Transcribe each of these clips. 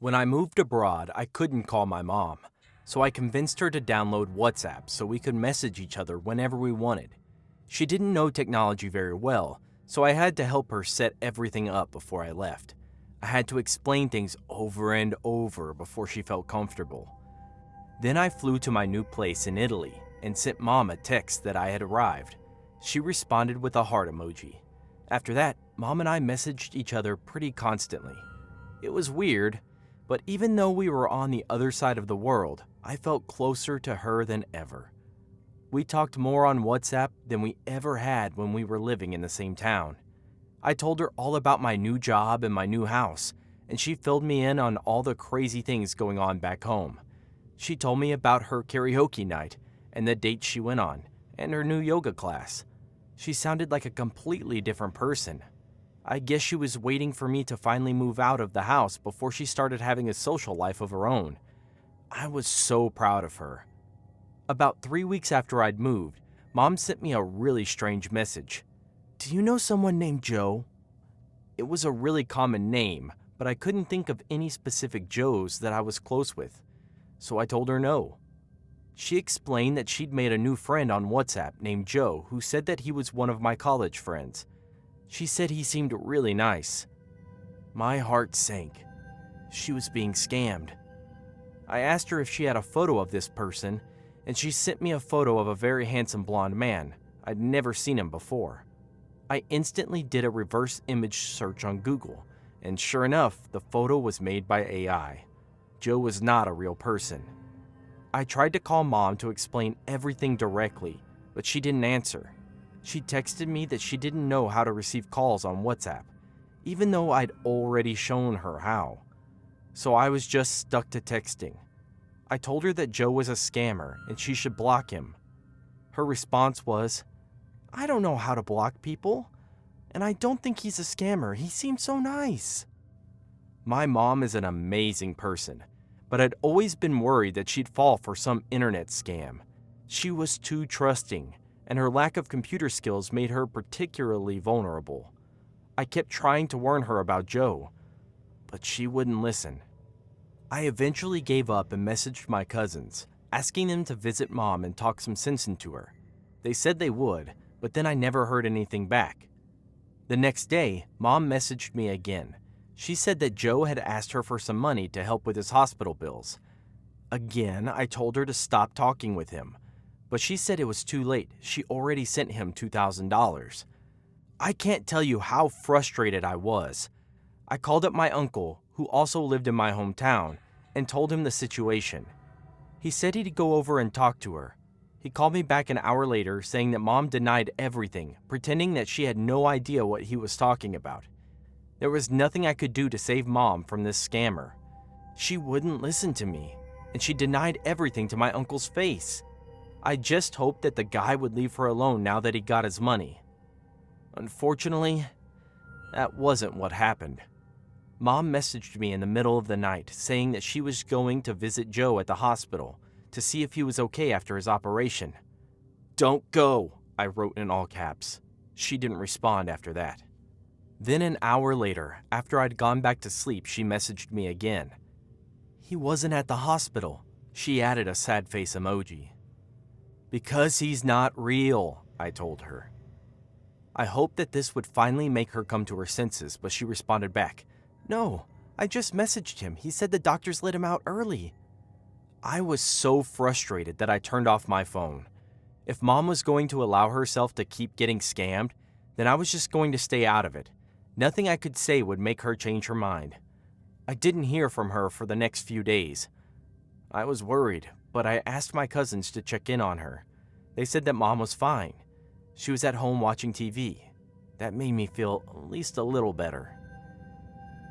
When I moved abroad, I couldn't call my mom, so I convinced her to download WhatsApp so we could message each other whenever we wanted. She didn't know technology very well, so I had to help her set everything up before I left. I had to explain things over and over before she felt comfortable. Then I flew to my new place in Italy and sent Mom a text that I had arrived. She responded with a heart emoji. After that, Mom and I messaged each other pretty constantly. It was weird, but even though we were on the other side of the world, I felt closer to her than ever. We talked more on WhatsApp than we ever had when we were living in the same town. I told her all about my new job and my new house, and she filled me in on all the crazy things going on back home. She told me about her karaoke night and the dates she went on, and her new yoga class. She sounded like a completely different person. I guess she was waiting for me to finally move out of the house before she started having a social life of her own. I was so proud of her. About 3 weeks after I'd moved, Mom sent me a really strange message. "Do you know someone named Joe?" It was a really common name, but I couldn't think of any specific Joes that I was close with, so I told her no. She explained that she'd made a new friend on WhatsApp named Joe who said that he was one of my college friends. She said he seemed really nice. My heart sank. She was being scammed. I asked her if she had a photo of this person, and she sent me a photo of a very handsome blonde man. I'd never seen him before. I instantly did a reverse image search on Google, and sure enough, the photo was made by AI. Joe was not a real person. I tried to call Mom to explain everything directly, but she didn't answer. She texted me that she didn't know how to receive calls on WhatsApp, even though I'd already shown her how. So I was just stuck to texting. I told her that Joe was a scammer and she should block him. Her response was, "I don't know how to block people, and I don't think he's a scammer. He seems so nice." My mom is an amazing person, but I'd always been worried that she'd fall for some internet scam. She was too trusting, and her lack of computer skills made her particularly vulnerable. I kept trying to warn her about Joe, but she wouldn't listen. I eventually gave up and messaged my cousins, asking them to visit Mom and talk some sense into her. They said they would, but then I never heard anything back. The next day, Mom messaged me again. She said that Joe had asked her for some money to help with his hospital bills. Again, I told her to stop talking with him, but she said it was too late. She already sent him $2,000. I can't tell you how frustrated I was. I called up my uncle, who also lived in my hometown, and told him the situation. He said he'd go over and talk to her. He called me back an hour later saying that Mom denied everything, pretending that she had no idea what he was talking about. There was nothing I could do to save Mom from this scammer. She wouldn't listen to me, and she denied everything to my uncle's face. I just hoped that the guy would leave her alone now that he got his money. Unfortunately, that wasn't what happened. Mom messaged me in the middle of the night saying that she was going to visit Joe at the hospital to see if he was okay after his operation. "Don't go," I wrote in all caps. She didn't respond after that. Then an hour later, after I'd gone back to sleep, she messaged me again. "He wasn't at the hospital." She added a sad face emoji. "Because he's not real," I told her. I hoped that this would finally make her come to her senses, but she responded back, "No, I just messaged him. He said the doctors let him out early." I was so frustrated that I turned off my phone. If Mom was going to allow herself to keep getting scammed, then I was just going to stay out of it. Nothing I could say would make her change her mind. I didn't hear from her for the next few days. I was worried, but I asked my cousins to check in on her. They said that Mom was fine. She was at home watching TV. That made me feel at least a little better.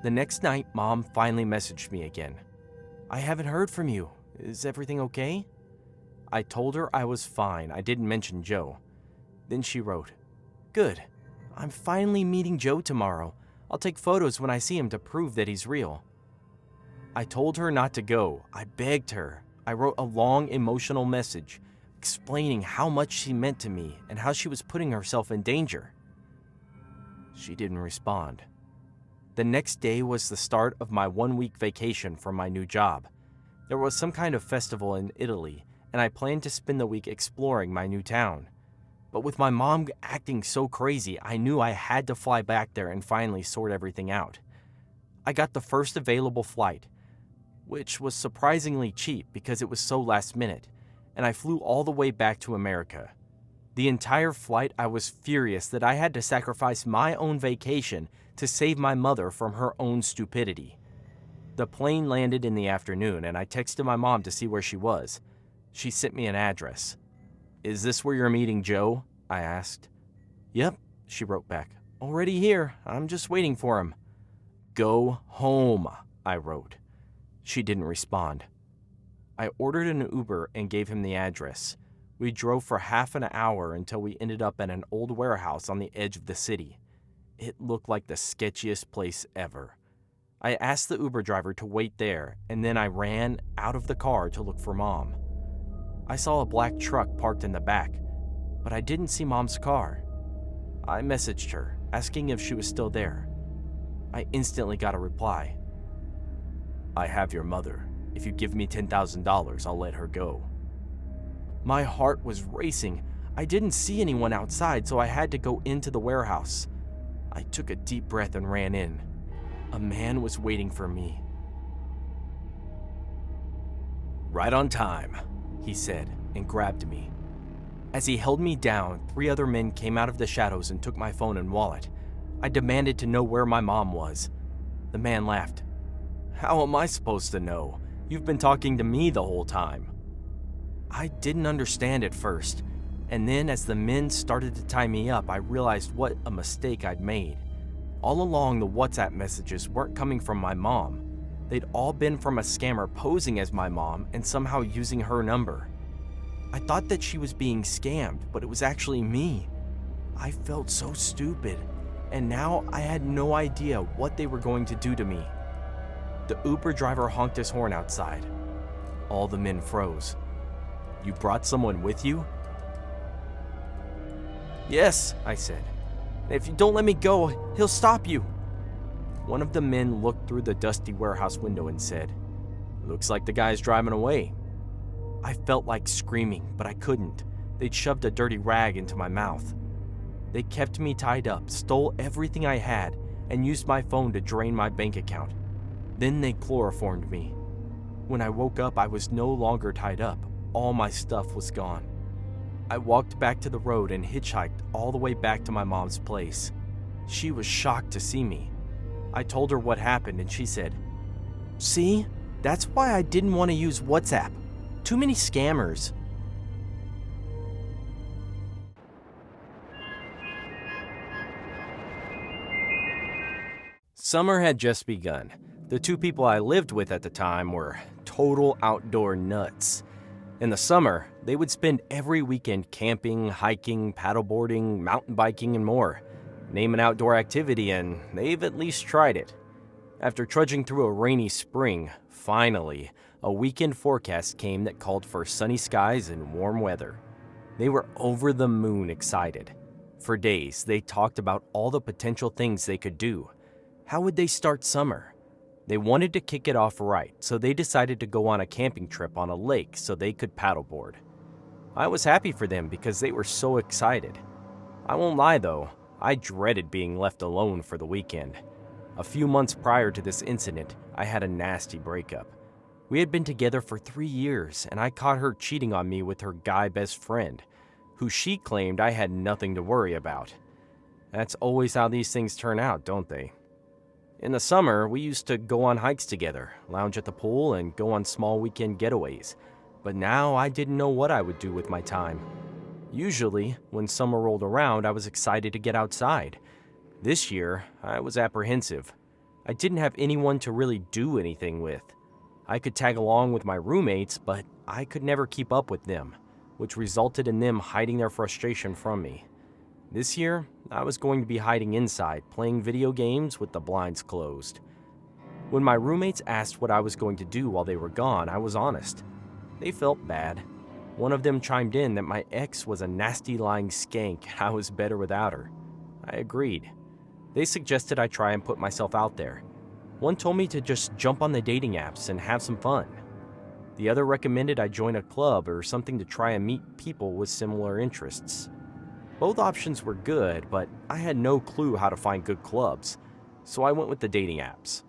The next night, Mom finally messaged me again. "I haven't heard from you. Is everything okay?" I told her I was fine. I didn't mention Joe. Then she wrote, "Good. I'm finally meeting Joe tomorrow. I'll take photos when I see him to prove that he's real." I told her not to go. I begged her. I wrote a long emotional message explaining how much she meant to me and how she was putting herself in danger. She didn't respond. The next day was the start of my 1-week vacation from my new job. There was some kind of festival in Italy, and I planned to spend the week exploring my new town. But with my mom acting so crazy, I knew I had to fly back there and finally sort everything out. I got the first available flight, which was surprisingly cheap because it was so last minute, and I flew all the way back to America. The entire flight, I was furious that I had to sacrifice my own vacation to save my mother from her own stupidity. The plane landed in the afternoon, and I texted my mom to see where she was. She sent me an address. "Is this where you're meeting Joe?" I asked. "Yep," she wrote back. "Already here. I'm just waiting for him." "Go home," I wrote. She didn't respond. I ordered an Uber and gave him the address. We drove for half an hour until we ended up at an old warehouse on the edge of the city. It looked like the sketchiest place ever. I asked the Uber driver to wait there, and then I ran out of the car to look for Mom. I saw a black truck parked in the back, but I didn't see Mom's car. I messaged her, asking if she was still there. I instantly got a reply. "I have your mother. If you give me $10,000, I'll let her go." My heart was racing. I didn't see anyone outside, so I had to go into the warehouse. I took a deep breath and ran in. A man was waiting for me. "Right on time," he said, and grabbed me. As he held me down, 3 other men came out of the shadows and took my phone and wallet. I demanded to know where my mom was. The man laughed. "How am I supposed to know? You've been talking to me the whole time." I didn't understand at first, and then as the men started to tie me up, I realized what a mistake I'd made. All along, the WhatsApp messages weren't coming from my mom. They'd all been from a scammer posing as my mom and somehow using her number. I thought that she was being scammed, but it was actually me. I felt so stupid, and now I had no idea what they were going to do to me. The Uber driver honked his horn outside. All the men froze. "You brought someone with you?" "Yes," I said. "If you don't let me go, he'll stop you." One of the men looked through the dusty warehouse window and said, "Looks like the guy's driving away." I felt like screaming, but I couldn't. They'd shoved a dirty rag into my mouth. They kept me tied up, stole everything I had, and used my phone to drain my bank account. Then they chloroformed me. When I woke up, I was no longer tied up. All my stuff was gone. I walked back to the road and hitchhiked all the way back to my mom's place. She was shocked to see me. I told her what happened and she said, "See, that's why I didn't want to use WhatsApp. Too many scammers." Summer had just begun. The 2 people I lived with at the time were total outdoor nuts. In the summer, they would spend every weekend camping, hiking, paddleboarding, mountain biking, and more. Name an outdoor activity, and they've at least tried it. After trudging through a rainy spring, finally, a weekend forecast came that called for sunny skies and warm weather. They were over the moon excited. For days, they talked about all the potential things they could do. How would they start summer? They wanted to kick it off right, so they decided to go on a camping trip on a lake so they could paddleboard. I was happy for them because they were so excited. I won't lie though, I dreaded being left alone for the weekend. A few months prior to this incident, I had a nasty breakup. We had been together for 3 years, and I caught her cheating on me with her guy best friend, who she claimed I had nothing to worry about. That's always how these things turn out, don't they? In the summer, we used to go on hikes together, lounge at the pool, and go on small weekend getaways. But now I didn't know what I would do with my time. Usually, when summer rolled around, I was excited to get outside. This year, I was apprehensive. I didn't have anyone to really do anything with. I could tag along with my roommates, but I could never keep up with them, which resulted in them hiding their frustration from me. This year, I was going to be hiding inside, playing video games with the blinds closed. When my roommates asked what I was going to do while they were gone, I was honest. They felt bad. One of them chimed in that my ex was a nasty lying skank and I was better without her. I agreed. They suggested I try and put myself out there. One told me to just jump on the dating apps and have some fun. The other recommended I join a club or something to try and meet people with similar interests. Both options were good, but I had no clue how to find good clubs, so I went with the dating apps.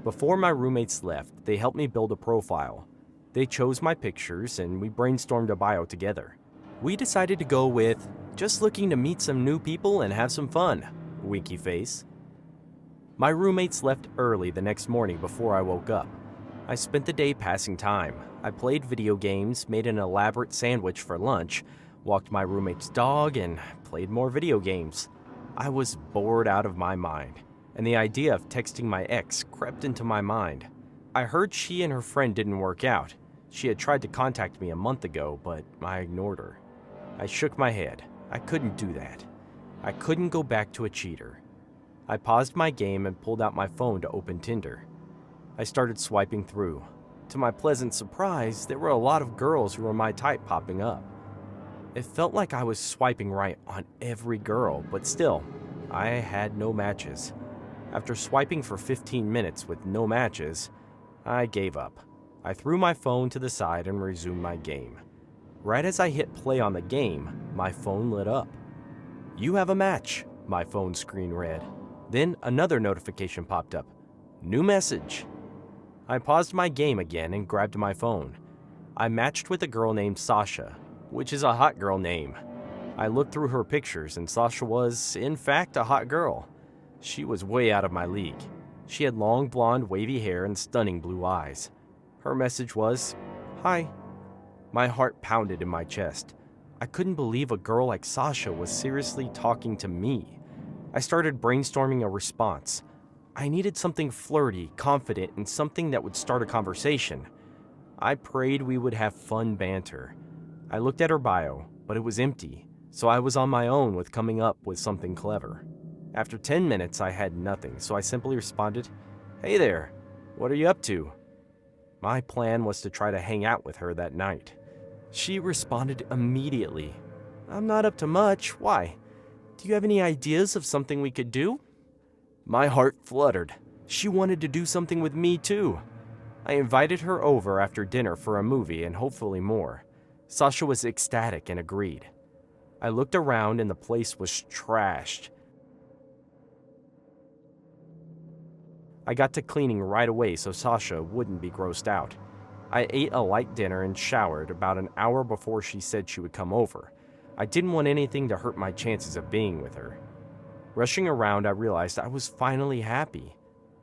Before my roommates left, they helped me build a profile. They chose my pictures and we brainstormed a bio together. We decided to go with, just looking to meet some new people and have some fun, winky face. My roommates left early the next morning before I woke up. I spent the day passing time. I played video games, made an elaborate sandwich for lunch, walked my roommate's dog, and played more video games. I was bored out of my mind, and the idea of texting my ex crept into my mind. I heard she and her friend didn't work out. She had tried to contact me a month ago, but I ignored her. I shook my head. I couldn't do that. I couldn't go back to a cheater. I paused my game and pulled out my phone to open Tinder. I started swiping through. To my pleasant surprise, there were a lot of girls who were my type popping up. It felt like I was swiping right on every girl, but still, I had no matches. After swiping for 15 minutes with no matches, I gave up. I threw my phone to the side and resumed my game. Right as I hit play on the game, my phone lit up. "You have a match," my phone screen read. Then another notification popped up. "New message." I paused my game again and grabbed my phone. I matched with a girl named Sasha, which is a hot girl name. I looked through her pictures and Sasha was, in fact, a hot girl. She was way out of my league. She had long blonde wavy hair and stunning blue eyes. Her message was, "Hi." My heart pounded in my chest. I couldn't believe a girl like Sasha was seriously talking to me. I started brainstorming a response. I needed something flirty, confident, and something that would start a conversation. I prayed we would have fun banter. I looked at her bio, but it was empty, so I was on my own with coming up with something clever. After 10 minutes, I had nothing, so I simply responded, "Hey there, what are you up to?" My plan was to try to hang out with her that night. She responded immediately, "I'm not up to much. Why? Do you have any ideas of something we could do?" My heart fluttered. She wanted to do something with me too. I invited her over after dinner for a movie and hopefully more. Sasha was ecstatic and agreed. I looked around and the place was trashed. I got to cleaning right away so Sasha wouldn't be grossed out. I ate a light dinner and showered about an hour before she said she would come over. I didn't want anything to hurt my chances of being with her. Rushing around, I realized I was finally happy.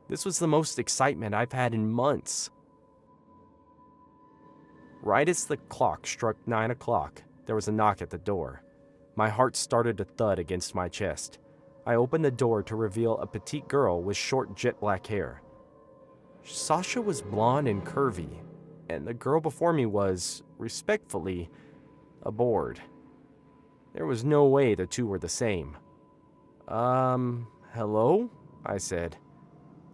This was the most excitement I've had in months. Right as the clock struck 9 o'clock, there was a knock at the door. My heart started to thud against my chest. I opened the door to reveal a petite girl with short jet black hair. Sasha was blonde and curvy, and the girl before me was, respectfully, a bored. There was no way the two were the same. Hello?" I said.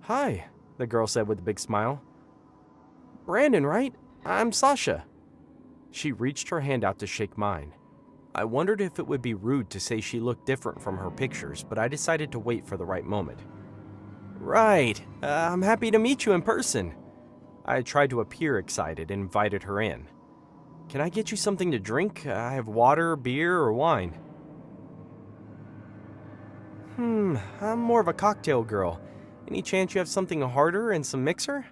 "Hi," the girl said with a big smile. "Brandon, right? I'm Sasha." She reached her hand out to shake mine. I wondered if it would be rude to say she looked different from her pictures, but I decided to wait for the right moment. "Right, I'm happy to meet you in person." I tried to appear excited and invited her in. "Can I get you something to drink? I have water, beer, or wine." I'm more of a cocktail girl. Any chance you have something harder and some mixer?"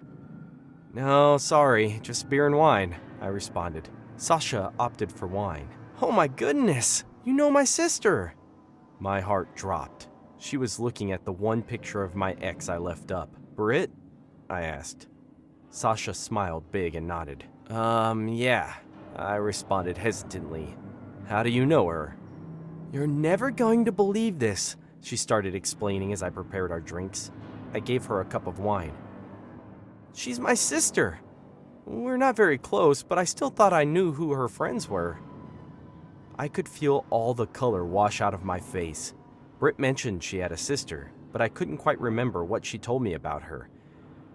"No, sorry, just beer and wine," I responded. Sasha opted for wine. "Oh my goodness, you know my sister!" My heart dropped. She was looking at the one picture of my ex I left up. "Britt?" I asked. Sasha smiled big and nodded. Yeah," I responded hesitantly. "How do you know her?" "You're never going to believe this," she started explaining as I prepared our drinks. I gave her a cup of wine. "She's my sister. We're not very close, but I still thought I knew who her friends were." I could feel all the color wash out of my face. Britt mentioned she had a sister, but I couldn't quite remember what she told me about her.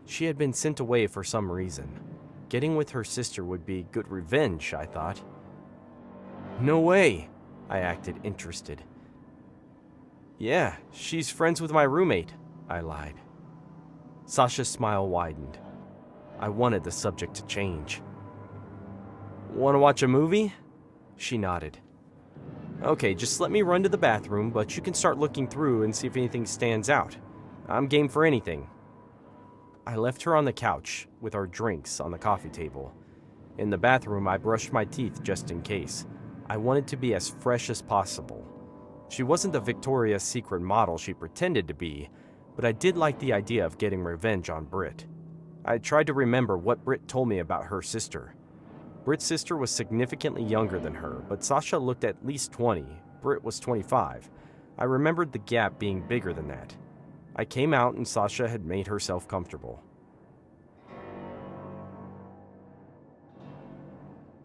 She had been sent away for some reason. Getting with her sister would be good revenge, I thought. "No way," I acted interested. Yeah, she's friends with my roommate, I lied. Sasha's smile widened. I wanted the subject to change. Want to watch a movie? She nodded. Okay, just let me run to the bathroom, but you can start looking through and see if anything stands out. I'm game for anything. I left her on the couch with our drinks on the coffee table. In the bathroom, I brushed my teeth just in case. I wanted to be as fresh as possible. She wasn't the Victoria's Secret model she pretended to be, but I did like the idea of getting revenge on Britt. I tried to remember what Britt told me about her sister. Britt's sister was significantly younger than her, but Sasha looked at least 20. Britt was 25. I remembered the gap being bigger than that. I came out and Sasha had made herself comfortable.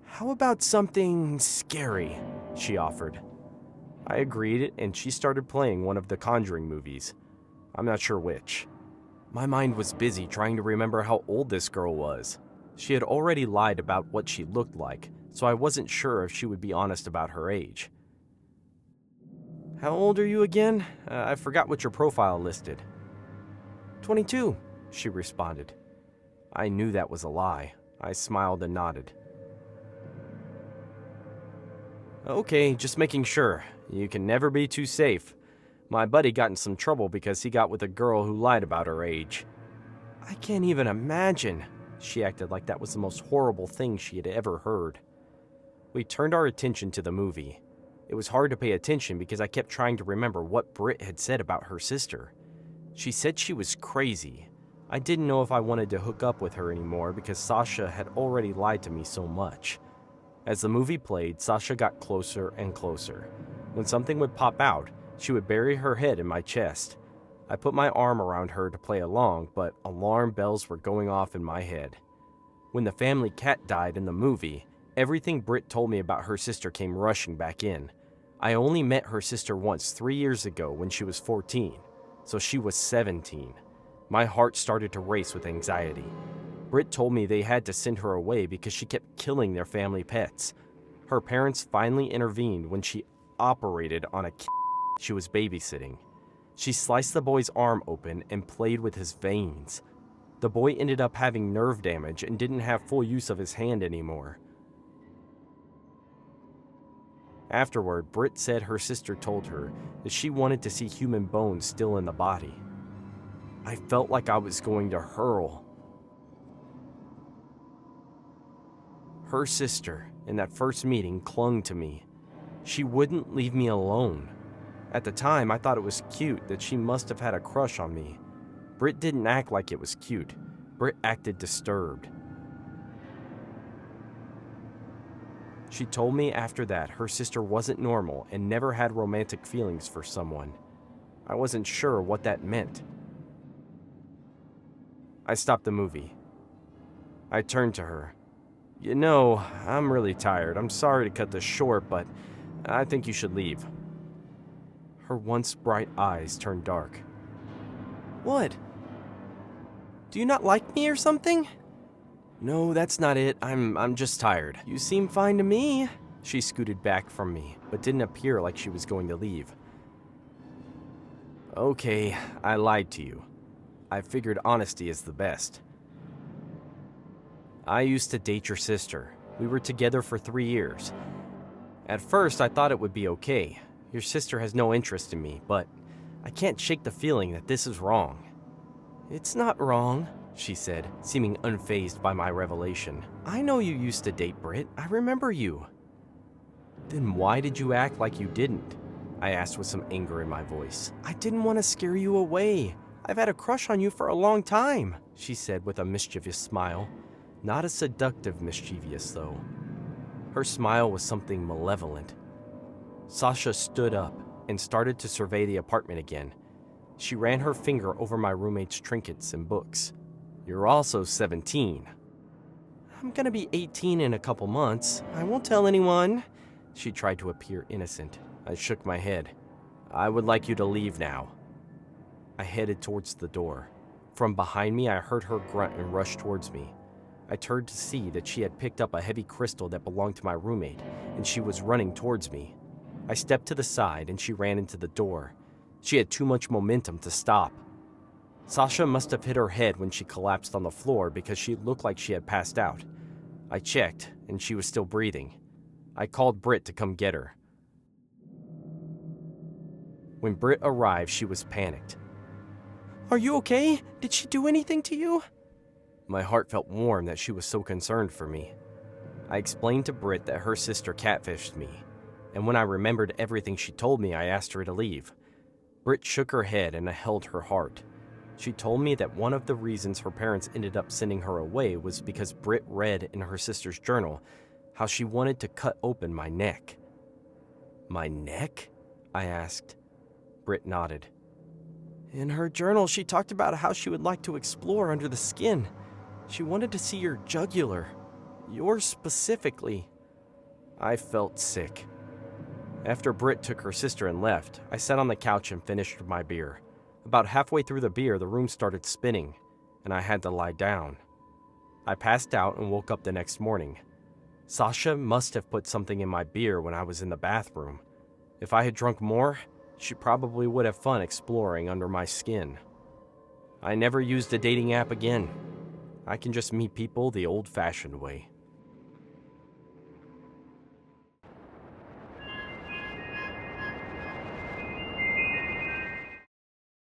How about something scary? She offered. I agreed, and she started playing one of the Conjuring movies. I'm not sure which. My mind was busy trying to remember how old this girl was. She had already lied about what she looked like, so I wasn't sure if she would be honest about her age. How old are you again? I forgot what your profile listed. 22, she responded. I knew that was a lie. I smiled and nodded. Okay, just making sure. You can never be too safe. My buddy got in some trouble because he got with a girl who lied about her age. I can't even imagine. She acted like that was the most horrible thing she had ever heard. We turned our attention to the movie. It was hard to pay attention because I kept trying to remember what Britt had said about her sister. She said she was crazy. I didn't know if I wanted to hook up with her anymore because Sasha had already lied to me so much. As the movie played, Sasha got closer and closer. When something would pop out, she would bury her head in my chest. I put my arm around her to play along, but alarm bells were going off in my head. When the family cat died in the movie, everything Britt told me about her sister came rushing back in. I only met her sister once 3 years ago when she was 14, so she was 17. My heart started to race with anxiety. Britt told me they had to send her away because she kept killing their family pets. Her parents finally intervened when she operated on a kid she was babysitting. She sliced the boy's arm open and played with his veins. The boy ended up having nerve damage and didn't have full use of his hand anymore. Afterward, Britt said her sister told her that she wanted to see human bones still in the body. I felt like I was going to hurl. Her sister, in that first meeting, clung to me. She wouldn't leave me alone. At the time, I thought it was cute that she must have had a crush on me. Britt didn't act like it was cute. Britt acted disturbed. She told me after that her sister wasn't normal and never had romantic feelings for someone. I wasn't sure what that meant. I stopped the movie. I turned to her. You know, I'm really tired. I'm sorry to cut this short, but I think you should leave. Her once bright eyes turned dark. What? Do you not like me or something? No, that's not it. I'm just tired. You seem fine to me. She scooted back from me, but didn't appear like she was going to leave. Okay, I lied to you. I figured honesty is the best. I used to date your sister. We were together for 3 years. At first, I thought it would be okay. Your sister has no interest in me, but I can't shake the feeling that this is wrong. It's not wrong, she said, seeming unfazed by my revelation. I know you used to date Britt. I remember you. Then why did you act like you didn't? I asked with some anger in my voice. I didn't want to scare you away. I've had a crush on you for a long time, she said with a mischievous smile. Not a seductive mischievous, though. Her smile was something malevolent. Sasha stood up and started to survey the apartment again. She ran her finger over my roommate's trinkets and books. You're also 17. I'm gonna be 18 in a couple months. I won't tell anyone. She tried to appear innocent. I shook my head. I would like you to leave now. I headed towards the door. From behind me, I heard her grunt and rush towards me. I turned to see that she had picked up a heavy crystal that belonged to my roommate, and she was running towards me. I stepped to the side, and she ran into the door. She had too much momentum to stop. Sasha must have hit her head when she collapsed on the floor because she looked like she had passed out. I checked, and she was still breathing. I called Britt to come get her. When Britt arrived, she was panicked. "Are you okay? Did she do anything to you?" My heart felt warm that she was so concerned for me. I explained to Britt that her sister catfished me, and when I remembered everything she told me, I asked her to leave. Britt shook her head and I held her heart. She told me that one of the reasons her parents ended up sending her away was because Britt read in her sister's journal how she wanted to cut open my neck. "My neck?" I asked. Britt nodded. "In her journal, she talked about how she would like to explore under the skin. She wanted to see your jugular. Yours specifically." I felt sick. After Britt took her sister and left, I sat on the couch and finished my beer. About halfway through the beer, the room started spinning, and I had to lie down. I passed out and woke up the next morning. Sasha must have put something in my beer when I was in the bathroom. If I had drunk more, she probably would have fun exploring under my skin. I never used a dating app again. I can just meet people the old-fashioned way.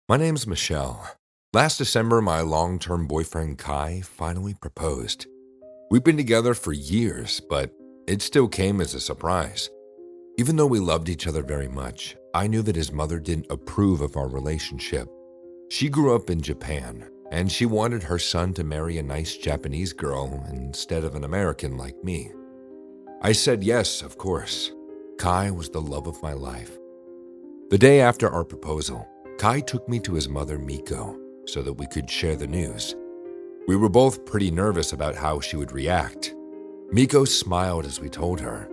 My name's Michelle. Last December, my long-term boyfriend Kai finally proposed. We've been together for years, but it still came as a surprise. Even though we loved each other very much, I knew that his mother didn't approve of our relationship. She grew up in Japan, and she wanted her son to marry a nice Japanese girl instead of an American like me. I said yes, of course. Kai was the love of my life. The day after our proposal, Kai took me to his mother, Miko, so that we could share the news. We were both pretty nervous about how she would react. Miko smiled as we told her,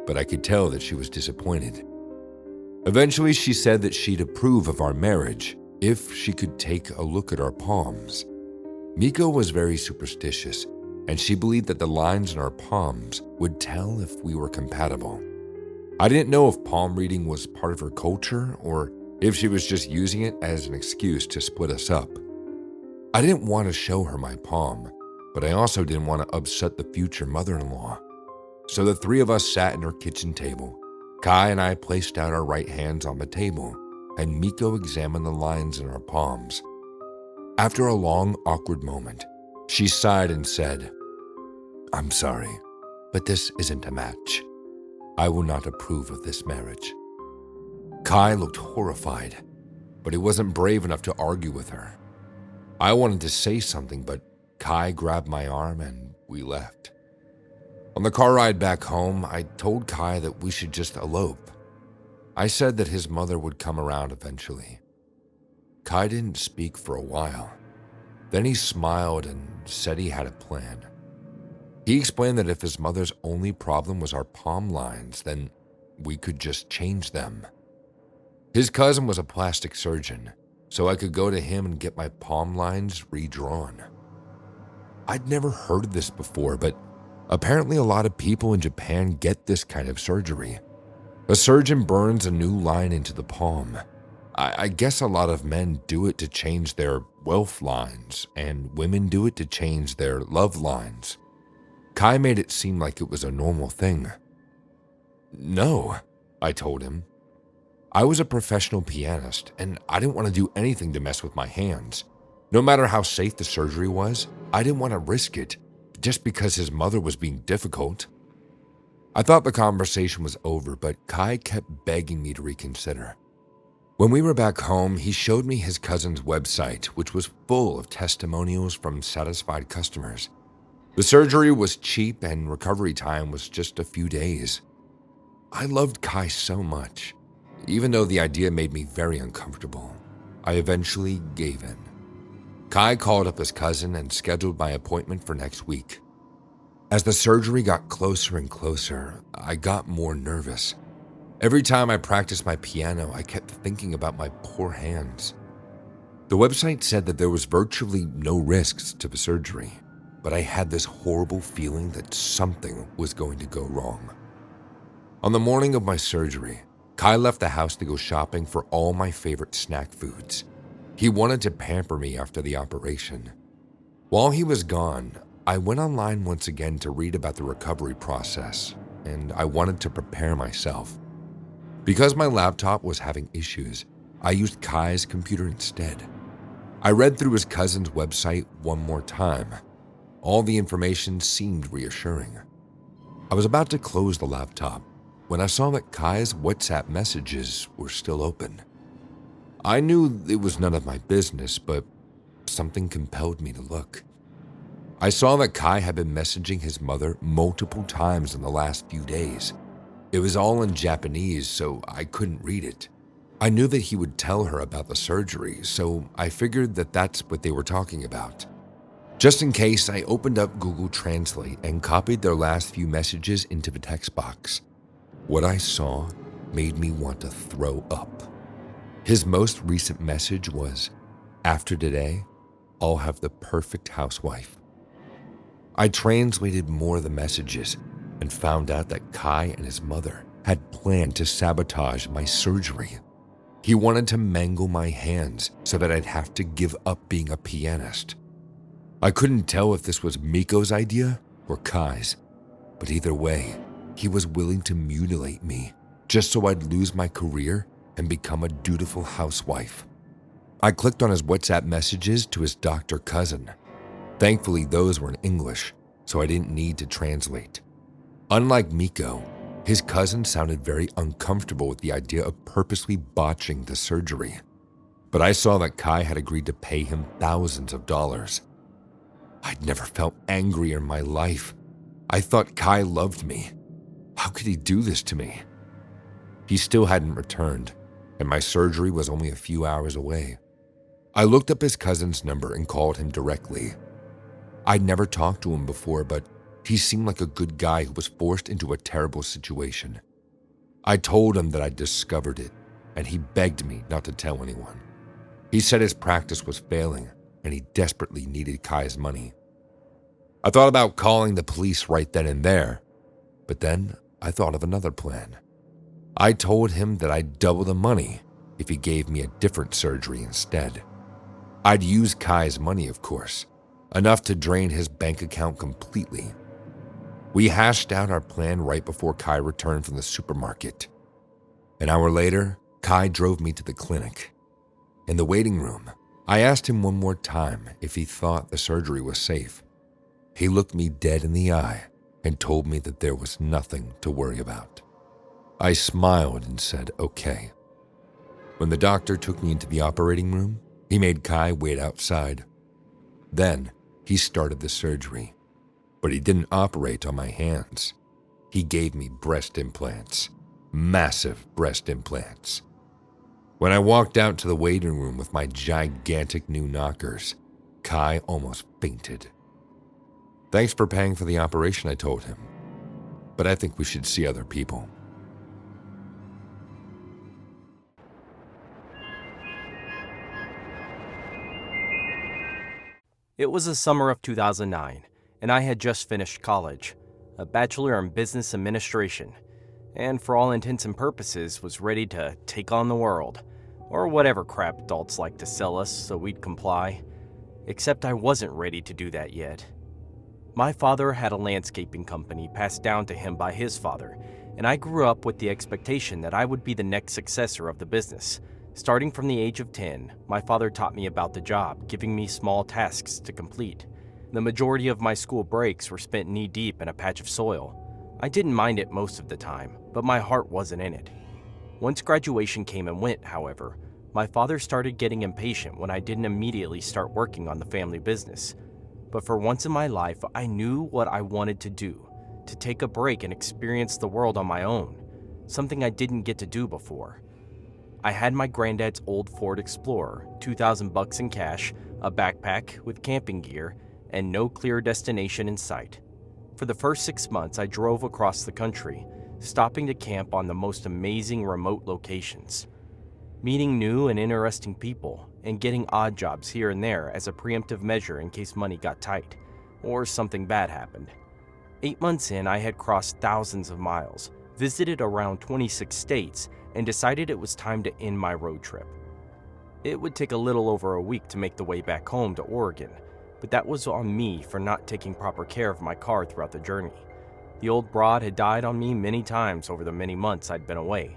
but I could tell that she was disappointed. Eventually, she said that she'd approve of our marriage if she could take a look at our palms. Miko was very superstitious, and she believed that the lines in our palms would tell if we were compatible. I didn't know if palm reading was part of her culture or if she was just using it as an excuse to split us up. I didn't want to show her my palm, but I also didn't want to upset the future mother-in-law. So the three of us sat at our kitchen table. Kai and I placed out our right hands on the table, and Miko examined the lines in our palms. After a long, awkward moment, she sighed and said, "I'm sorry, but this isn't a match. I will not approve of this marriage." Kai looked horrified, but he wasn't brave enough to argue with her. I wanted to say something, but Kai grabbed my arm and we left. On the car ride back home, I told Kai that we should just elope. I said that his mother would come around eventually. Kai didn't speak for a while. Then he smiled and said he had a plan. He explained that if his mother's only problem was our palm lines, then we could just change them. His cousin was a plastic surgeon, so I could go to him and get my palm lines redrawn. I'd never heard of this before, but apparently a lot of people in Japan get this kind of surgery. A surgeon burns a new line into the palm. I guess a lot of men do it to change their wealth lines, and women do it to change their love lines. Kai made it seem like it was a normal thing. "No," I told him. I was a professional pianist, and I didn't want to do anything to mess with my hands. No matter how safe the surgery was, I didn't want to risk it, just because his mother was being difficult. I thought the conversation was over, but Kai kept begging me to reconsider. When we were back home, he showed me his cousin's website, which was full of testimonials from satisfied customers. The surgery was cheap and recovery time was just a few days. I loved Kai so much. Even though the idea made me very uncomfortable, I eventually gave in. Kai called up his cousin and scheduled my appointment for next week. As the surgery got closer and closer, I got more nervous. Every time I practiced my piano, I kept thinking about my poor hands. The website said that there was virtually no risks to the surgery, but I had this horrible feeling that something was going to go wrong. On the morning of my surgery, Kai left the house to go shopping for all my favorite snack foods. He wanted to pamper me after the operation. While he was gone, I went online once again to read about the recovery process, and I wanted to prepare myself. Because my laptop was having issues, I used Kai's computer instead. I read through his cousin's website one more time. All the information seemed reassuring. I was about to close the laptop when I saw that Kai's WhatsApp messages were still open. I knew it was none of my business, but something compelled me to look. I saw that Kai had been messaging his mother multiple times in the last few days. It was all in Japanese, so I couldn't read it. I knew that he would tell her about the surgery, so I figured that that's what they were talking about. Just in case, I opened up Google Translate and copied their last few messages into the text box. What I saw made me want to throw up. His most recent message was, "After today, I'll have the perfect housewife." I translated more of the messages and found out that Kai and his mother had planned to sabotage my surgery. He wanted to mangle my hands so that I'd have to give up being a pianist. I couldn't tell if this was Miko's idea or Kai's, but either way, he was willing to mutilate me just so I'd lose my career and become a dutiful housewife. I clicked on his WhatsApp messages to his doctor cousin. Thankfully, those were in English, so I didn't need to translate. Unlike Miko, his cousin sounded very uncomfortable with the idea of purposely botching the surgery. But I saw that Kai had agreed to pay him thousands of dollars. I'd never felt angrier in my life. I thought Kai loved me. How could he do this to me? He still hadn't returned, and my surgery was only a few hours away. I looked up his cousin's number and called him directly. I'd never talked to him before, but he seemed like a good guy who was forced into a terrible situation. I told him that I'd discovered it, and he begged me not to tell anyone. He said his practice was failing, and he desperately needed Kai's money. I thought about calling the police right then and there, but then I thought of another plan. I told him that I'd double the money if he gave me a different surgery instead. I'd use Kai's money, of course, enough to drain his bank account completely. We hashed out our plan right before Kai returned from the supermarket. An hour later, Kai drove me to the clinic. In the waiting room, I asked him one more time if he thought the surgery was safe. He looked me dead in the eye and told me that there was nothing to worry about. I smiled and said, okay. When the doctor took me into the operating room, he made Kai wait outside. Then he started the surgery, but he didn't operate on my hands. He gave me breast implants, massive breast implants. When I walked out to the waiting room with my gigantic new knockers, Kai almost fainted. Thanks for paying for the operation, I told him, but I think we should see other people. It was the summer of 2009, and I had just finished college, a bachelor in business administration, and for all intents and purposes was ready to take on the world, or whatever crap adults like to sell us so we'd comply. Except I wasn't ready to do that yet. My father had a landscaping company passed down to him by his father, and I grew up with the expectation that I would be the next successor of the business. Starting from the age of 10, my father taught me about the job, giving me small tasks to complete. The majority of my school breaks were spent knee-deep in a patch of soil. I didn't mind it most of the time, but my heart wasn't in it. Once graduation came and went, however, my father started getting impatient when I didn't immediately start working on the family business. But for once in my life, I knew what I wanted to do, to take a break and experience the world on my own, something I didn't get to do before. I had my granddad's old Ford Explorer, $2,000 in cash, a backpack with camping gear, and no clear destination in sight. For the first 6 months, I drove across the country, stopping to camp on the most amazing remote locations, meeting new and interesting people, and getting odd jobs here and there as a preemptive measure in case money got tight, or something bad happened. 8 months in, I had crossed thousands of miles, visited around 26 states, and decided it was time to end my road trip. It would take a little over a week to make the way back home to Oregon, but that was on me for not taking proper care of my car throughout the journey. The old broad had died on me many times over the many months I'd been away.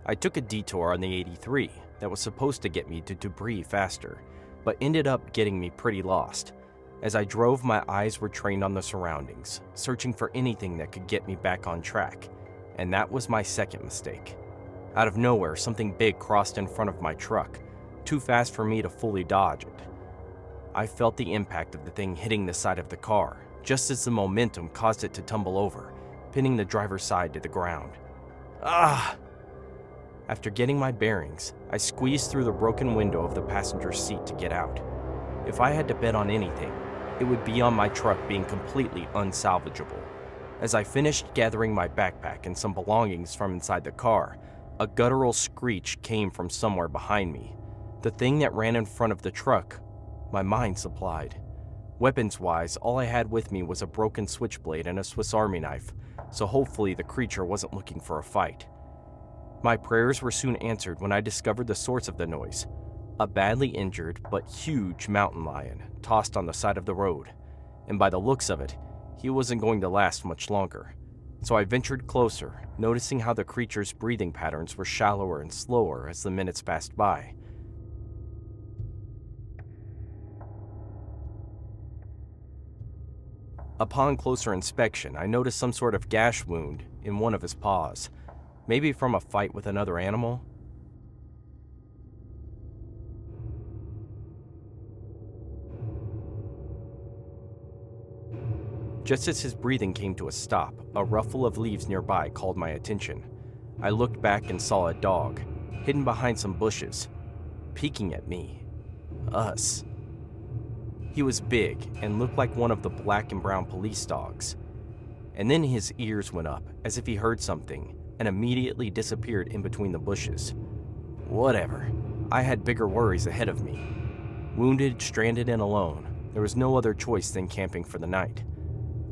I took a detour on the 83 that was supposed to get me to Debris faster, but ended up getting me pretty lost. As I drove, my eyes were trained on the surroundings, searching for anything that could get me back on track, and that was my second mistake. Out of nowhere, something big crossed in front of my truck, too fast for me to fully dodge it. I felt the impact of the thing hitting the side of the car, just as the momentum caused it to tumble over, pinning the driver's side to the ground. Ah! After getting my bearings, I squeezed through the broken window of the passenger seat to get out. If I had to bet on anything, it would be on my truck being completely unsalvageable. As I finished gathering my backpack and some belongings from inside the car, a guttural screech came from somewhere behind me. The thing that ran in front of the truck, my mind supplied. Weapons-wise, all I had with me was a broken switchblade and a Swiss Army knife, so hopefully the creature wasn't looking for a fight. My prayers were soon answered when I discovered the source of the noise. A badly injured but huge mountain lion tossed on the side of the road, and by the looks of it, he wasn't going to last much longer. So I ventured closer, noticing how the creature's breathing patterns were shallower and slower as the minutes passed by. Upon closer inspection, I noticed some sort of gash wound in one of his paws, maybe from a fight with another animal. Just as his breathing came to a stop, a ruffle of leaves nearby called my attention. I looked back and saw a dog, hidden behind some bushes, peeking at me. Us. He was big and looked like one of the black and brown police dogs. And then his ears went up, as if he heard something, and immediately disappeared in between the bushes. Whatever. I had bigger worries ahead of me. Wounded, stranded, and alone, there was no other choice than camping for the night.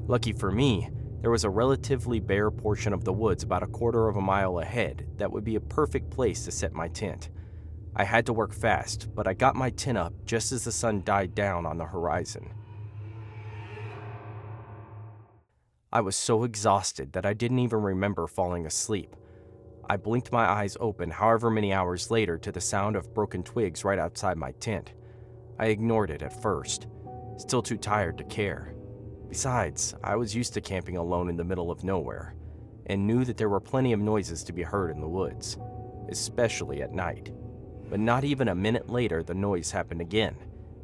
Lucky for me, there was a relatively bare portion of the woods about a quarter of a mile ahead that would be a perfect place to set my tent. I had to work fast, but I got my tent up just as the sun died down on the horizon. I was so exhausted that I didn't even remember falling asleep. I blinked my eyes open however many hours later to the sound of broken twigs right outside my tent. I ignored it at first, still too tired to care. Besides, I was used to camping alone in the middle of nowhere, and knew that there were plenty of noises to be heard in the woods, especially at night. But not even a minute later, the noise happened again,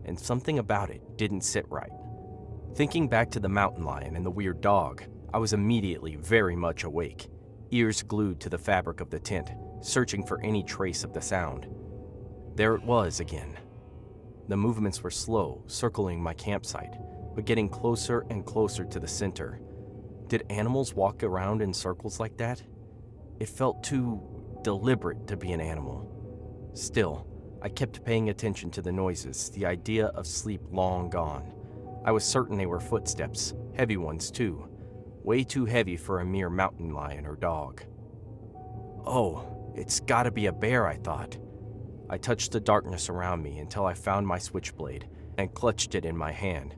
and something about it didn't sit right. Thinking back to the mountain lion and the weird dog, I was immediately very much awake, ears glued to the fabric of the tent, searching for any trace of the sound. There it was again. The movements were slow, circling my campsite, but getting closer and closer to the center. Did animals walk around in circles like that? It felt too deliberate to be an animal. Still, I kept paying attention to the noises, the idea of sleep long gone. I was certain they were footsteps, heavy ones too. Way too heavy for a mere mountain lion or dog. Oh, it's gotta be a bear, I thought. I touched the darkness around me until I found my switchblade and clutched it in my hand.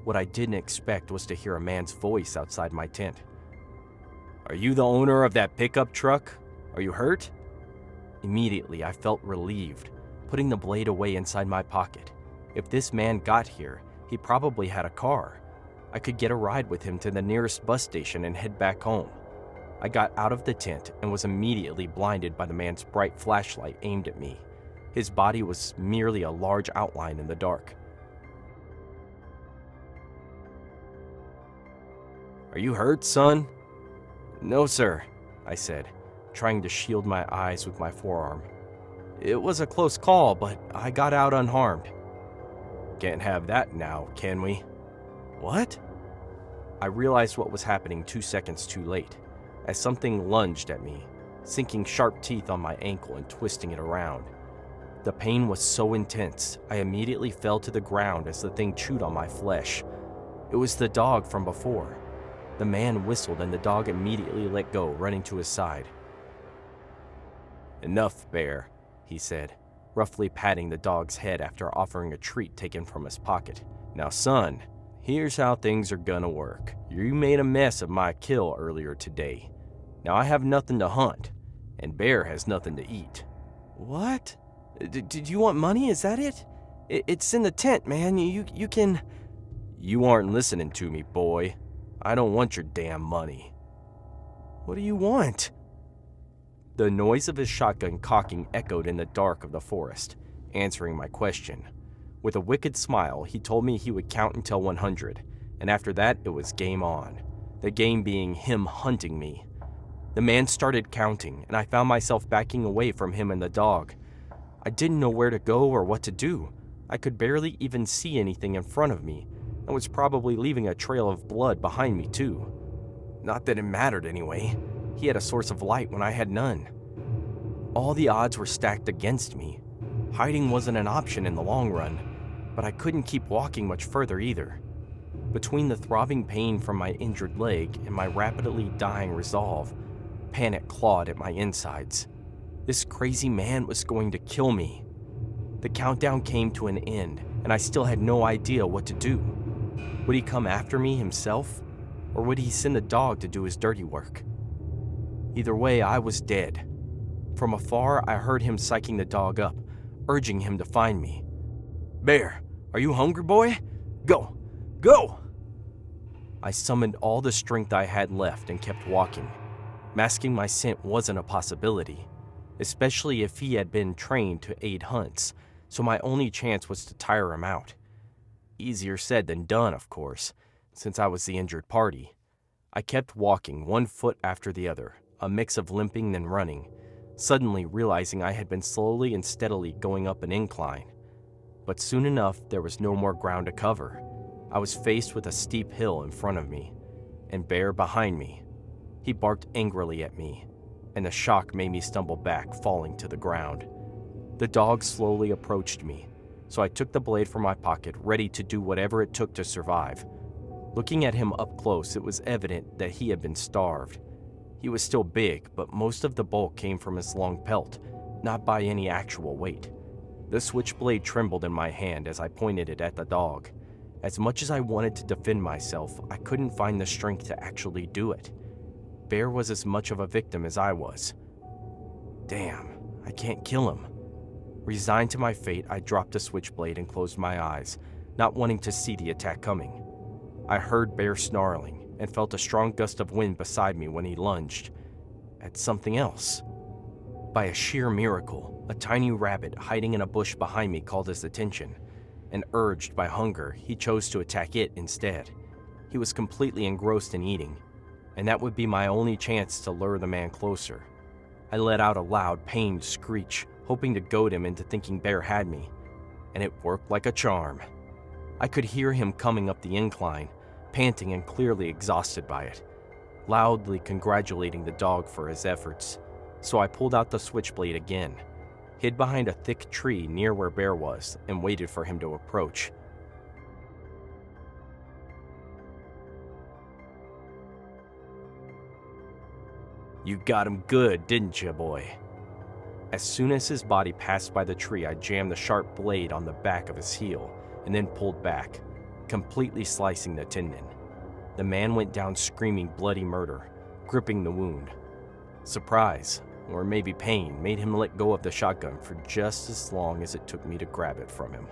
What I didn't expect was to hear a man's voice outside my tent. "Are you the owner of that pickup truck? Are you hurt?" Immediately, I felt relieved, putting the blade away inside my pocket. If this man got here, he probably had a car. I could get a ride with him to the nearest bus station and head back home. I got out of the tent and was immediately blinded by the man's bright flashlight aimed at me. His body was merely a large outline in the dark. "Are you hurt, son?" "No, sir," I said, trying to shield my eyes with my forearm. "It was a close call, but I got out unharmed." "Can't have that now, can we?" "What?" I realized what was happening 2 seconds too late, as something lunged at me, sinking sharp teeth on my ankle and twisting it around. The pain was so intense, I immediately fell to the ground as the thing chewed on my flesh. It was the dog from before. The man whistled and the dog immediately let go, running to his side. "Enough, Bear," he said, roughly patting the dog's head after offering a treat taken from his pocket. "Now, son, here's how things are gonna work. You made a mess of my kill earlier today. Now I have nothing to hunt, and Bear has nothing to eat." "What? Did you want money? Is that it? It's in the tent, man. You can..." "You aren't listening to me, boy. I don't want your damn money." "What do you want?" The noise of his shotgun cocking echoed in the dark of the forest, answering my question. With a wicked smile, he told me he would count until 100, and after that it was game on. The game being him hunting me. The man started counting, and I found myself backing away from him and the dog. I didn't know where to go or what to do. I could barely even see anything in front of me, and was probably leaving a trail of blood behind me too. Not that it mattered anyway. He had a source of light when I had none. All the odds were stacked against me. Hiding wasn't an option in the long run, but I couldn't keep walking much further either. Between the throbbing pain from my injured leg and my rapidly dying resolve, panic clawed at my insides. This crazy man was going to kill me. The countdown came to an end, and I still had no idea what to do. Would he come after me himself, or would he send the dog to do his dirty work? Either way, I was dead. From afar, I heard him psyching the dog up, urging him to find me. "Bear, are you hungry, boy? Go! Go!" I summoned all the strength I had left and kept walking. Masking my scent wasn't a possibility, especially if he had been trained to aid hunts, so my only chance was to tire him out. Easier said than done, of course, since I was the injured party. I kept walking, one foot after the other, a mix of limping and running, suddenly realizing I had been slowly and steadily going up an incline. But soon enough, there was no more ground to cover. I was faced with a steep hill in front of me, and Bear behind me. He barked angrily at me, and the shock made me stumble back, falling to the ground. The dog slowly approached me, so I took the blade from my pocket, ready to do whatever it took to survive. Looking at him up close, it was evident that he had been starved. He was still big, but most of the bulk came from his long pelt, not by any actual weight. The switchblade trembled in my hand as I pointed it at the dog. As much as I wanted to defend myself, I couldn't find the strength to actually do it. Bear was as much of a victim as I was. Damn, I can't kill him. Resigned to my fate, I dropped the switchblade and closed my eyes, not wanting to see the attack coming. I heard Bear snarling and felt a strong gust of wind beside me when he lunged at something else. By a sheer miracle, a tiny rabbit hiding in a bush behind me called his attention, and urged by hunger, he chose to attack it instead. He was completely engrossed in eating, and that would be my only chance to lure the man closer. I let out a loud, pained screech, hoping to goad him into thinking Bear had me, and it worked like a charm. I could hear him coming up the incline, panting and clearly exhausted by it, loudly congratulating the dog for his efforts. So I pulled out the switchblade again, hid behind a thick tree near where Bear was, and waited for him to approach. "You got him good, didn't you, boy?" As soon as his body passed by the tree, I jammed the sharp blade on the back of his heel, and then pulled back, completely slicing the tendon. The man went down screaming bloody murder, gripping the wound. Surprise, or maybe pain, made him let go of the shotgun for just as long as it took me to grab it from him.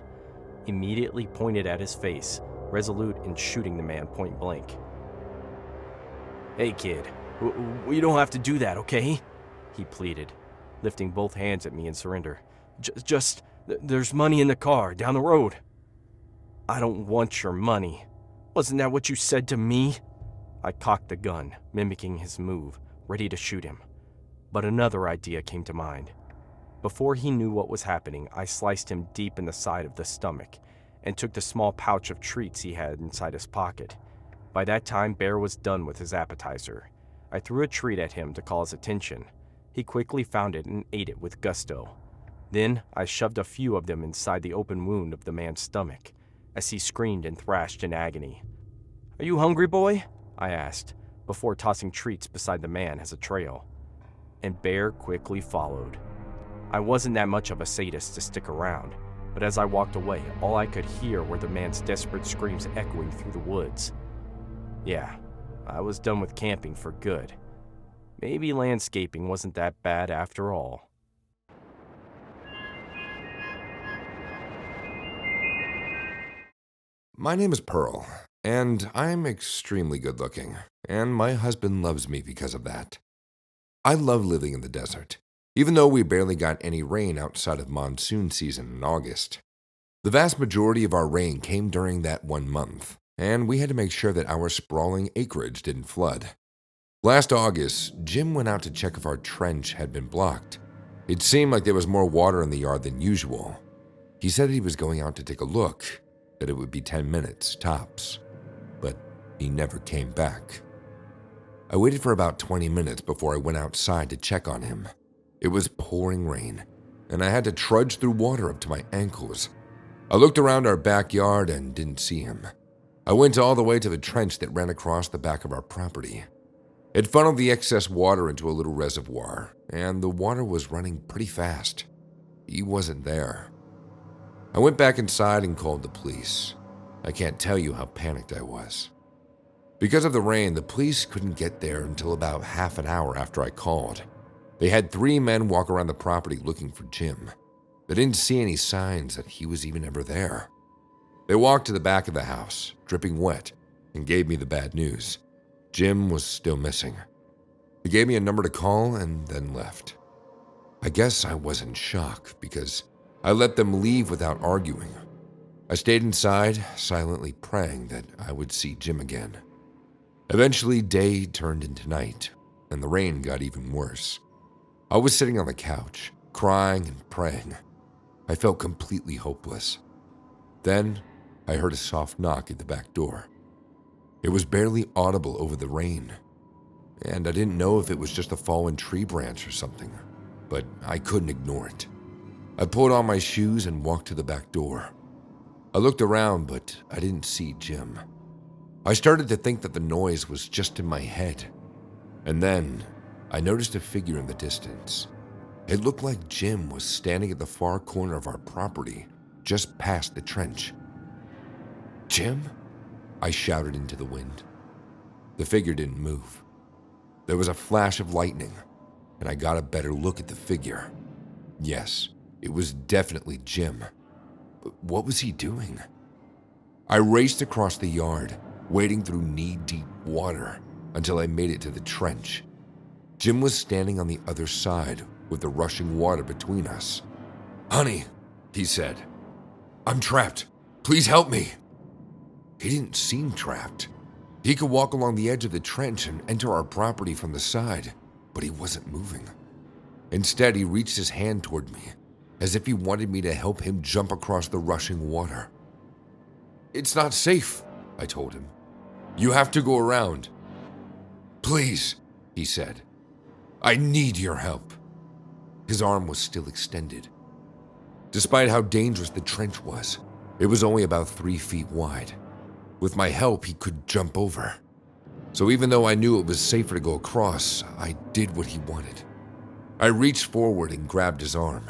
Immediately pointed at his face, resolute in shooting the man point blank. "Hey kid, we don't have to do that, okay?" he pleaded, lifting both hands at me in surrender. There's money in the car, down the road." "I don't want your money. Wasn't that what you said to me?" I cocked the gun, mimicking his move, ready to shoot him. But another idea came to mind. Before he knew what was happening, I sliced him deep in the side of the stomach and took the small pouch of treats he had inside his pocket. By that time, Bear was done with his appetizer. I threw a treat at him to call his attention. He quickly found it and ate it with gusto. Then I shoved a few of them inside the open wound of the man's stomach, as he screamed and thrashed in agony. "Are you hungry, boy?" I asked, before tossing treats beside the man as a trail. And Bear quickly followed, I wasn't that much of a sadist to stick around, but as I walked away, all I could hear were the man's desperate screams echoing through the woods. Yeah, I was done with camping for good. Maybe landscaping wasn't that bad after all. My name is Pearl, and I'm extremely good looking, and my husband loves me because of that. I love living in the desert, even though we barely got any rain outside of monsoon season in August. The vast majority of our rain came during that 1 month, and we had to make sure that our sprawling acreage didn't flood. Last August, Jim went out to check if our trench had been blocked. It seemed like there was more water in the yard than usual. He said he was going out to take a look, that it would be 10 minutes, tops. But he never came back. I waited for about 20 minutes before I went outside to check on him. It was pouring rain, and I had to trudge through water up to my ankles. I looked around our backyard and didn't see him. I went all the way to the trench that ran across the back of our property. It funneled the excess water into a little reservoir, and the water was running pretty fast. He wasn't there. I went back inside and called the police. I can't tell you how panicked I was. Because of the rain, the police couldn't get there until about half an hour after I called. They had 3 men walk around the property looking for Jim. They didn't see any signs that he was even ever there. They walked to the back of the house, dripping wet, and gave me the bad news. Jim was still missing. He gave me a number to call and then left. I guess I was in shock because I let them leave without arguing. I stayed inside, silently praying that I would see Jim again. Eventually, day turned into night, and the rain got even worse. I was sitting on the couch, crying and praying. I felt completely hopeless. Then, I heard a soft knock at the back door. It was barely audible over the rain, and I didn't know if it was just a fallen tree branch or something, but I couldn't ignore it. I pulled on my shoes and walked to the back door. I looked around, but I didn't see Jim. I started to think that the noise was just in my head, and then I noticed a figure in the distance. It looked like Jim was standing at the far corner of our property, just past the trench. "Jim?" I shouted into the wind. The figure didn't move. There was a flash of lightning, and I got a better look at the figure. Yes, it was definitely Jim. But what was he doing? I raced across the yard, wading through knee-deep water until I made it to the trench. Jim was standing on the other side with the rushing water between us. "Honey," he said, "I'm trapped. Please help me." He didn't seem trapped. He could walk along the edge of the trench and enter our property from the side, but he wasn't moving. Instead, he reached his hand toward me, as if he wanted me to help him jump across the rushing water. "It's not safe," I told him. "You have to go around." "Please," he said. "I need your help." His arm was still extended. Despite how dangerous the trench was, it was only about 3 feet wide. With my help, he could jump over. So even though I knew it was safer to go across, I did what he wanted. I reached forward and grabbed his arm.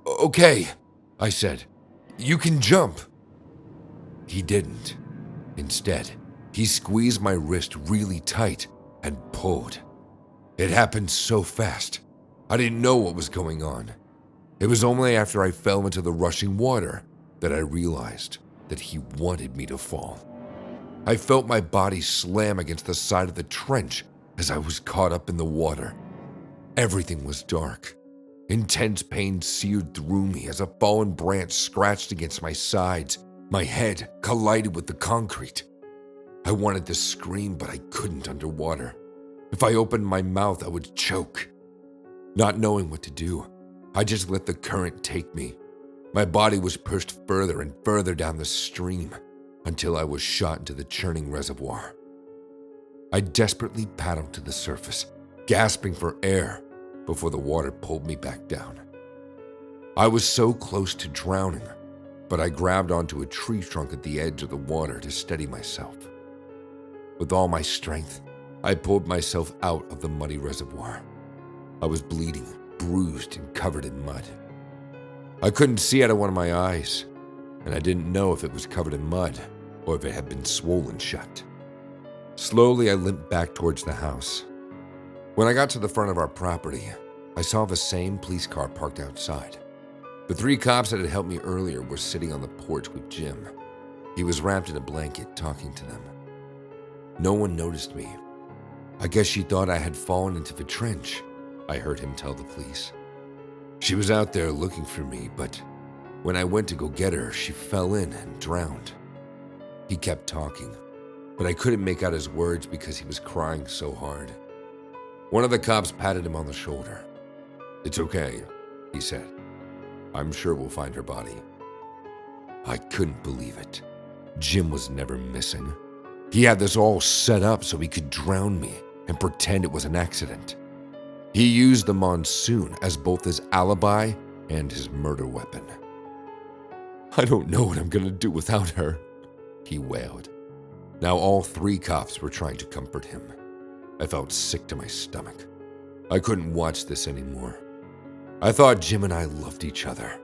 "Okay," I said. "You can jump." He didn't. Instead, he squeezed my wrist really tight and pulled. It happened so fast. I didn't know what was going on. It was only after I fell into the rushing water that I realized that he wanted me to fall. I felt my body slam against the side of the trench as I was caught up in the water. Everything was dark. Intense pain seared through me as a fallen branch scratched against my sides. My head collided with the concrete. I wanted to scream, but I couldn't underwater. If I opened my mouth, I would choke. Not knowing what to do, I just let the current take me. My body was pushed further and further down the stream until I was shot into the churning reservoir. I desperately paddled to the surface, gasping for air before the water pulled me back down. I was so close to drowning, but I grabbed onto a tree trunk at the edge of the water to steady myself. With all my strength, I pulled myself out of the muddy reservoir. I was bleeding, bruised and covered in mud. I couldn't see out of one of my eyes, and I didn't know if it was covered in mud or if it had been swollen shut. Slowly, I limped back towards the house. When I got to the front of our property, I saw the same police car parked outside. The 3 cops that had helped me earlier were sitting on the porch with Jim. He was wrapped in a blanket, talking to them. No one noticed me. I guess she thought I had fallen into the trench, I heard him tell the police. She was out there looking for me, but when I went to go get her, she fell in and drowned. He kept talking, but I couldn't make out his words because he was crying so hard. One of the cops patted him on the shoulder. "It's okay," he said. "I'm sure we'll find her body." I couldn't believe it. Jim was never missing. He had this all set up so he could drown me and pretend it was an accident. He used the monsoon as both his alibi and his murder weapon. "I don't know what I'm gonna do without her," he wailed. Now all 3 cops were trying to comfort him. I felt sick to my stomach. I couldn't watch this anymore. I thought Jim and I loved each other.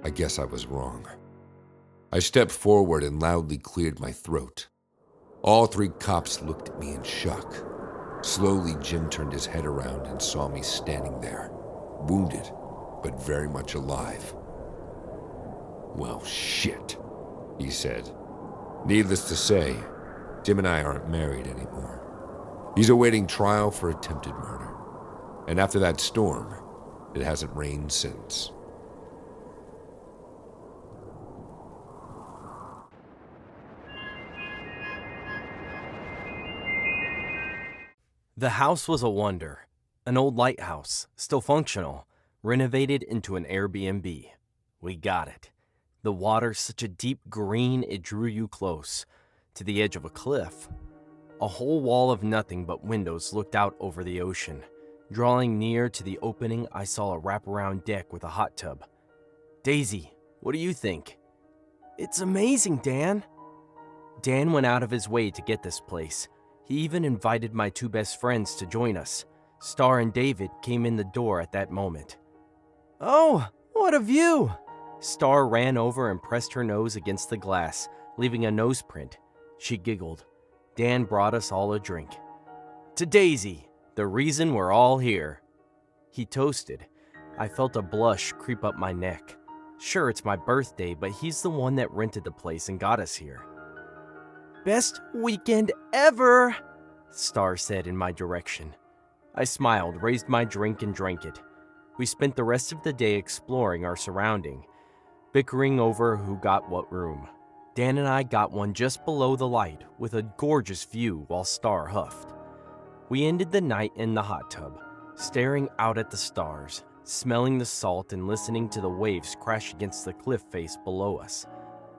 I guess I was wrong. I stepped forward and loudly cleared my throat. All 3 cops looked at me in shock. Slowly, Jim turned his head around and saw me standing there, wounded, but very much alive. "Well, shit," he said. "Needless to say, Jim and I aren't married anymore. He's awaiting trial for attempted murder. And after that storm, it hasn't rained since." The house was a wonder. An old lighthouse, still functional, renovated into an Airbnb. We got it. The water such a deep green it drew you close, to the edge of a cliff. A whole wall of nothing but windows looked out over the ocean. Drawing near to the opening, I saw a wraparound deck with a hot tub. "Daisy, what do you think?" "It's amazing, Dan." Dan went out of his way to get this place. He even invited my 2 best friends to join us. Star and David came in the door at that moment. "Oh, what a view!" Star ran over and pressed her nose against the glass, leaving a nose print. She giggled. Dan brought us all a drink. "To Daisy, the reason we're all here." He toasted. I felt a blush creep up my neck. Sure, it's my birthday, but he's the one that rented the place and got us here. "Best weekend ever," Star said in my direction. I smiled, raised my drink, and drank it. We spent the rest of the day exploring our surrounding, bickering over who got what room. Dan and I got one just below the light with a gorgeous view while Star huffed. We ended the night in the hot tub, staring out at the stars, smelling the salt and listening to the waves crash against the cliff face below us.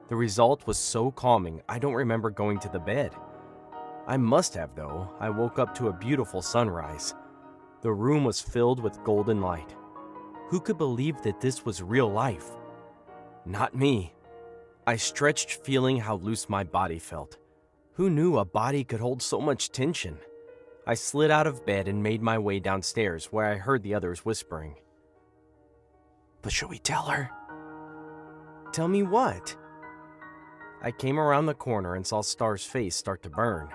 The result was so calming, I don't remember going to the bed. I must have, though. I woke up to a beautiful sunrise. The room was filled with golden light. Who could believe that this was real life? Not me. I stretched, feeling how loose my body felt. Who knew a body could hold so much tension? I slid out of bed and made my way downstairs, where I heard the others whispering. "But should we tell her?" "Tell me what?" I came around the corner and saw Star's face start to burn.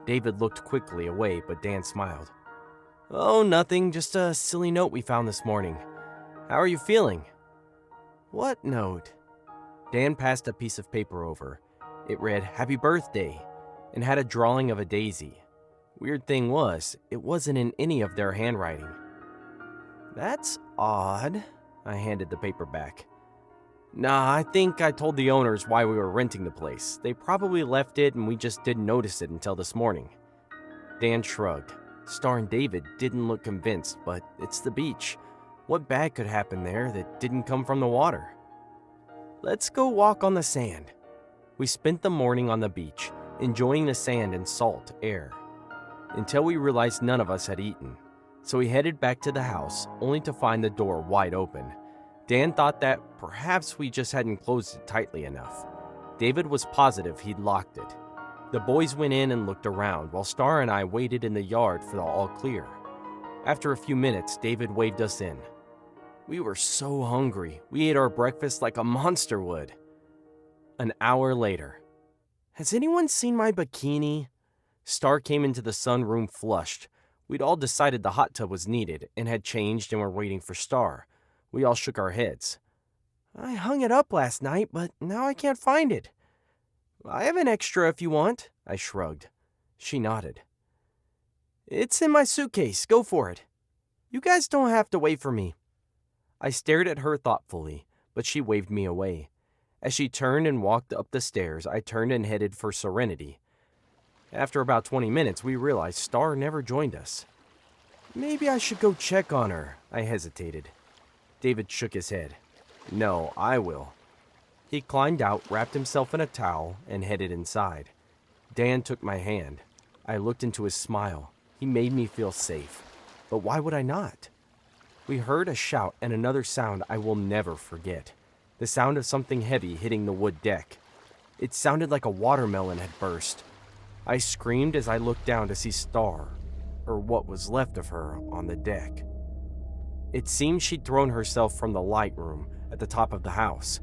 David looked quickly away, but Dan smiled. "Oh, nothing, just a silly note we found this morning. How are you feeling?" "What note?" Dan passed a piece of paper over. It read, "Happy birthday," and had a drawing of a daisy. Weird thing was, it wasn't in any of their handwriting. "That's odd." I handed the paper back. "Nah, I think I told the owners why we were renting the place. They probably left it and we just didn't notice it until this morning." Dan shrugged. Star and David didn't look convinced, but it's the beach. What bad could happen there that didn't come from the water? "Let's go walk on the sand." We spent the morning on the beach, enjoying the sand and salt air, until we realized none of us had eaten. So we headed back to the house, only to find the door wide open. Dan thought that perhaps we just hadn't closed it tightly enough. David was positive he'd locked it. The boys went in and looked around, while Star and I waited in the yard for the all clear. After a few minutes, David waved us in. We were so hungry, we ate our breakfast like a monster would. An hour later. Has anyone seen my bikini? Star came into the sunroom flushed. We'd all decided the hot tub was needed and had changed and were waiting for Star. We all shook our heads. I hung it up last night, but now I can't find it. I have an extra if you want, I shrugged. She nodded. It's in my suitcase, go for it. You guys don't have to wait for me. I stared at her thoughtfully, but she waved me away. As she turned and walked up the stairs, I turned and headed for Serenity. After about 20 minutes, we realized Star never joined us. Maybe I should go check on her, I hesitated. David shook his head. No, I will. He climbed out, wrapped himself in a towel, and headed inside. Dan took my hand. I looked into his smile. He made me feel safe. But why would I not? We heard a shout and another sound I will never forget. The sound of something heavy hitting the wood deck. It sounded like a watermelon had burst. I screamed as I looked down to see Star, or what was left of her, on the deck. It seemed she'd thrown herself from the light room at the top of the house.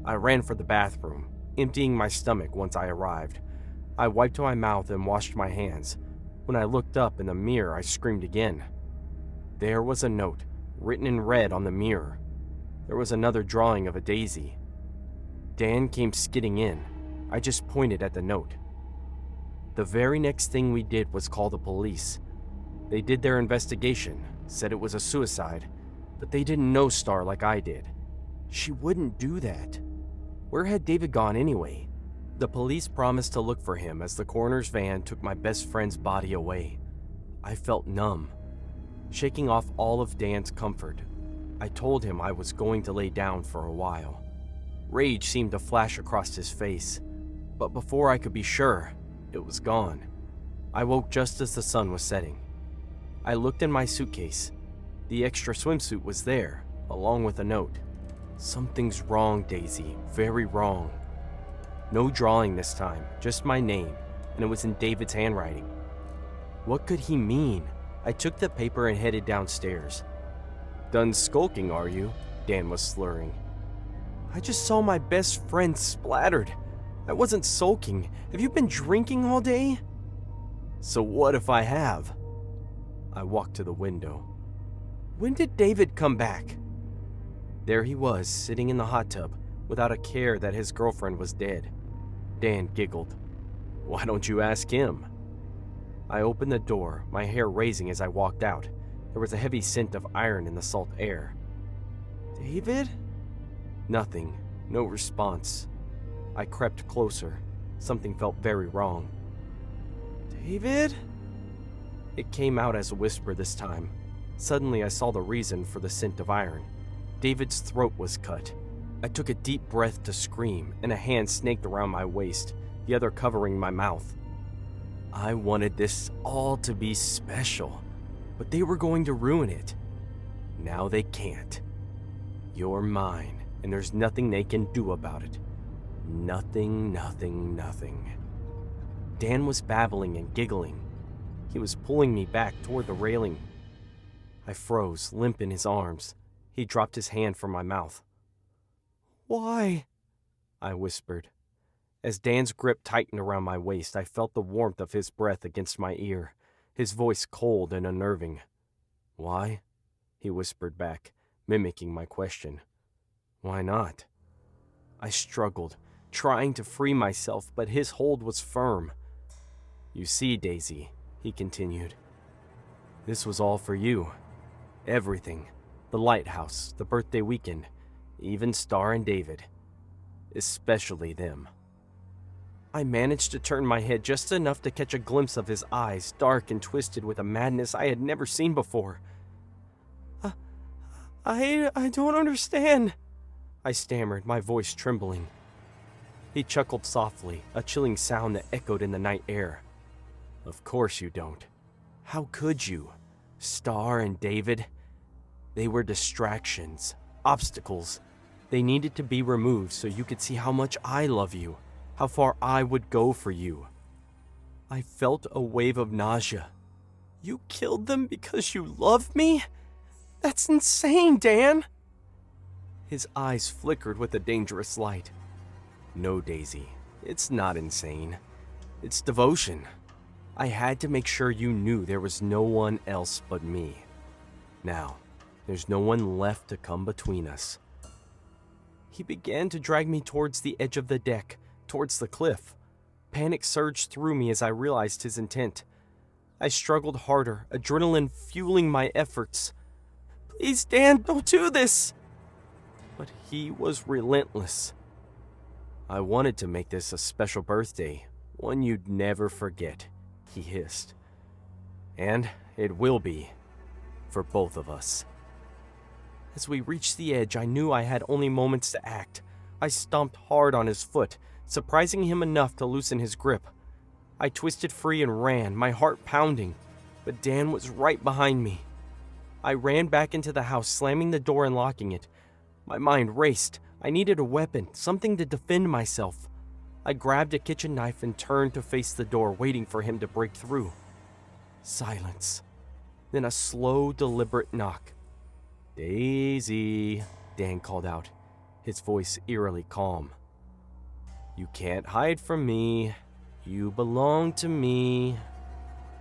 I ran for the bathroom, emptying my stomach once I arrived. I wiped my mouth and washed my hands. When I looked up in the mirror, I screamed again. There was a note, written in red on the mirror. There was another drawing of a daisy. Dan came skidding in. I just pointed at the note. The very next thing we did was call the police. They did their investigation, said it was a suicide, but they didn't know Star like I did. She wouldn't do that. Where had David gone anyway? The police promised to look for him as the coroner's van took my best friend's body away. I felt numb. Shaking off all of Dan's comfort, I told him I was going to lay down for a while. Rage seemed to flash across his face, but before I could be sure, it was gone. I woke just as the sun was setting. I looked in my suitcase. The extra swimsuit was there, along with a note. Something's wrong, Daisy. Very wrong. No drawing this time, just my name, and it was in David's handwriting. What could he mean? I took the paper and headed downstairs. Done skulking, are you? Dan was slurring. I just saw my best friend splattered. I wasn't sulking. Have you been drinking all day? So what if I have? I walked to the window. When did David come back? There he was, sitting in the hot tub, without a care that his girlfriend was dead. Dan giggled. Why don't you ask him? I opened the door, my hair raising as I walked out. There was a heavy scent of iron in the salt air. David? Nothing. No response. I crept closer. Something felt very wrong. David? It came out as a whisper this time. Suddenly I saw the reason for the scent of iron. David's throat was cut. I took a deep breath to scream, and a hand snaked around my waist, the other covering my mouth. I wanted this all to be special, but they were going to ruin it. Now they can't. You're mine, and there's nothing they can do about it. Nothing, nothing, nothing. Dan was babbling and giggling. He was pulling me back toward the railing. I froze, limp in his arms. He dropped his hand from my mouth. Why? I whispered. As Dan's grip tightened around my waist, I felt the warmth of his breath against my ear, his voice cold and unnerving. Why? He whispered back, mimicking my question. Why not? I struggled, trying to free myself, but his hold was firm. You see, Daisy, he continued, this was all for you. Everything. The lighthouse, the birthday weekend, even Star and David. Especially them. I managed to turn my head just enough to catch a glimpse of his eyes, dark and twisted with a madness I had never seen before. I don't understand, I stammered, my voice trembling. He chuckled softly, a chilling sound that echoed in the night air. Of course you don't. How could you? Star and David? They were distractions, obstacles. They needed to be removed so you could see how much I love you, how far I would go for you. I felt a wave of nausea. You killed them because you love me? That's insane, Dan! His eyes flickered with a dangerous light. No, Daisy, it's not insane. It's devotion. I had to make sure you knew there was no one else but me. Now, there's no one left to come between us. He began to drag me towards the edge of the deck, towards the cliff. Panic surged through me as I realized his intent. I struggled harder, adrenaline fueling my efforts. Please, Dan, don't do this! But he was relentless. I wanted to make this a special birthday, one you'd never forget, he hissed. And it will be, for both of us. As we reached the edge, I knew I had only moments to act. I stomped hard on his foot, surprising him enough to loosen his grip. I twisted free and ran, my heart pounding, but Dan was right behind me. I ran back into the house, slamming the door and locking it. My mind raced. I needed a weapon, something to defend myself. I grabbed a kitchen knife and turned to face the door, waiting for him to break through. Silence. Then a slow, deliberate knock. "Daisy," Dan called out, his voice eerily calm. "You can't hide from me. You belong to me."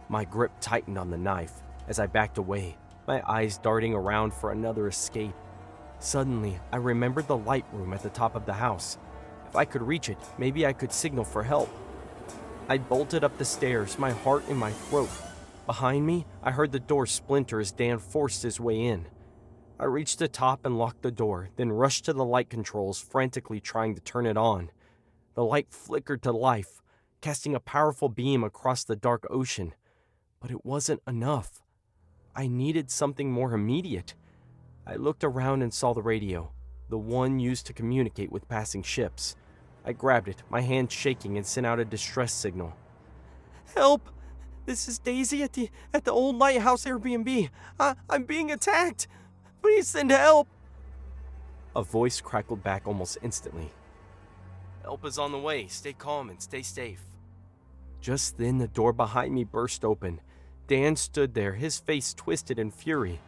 My grip tightened on the knife as I backed away, my eyes darting around for another escape. Suddenly, I remembered the light room at the top of the house. If I could reach it, maybe I could signal for help. I bolted up the stairs, my heart in my throat. Behind me, I heard the door splinter as Dan forced his way in. I reached the top and locked the door, then rushed to the light controls, frantically trying to turn it on. The light flickered to life, casting a powerful beam across the dark ocean. But it wasn't enough. I needed something more immediate. I looked around and saw the radio, the one used to communicate with passing ships. I grabbed it, my hand shaking, and sent out a distress signal. "Help! This is Daisy at the old lighthouse Airbnb. I'm being attacked! Please send help!" A voice crackled back almost instantly. "Help is on the way. Stay calm and stay safe." Just then, the door behind me burst open. Dan stood there, his face twisted in fury.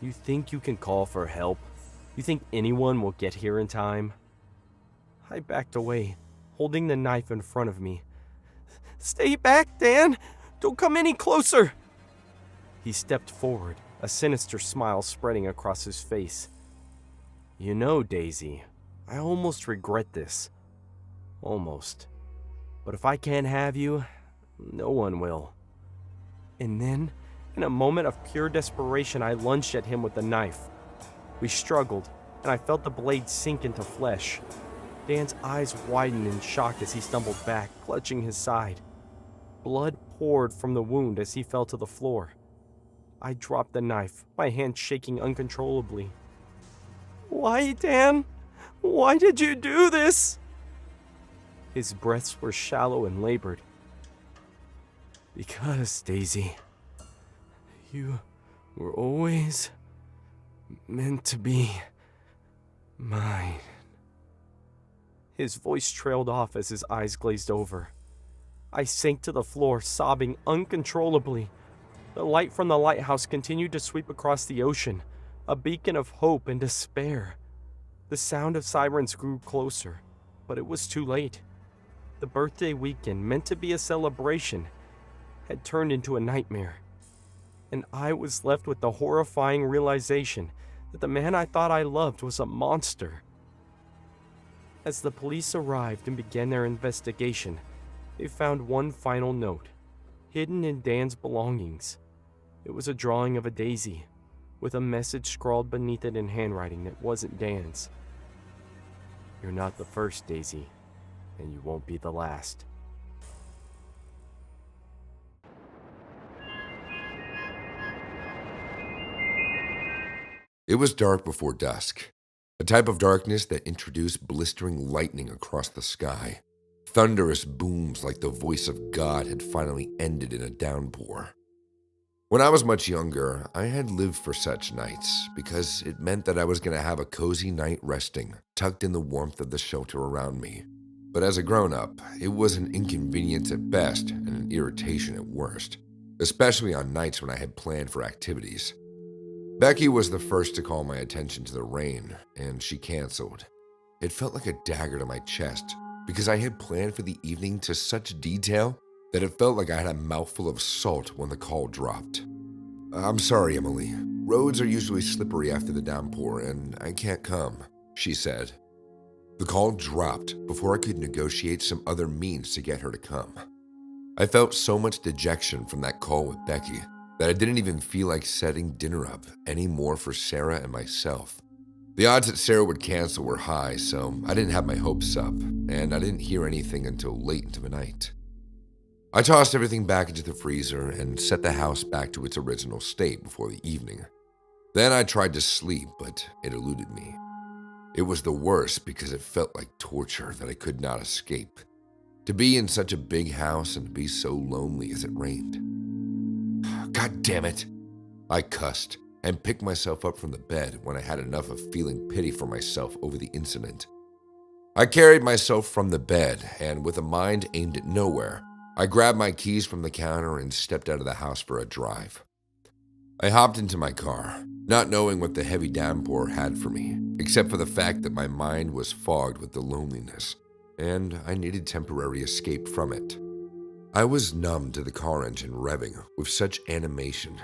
"You think you can call for help? You think anyone will get here in time?" I backed away, holding the knife in front of me. "Stay back, Dan! Don't come any closer!" He stepped forward, a sinister smile spreading across his face. "You know, Daisy, I almost regret this. Almost. But if I can't have you, no one will." And then, in a moment of pure desperation, I lunged at him with the knife. We struggled, and I felt the blade sink into flesh. Dan's eyes widened in shock as he stumbled back, clutching his side. Blood poured from the wound as he fell to the floor. I dropped the knife, my hand shaking uncontrollably. "Why, Dan? Why did you do this?" His breaths were shallow and labored. "Because, Daisy, you were always meant to be mine." His voice trailed off as his eyes glazed over. I sank to the floor, sobbing uncontrollably. The light from the lighthouse continued to sweep across the ocean, a beacon of hope and despair. The sound of sirens grew closer, but it was too late. The birthday weekend, meant to be a celebration, had turned into a nightmare. And I was left with the horrifying realization that the man I thought I loved was a monster. As the police arrived and began their investigation, they found one final note, hidden in Dan's belongings. It was a drawing of a daisy, with a message scrawled beneath it in handwriting that wasn't Dan's. "You're not the first, Daisy, and you won't be the last." It was dark before dusk, a type of darkness that introduced blistering lightning across the sky, thunderous booms like the voice of God had finally ended in a downpour. When I was much younger, I had lived for such nights because it meant that I was going to have a cozy night resting, tucked in the warmth of the shelter around me. But as a grown-up, it was an inconvenience at best and an irritation at worst. especially on nights when I had planned for activities. Becky was the first to call my attention to the rain, and she canceled. It felt like a dagger to my chest because I had planned for the evening to such detail that it felt like I had a mouthful of salt when the call dropped. "I'm sorry, Emily. Roads are usually slippery after the downpour, and I can't come," she said. The call dropped before I could negotiate some other means to get her to come. I felt so much dejection from that call with Becky that I didn't even feel like setting dinner up anymore for Sarah and myself. The odds that Sarah would cancel were high, so I didn't have my hopes up, and I didn't hear anything until late into the night. I tossed everything back into the freezer and set the house back to its original state before the evening. Then I tried to sleep, but it eluded me. It was the worst because it felt like torture that I could not escape. To be in such a big house and to be so lonely as it rained. "God damn it," I cussed and picked myself up from the bed when I had enough of feeling pity for myself over the incident. I carried myself from the bed, and with a mind aimed at nowhere, I grabbed my keys from the counter and stepped out of the house for a drive. I hopped into my car, not knowing what the heavy downpour had for me, except for the fact that my mind was fogged with the loneliness, and I needed temporary escape from it. I was numb to the car engine revving with such animation,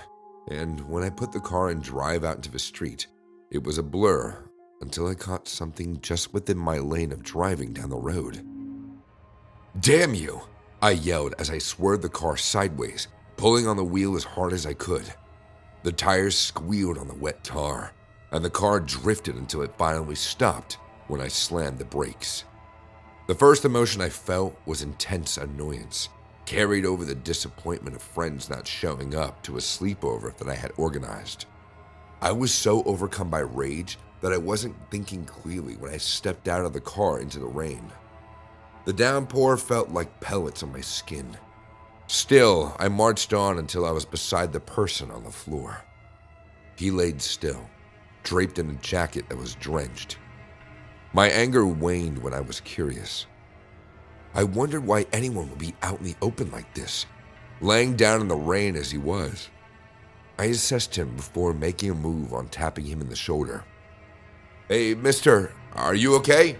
and when I put the car in drive out into the street, it was a blur until I caught something just within my lane of driving down the road. "Damn you!" I yelled as I swerved the car sideways, pulling on the wheel as hard as I could. The tires squealed on the wet tar, and the car drifted until it finally stopped when I slammed the brakes. The first emotion I felt was intense annoyance, carried over the disappointment of friends not showing up to a sleepover that I had organized. I was so overcome by rage that I wasn't thinking clearly when I stepped out of the car into the rain. The downpour felt like pellets on my skin. Still, I marched on until I was beside the person on the floor. He laid still, draped in a jacket that was drenched. My anger waned when I was curious. I wondered why anyone would be out in the open like this, laying down in the rain as he was. I assessed him before making a move on tapping him in the shoulder. "Hey, mister, are you okay?"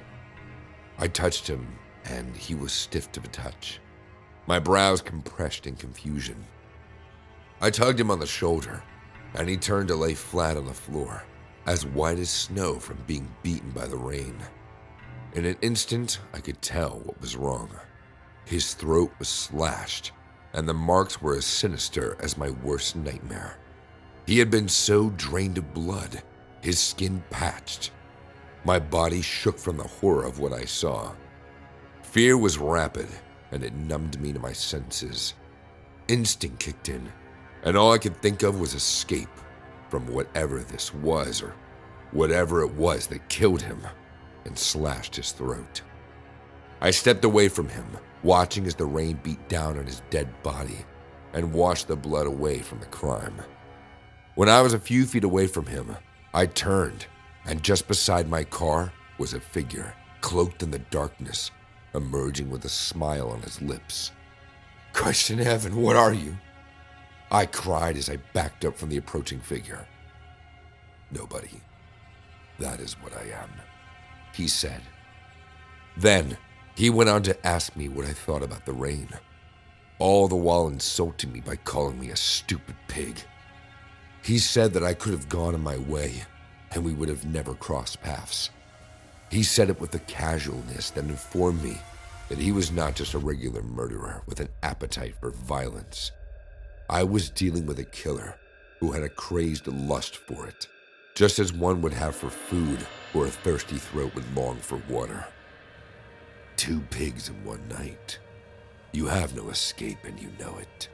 I touched him, and he was stiff to the touch. My brows compressed in confusion. I tugged him on the shoulder, and he turned to lay flat on the floor, as white as snow from being beaten by the rain. In an instant, I could tell what was wrong. His throat was slashed, and the marks were as sinister as my worst nightmare. He had been so drained of blood, his skin patched. My body shook from the horror of what I saw. Fear was rapid, and it numbed me to my senses. Instinct kicked in, and all I could think of was escape from whatever this was, or whatever it was that killed him and slashed his throat. I stepped away from him, watching as the rain beat down on his dead body and washed the blood away from the crime. When I was a few feet away from him, I turned, and just beside my car was a figure, cloaked in the darkness, emerging with a smile on his lips. "Christ in heaven, what are you?" I cried as I backed up from the approaching figure. "Nobody. That is what I am," he said. Then, he went on to ask me what I thought about the rain, all the while insulting me by calling me a stupid pig. He said that I could have gone on my way, and we would have never crossed paths. He said it with a casualness that informed me that he was not just a regular murderer with an appetite for violence. I was dealing with a killer who had a crazed lust for it, just as one would have for food or a thirsty throat would long for water. "Two pigs in one night. You have no escape and you know it,"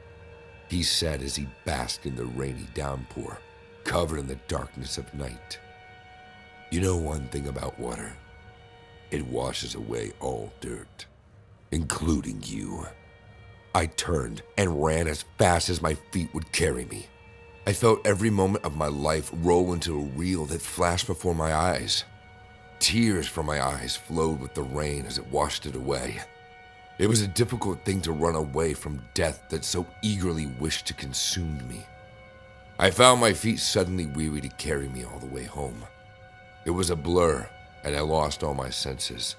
he said as he basked in the rainy downpour, covered in the darkness of night. "You know one thing about water? It washes away all dirt, including you." I turned and ran as fast as my feet would carry me. I felt every moment of my life roll into a reel that flashed before my eyes. Tears from my eyes flowed with the rain as it washed it away. It was a difficult thing to run away from death that so eagerly wished to consume me. I found my feet suddenly weary to carry me all the way home. It was a blur, and I lost all my senses,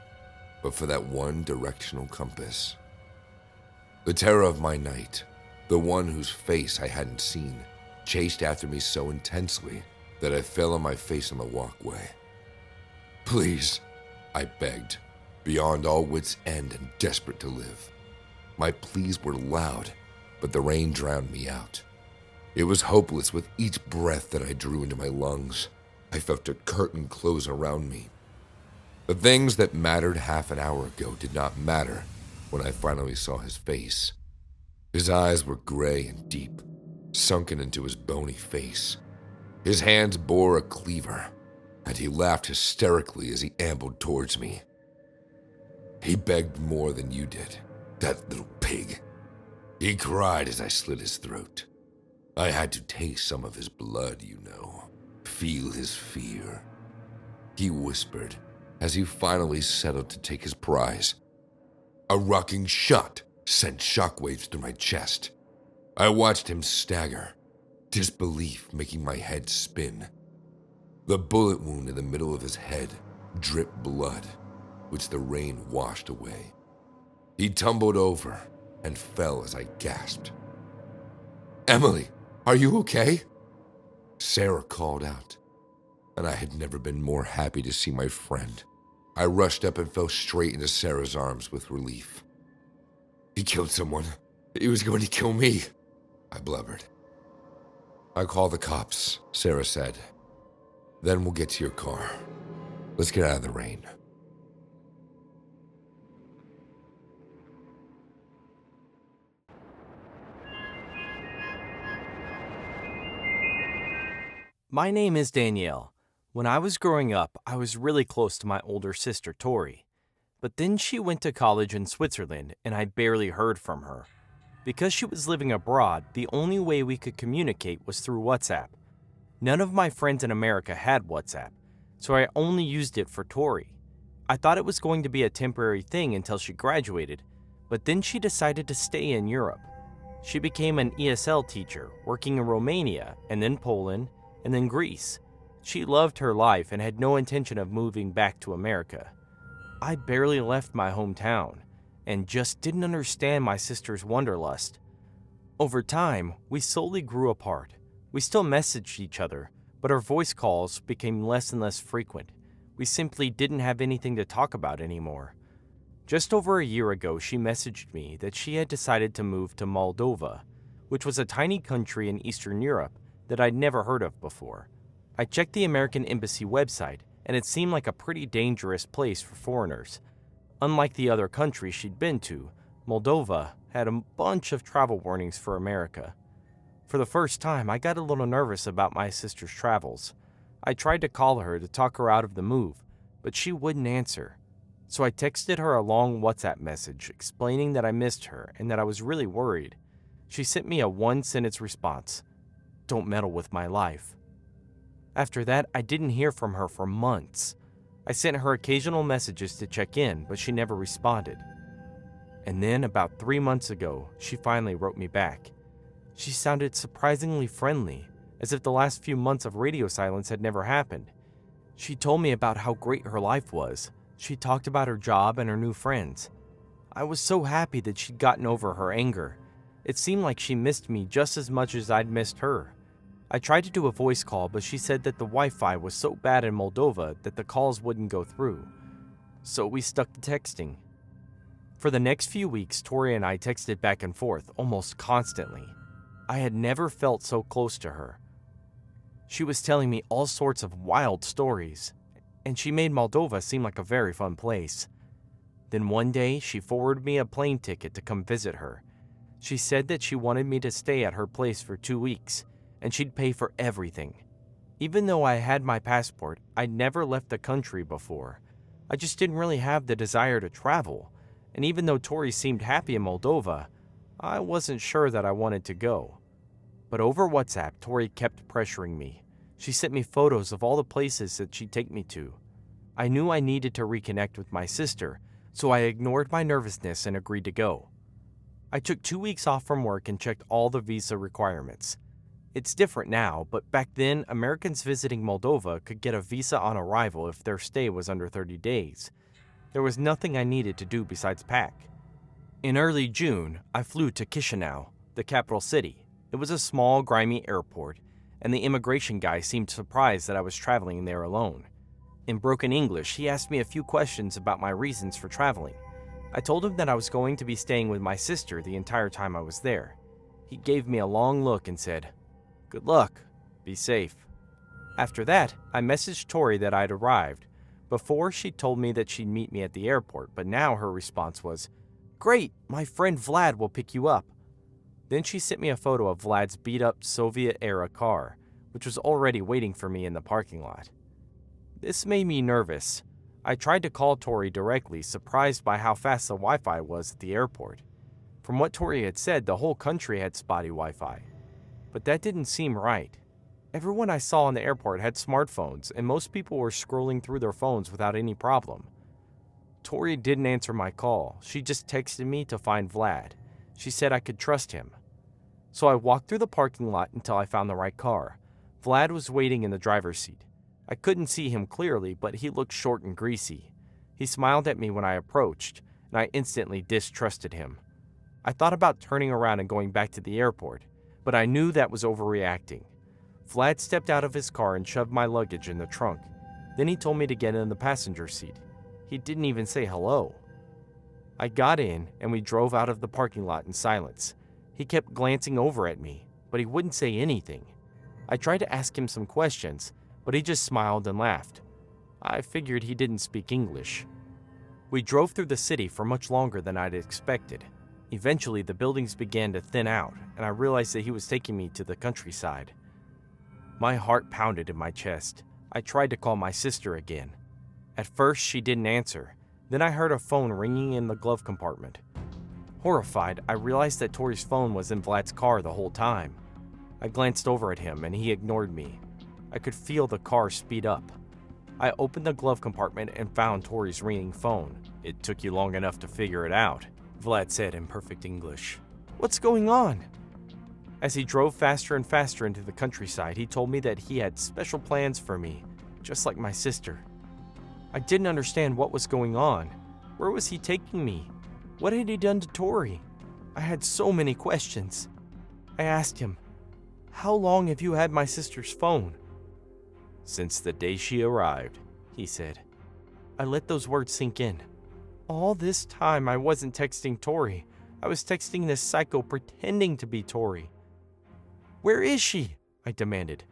but for that one directional compass. The terror of my night, the one whose face I hadn't seen, chased after me so intensely that I fell on my face on the walkway. "Please," I begged, beyond all wits' end and desperate to live. My pleas were loud, but the rain drowned me out. It was hopeless with each breath that I drew into my lungs. I felt a curtain close around me. The things that mattered half an hour ago did not matter when I finally saw his face. His eyes were gray and deep, sunken into his bony face. His hands bore a cleaver, and he laughed hysterically as he ambled towards me. He begged more than you did, that little pig. He cried as I slit his throat. I had to taste some of his blood, you know, feel his fear. He whispered as he finally settled to take his prize. A rocking shot sent shockwaves through my chest. I watched him stagger, disbelief making my head spin. The bullet wound in the middle of his head dripped blood, which the rain washed away. He tumbled over and fell as I gasped. "Emily, are you okay?" Sarah called out, and I had never been more happy to see my friend. I rushed up and fell straight into Sarah's arms with relief. "He killed someone. He was going to kill me," I blubbered. "I call the cops," Sarah said. "Then we'll get to your car. Let's get out of the rain." My name is Danielle. When I was growing up, I was really close to my older sister, Tori. But then she went to college in Switzerland, and I barely heard from her. Because she was living abroad, the only way we could communicate was through WhatsApp. None of my friends in America had WhatsApp, so I only used it for Tori. I thought it was going to be a temporary thing until she graduated, but then she decided to stay in Europe. She became an ESL teacher, working in Romania, and then Poland, and then Greece. She loved her life and had no intention of moving back to America. I barely left my hometown and just didn't understand my sister's wanderlust. Over time, we slowly grew apart. We still messaged each other, but our voice calls became less and less frequent. We simply didn't have anything to talk about anymore. Just over a year ago, she messaged me that she had decided to move to Moldova, which was a tiny country in Eastern Europe that I'd never heard of before. I checked the American Embassy website, and it seemed like a pretty dangerous place for foreigners. Unlike the other countries she'd been to, Moldova had a bunch of travel warnings for America. For the first time, I got a little nervous about my sister's travels. I tried to call her to talk her out of the move, but she wouldn't answer. So I texted her a long WhatsApp message explaining that I missed her and that I was really worried. She sent me a one-sentence response: "Don't meddle with my life." After that, I didn't hear from her for months. I sent her occasional messages to check in, but she never responded. And then, about 3 months ago, she finally wrote me back. She sounded surprisingly friendly, as if the last few months of radio silence had never happened. She told me about how great her life was. She talked about her job and her new friends. I was so happy that she'd gotten over her anger. It seemed like she missed me just as much as I'd missed her. I tried to do a voice call, but she said that the Wi-Fi was so bad in Moldova that the calls wouldn't go through. So we stuck to texting. For the next few weeks, Tori and I texted back and forth almost constantly. I had never felt so close to her. She was telling me all sorts of wild stories, and she made Moldova seem like a very fun place. Then one day, she forwarded me a plane ticket to come visit her. She said that she wanted me to stay at her place for 2 weeks, and she'd pay for everything. Even though I had my passport, I'd never left the country before. I just didn't really have the desire to travel, and even though Tori seemed happy in Moldova, I wasn't sure that I wanted to go. But over WhatsApp, Tori kept pressuring me. She sent me photos of all the places that she'd take me to. I knew I needed to reconnect with my sister, so I ignored my nervousness and agreed to go. I took 2 weeks off from work and checked all the visa requirements. It's different now, but back then, Americans visiting Moldova could get a visa on arrival if their stay was under 30 days. There was nothing I needed to do besides pack. In early June, I flew to Chisinau, the capital city. It was a small, grimy airport, and the immigration guy seemed surprised that I was traveling there alone. In broken English, he asked me a few questions about my reasons for traveling. I told him that I was going to be staying with my sister the entire time I was there. He gave me a long look and said, "Good luck. Be safe." After that, I messaged Tori that I'd arrived. Before, she told me that she'd meet me at the airport, but now her response was, "Great, my friend Vlad will pick you up." Then she sent me a photo of Vlad's beat-up Soviet-era car, which was already waiting for me in the parking lot. This made me nervous. I tried to call Tori directly, surprised by how fast the Wi-Fi was at the airport. From what Tori had said, the whole country had spotty Wi-Fi. But that didn't seem right. Everyone I saw in the airport had smartphones, and most people were scrolling through their phones without any problem. Tori didn't answer my call. She just texted me to find Vlad. She said I could trust him. So I walked through the parking lot until I found the right car. Vlad was waiting in the driver's seat. I couldn't see him clearly, but he looked short and greasy. He smiled at me when I approached, and I instantly distrusted him. I thought about turning around and going back to the airport, but I knew that was overreacting. Vlad stepped out of his car and shoved my luggage in the trunk. Then he told me to get in the passenger seat. He didn't even say hello. I got in, and we drove out of the parking lot in silence. He kept glancing over at me, but he wouldn't say anything. I tried to ask him some questions, but he just smiled and laughed. I figured he didn't speak English. We drove through the city for much longer than I'd expected. Eventually, the buildings began to thin out, and I realized that he was taking me to the countryside. My heart pounded in my chest. I tried to call my sister again. At first, she didn't answer. Then I heard a phone ringing in the glove compartment. Horrified, I realized that Tori's phone was in Vlad's car the whole time. I glanced over at him, and he ignored me. I could feel the car speed up. I opened the glove compartment and found Tori's ringing phone. "It took you long enough to figure it out," Vlad said in perfect English. "What's going on?" As he drove faster and faster into the countryside, he told me that he had special plans for me, just like my sister. I didn't understand what was going on. Where was he taking me? What had he done to Tori? I had so many questions. I asked him, "How long have you had my sister's phone?" "Since the day she arrived," he said. I let those words sink in. All this time I wasn't texting Tori. I was texting this psycho pretending to be Tori. "Where is she?" I demanded.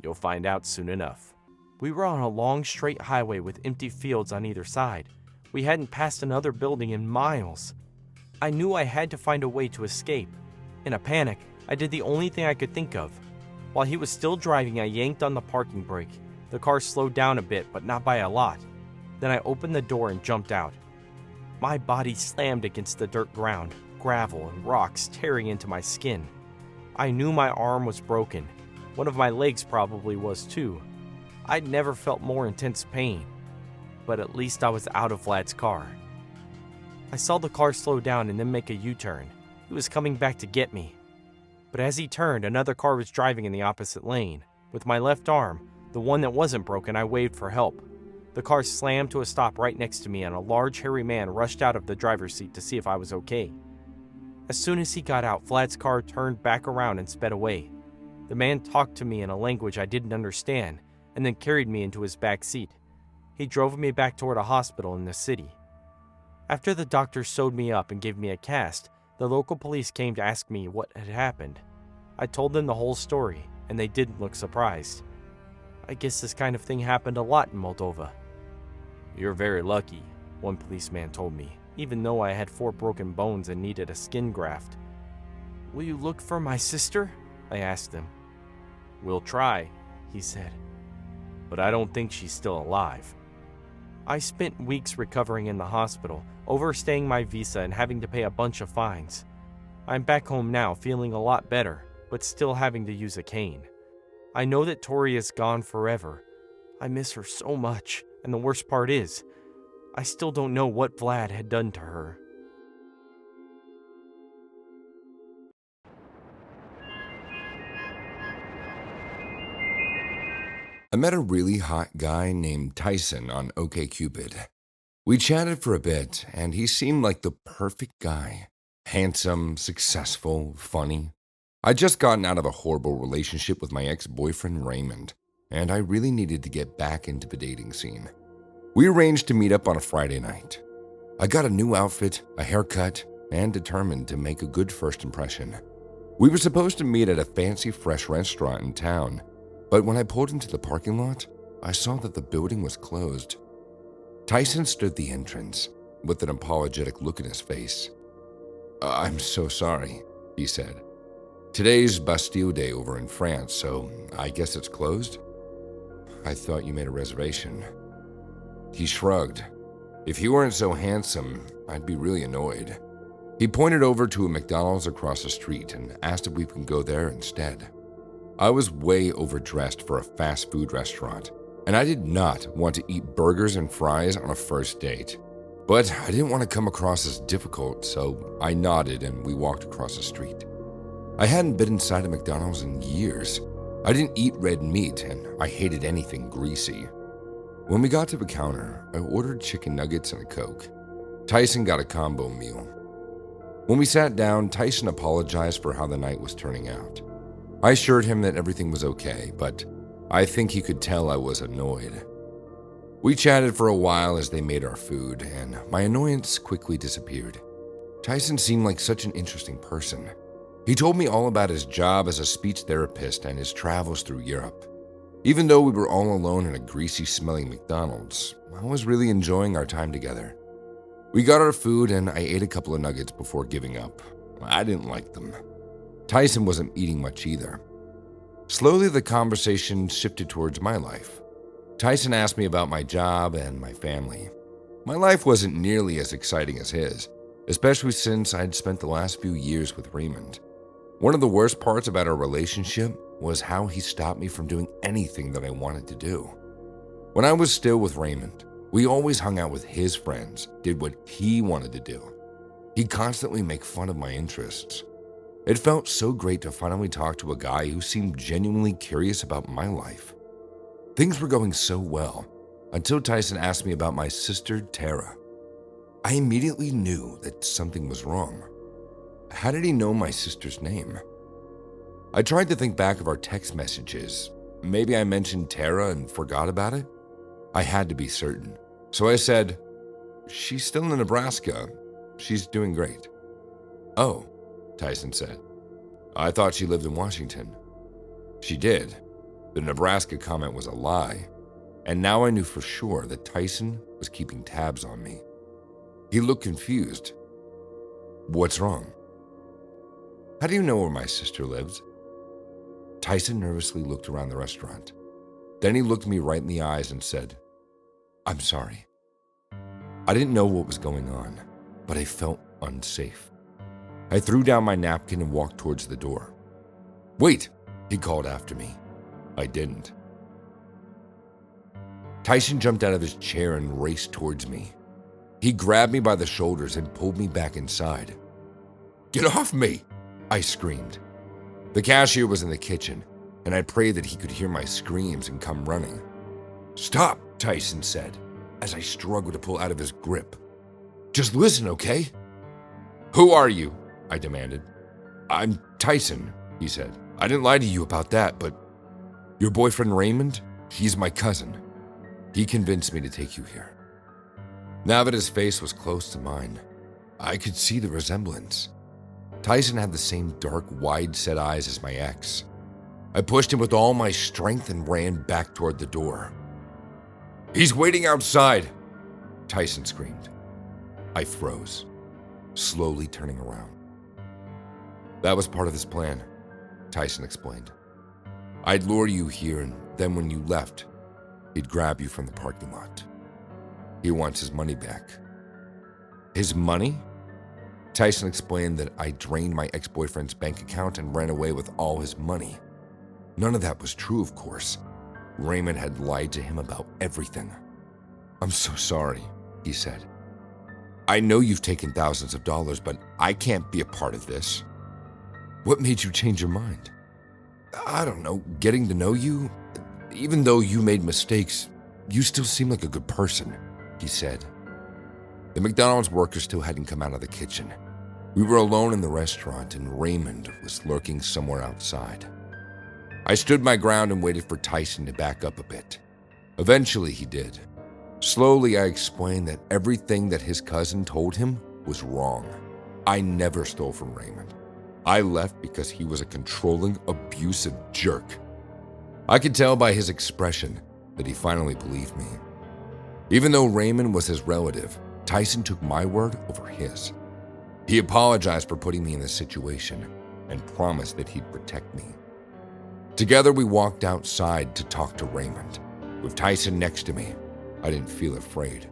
"You'll find out soon enough." We were on a long straight highway with empty fields on either side. We hadn't passed another building in miles. I knew I had to find a way to escape. In a panic, I did the only thing I could think of. While he was still driving, I yanked on the parking brake. The car slowed down a bit, but not by a lot. Then I opened the door and jumped out. My body slammed against the dirt ground, gravel and rocks tearing into my skin. I knew my arm was broken. One of my legs probably was too. I'd never felt more intense pain. But at least I was out of Vlad's car. I saw the car slow down and then make a U-turn. He was coming back to get me. But as he turned, another car was driving in the opposite lane. With my left arm, the one that wasn't broken, I waved for help. The car slammed to a stop right next to me, and a large, hairy man rushed out of the driver's seat to see if I was okay. As soon as he got out, Vlad's car turned back around and sped away. The man talked to me in a language I didn't understand, and then carried me into his back seat. He drove me back toward a hospital in the city. After the doctor sewed me up and gave me a cast, the local police came to ask me what had happened. I told them the whole story, and they didn't look surprised. I guess this kind of thing happened a lot in Moldova. "You're very lucky," one policeman told me, even though I had 4 broken bones and needed a skin graft. "Will you look for my sister?" I asked him. "We'll try," he said. "But I don't think she's still alive." I spent weeks recovering in the hospital, overstaying my visa and having to pay a bunch of fines. I'm back home now, feeling a lot better, but still having to use a cane. I know that Tori is gone forever. I miss her so much, and the worst part is, I still don't know what Vlad had done to her. I met a really hot guy named Tyson on OkCupid. We chatted for a bit, and he seemed like the perfect guy. Handsome, successful, funny. I'd just gotten out of a horrible relationship with my ex-boyfriend Raymond, and I really needed to get back into the dating scene. We arranged to meet up on a Friday night. I got a new outfit, a haircut, and determined to make a good first impression. We were supposed to meet at a fancy fresh restaurant in town, but when I pulled into the parking lot, I saw that the building was closed. Tyson stood at the entrance with an apologetic look in his face. "I'm so sorry," he said. "Today's Bastille Day over in France, so I guess it's closed? I thought you made a reservation." He shrugged. If he weren't so handsome, I'd be really annoyed. He pointed over to a McDonald's across the street and asked if we could go there instead. I was way overdressed for a fast food restaurant, and I did not want to eat burgers and fries on a first date. But I didn't want to come across as difficult, so I nodded and we walked across the street. I hadn't been inside a McDonald's in years. I didn't eat red meat, and I hated anything greasy. When we got to the counter, I ordered chicken nuggets and a Coke. Tyson got a combo meal. When we sat down, Tyson apologized for how the night was turning out. I assured him that everything was okay, but I think he could tell I was annoyed. We chatted for a while as they made our food, and my annoyance quickly disappeared. Tyson seemed like such an interesting person. He told me all about his job as a speech therapist and his travels through Europe. Even though we were all alone in a greasy-smelling McDonald's, I was really enjoying our time together. We got our food and I ate a couple of nuggets before giving up. I didn't like them. Tyson wasn't eating much either. Slowly, the conversation shifted towards my life. Tyson asked me about my job and my family. My life wasn't nearly as exciting as his, especially since I'd spent the last few years with Raymond. One of the worst parts about our relationship was how he stopped me from doing anything that I wanted to do. When I was still with Raymond, we always hung out with his friends, did what he wanted to do. He'd constantly make fun of my interests. It felt so great to finally talk to a guy who seemed genuinely curious about my life. Things were going so well until Tyson asked me about my sister, Tara. I immediately knew that something was wrong. How did he know my sister's name? I tried to think back of our text messages. Maybe I mentioned Tara and forgot about it? I had to be certain. So I said, "She's still in Nebraska. She's doing great." "Oh," Tyson said. "I thought she lived in Washington." She did. The Nebraska comment was a lie, and now I knew for sure that Tyson was keeping tabs on me. He looked confused. "What's wrong?" "How do you know where my sister lives?" Tyson nervously looked around the restaurant. Then he looked me right in the eyes and said, "I'm sorry." I didn't know what was going on, but I felt unsafe. I threw down my napkin and walked towards the door. "Wait," he called after me. I didn't. Tyson jumped out of his chair and raced towards me. He grabbed me by the shoulders and pulled me back inside. "Get off me!" I screamed. The cashier was in the kitchen, and I prayed that he could hear my screams and come running. "Stop," Tyson said, as I struggled to pull out of his grip. "Just listen, okay?" "Who are you?" I demanded. "I'm Tyson," he said. "I didn't lie to you about that, but your boyfriend Raymond, he's my cousin. He convinced me to take you here." Now that his face was close to mine, I could see the resemblance. Tyson had the same dark, wide-set eyes as my ex. I pushed him with all my strength and ran back toward the door. "He's waiting outside," Tyson screamed. I froze, slowly turning around. "That was part of his plan," Tyson explained. "I'd lure you here, and then when you left, he'd grab you from the parking lot. He wants his money back." "His money?" Tyson explained that I drained my ex-boyfriend's bank account and ran away with all his money. None of that was true, of course. Raymond had lied to him about everything. "I'm so sorry," he he said. I know you've taken thousands of dollars, but I can't be a part of this. What made you change your mind? I don't know, getting to know you. Even though you made mistakes, you still seem like a good person, he said. The McDonald's worker still hadn't come out of the kitchen. We were alone in the restaurant and Raymond was lurking somewhere outside. I stood my ground and waited for Tyson to back up a bit. Eventually he did. Slowly I explained that everything that his cousin told him was wrong. I never stole from Raymond. I left because he was a controlling, abusive jerk. I could tell by his expression that he finally believed me. Even though Raymond was his relative, Tyson took my word over his. He apologized for putting me in this situation and promised that he'd protect me. Together we walked outside to talk to Raymond. With Tyson next to me, I didn't feel afraid.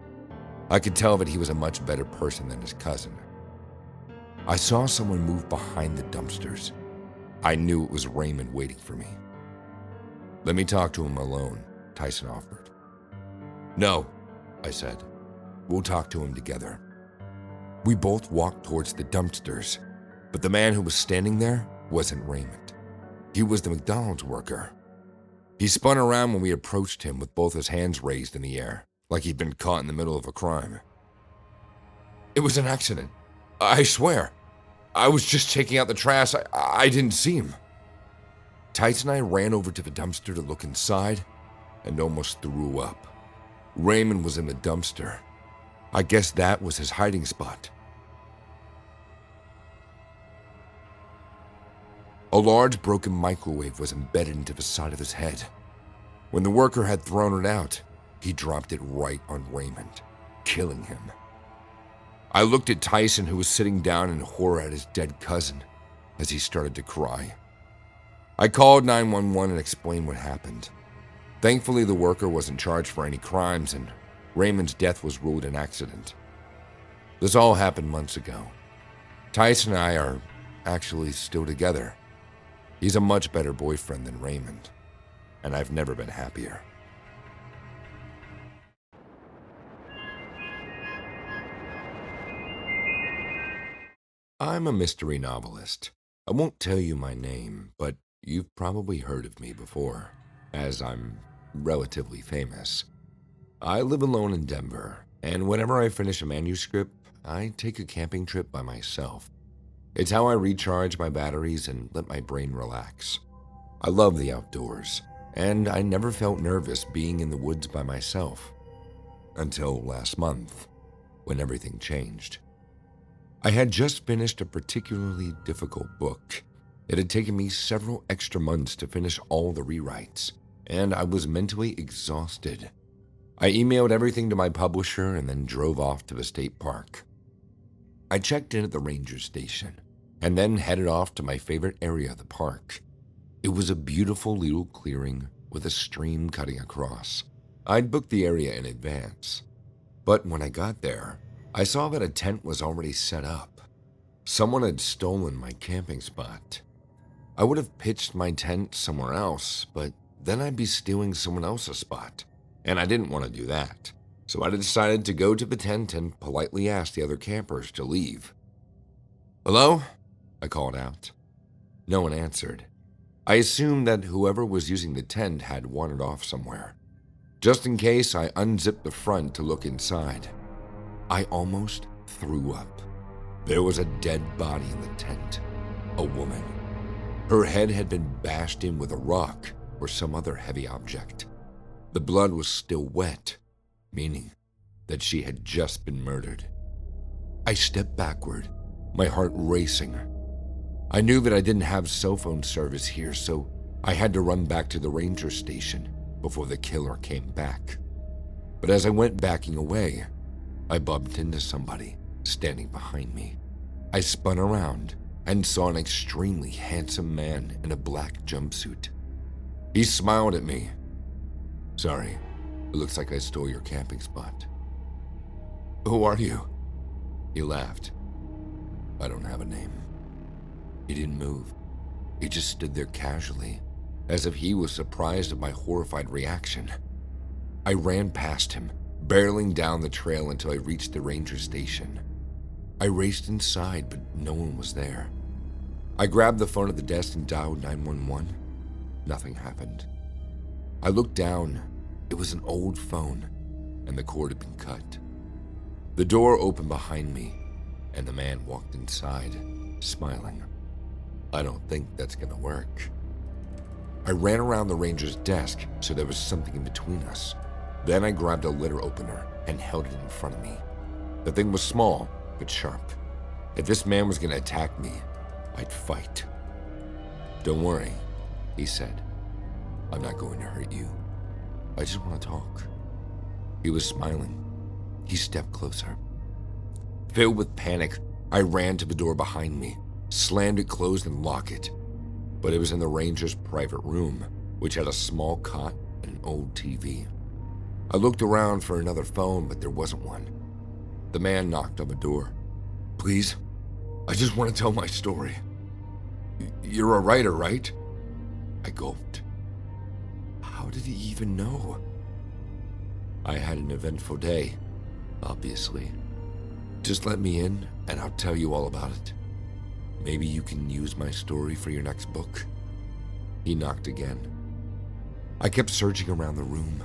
I could tell that he was a much better person than his cousin. I saw someone move behind the dumpsters. I knew it was Raymond waiting for me. Let me talk to him alone, Tyson offered. No, I said. We'll talk to him together. We both walked towards the dumpsters, but the man who was standing there wasn't Raymond. He was the McDonald's worker. He spun around when we approached him with both his hands raised in the air, like he'd been caught in the middle of a crime. It was an accident. I swear. I was just taking out the trash. I didn't see him. Tyson and I ran over to the dumpster to look inside and almost threw up. Raymond was in the dumpster. I guess that was his hiding spot. A large broken microwave was embedded into the side of his head. When the worker had thrown it out, he dropped it right on Raymond, killing him. I looked at Tyson, who was sitting down in horror at his dead cousin, as he started to cry. I called 911 and explained what happened. Thankfully, the worker wasn't charged for any crimes, and Raymond's death was ruled an accident. This all happened months ago. Tyson and I are actually still together. He's a much better boyfriend than Raymond, and I've never been happier. I'm a mystery novelist. I won't tell you my name, but you've probably heard of me before, as I'm relatively famous. I live alone in Denver, and whenever I finish a manuscript, I take a camping trip by myself. It's how I recharge my batteries and let my brain relax. I love the outdoors, and I never felt nervous being in the woods by myself. Until last month, when everything changed. I had just finished a particularly difficult book. It had taken me several extra months to finish all the rewrites, and I was mentally exhausted. I emailed everything to my publisher and then drove off to the state park. I checked in at the ranger station and then headed off to my favorite area of the park. It was a beautiful little clearing with a stream cutting across. I'd booked the area in advance, but when I got there, I saw that a tent was already set up. Someone had stolen my camping spot. I would have pitched my tent somewhere else, but then I'd be stealing someone else's spot, and I didn't want to do that. So I decided to go to the tent and politely ask the other campers to leave. Hello? I called out. No one answered. I assumed that whoever was using the tent had wandered off somewhere. Just in case, I unzipped the front to look inside. I almost threw up. There was a dead body in the tent, a woman. Her head had been bashed in with a rock or some other heavy object. The blood was still wet, meaning that she had just been murdered. I stepped backward, my heart racing. I knew that I didn't have cell phone service here, so I had to run back to the ranger station before the killer came back. But as I went backing away, I bumped into somebody standing behind me. I spun around and saw an extremely handsome man in a black jumpsuit. He smiled at me. Sorry, it looks like I stole your camping spot. Who are you? He laughed. I don't have a name. He didn't move. He just stood there casually, as if he was surprised at my horrified reaction. I ran past him, barreling down the trail until I reached the ranger station. I raced inside, but no one was there. I grabbed the phone at the desk and dialed 911. Nothing happened. I looked down. It was an old phone, and the cord had been cut. The door opened behind me, and the man walked inside, smiling. I don't think that's gonna work. I ran around the ranger's desk, so there was something in between us. Then I grabbed a letter opener and held it in front of me. The thing was small, but sharp. If this man was gonna attack me, I'd fight. "Don't worry," he said. "I'm not going to hurt you. I just want to talk." He was smiling. He stepped closer. Filled with panic, I ran to the door behind me, slammed it closed and locked it. But it was in the ranger's private room, which had a small cot and an old TV. I looked around for another phone, but there wasn't one. The man knocked on the door. "Please, I just want to tell my story." "You're a writer, right?" I gulped. How did he even know? "I had an eventful day, obviously. Just let me in and I'll tell you all about it. Maybe you can use my story for your next book." He knocked again. I kept searching around the room.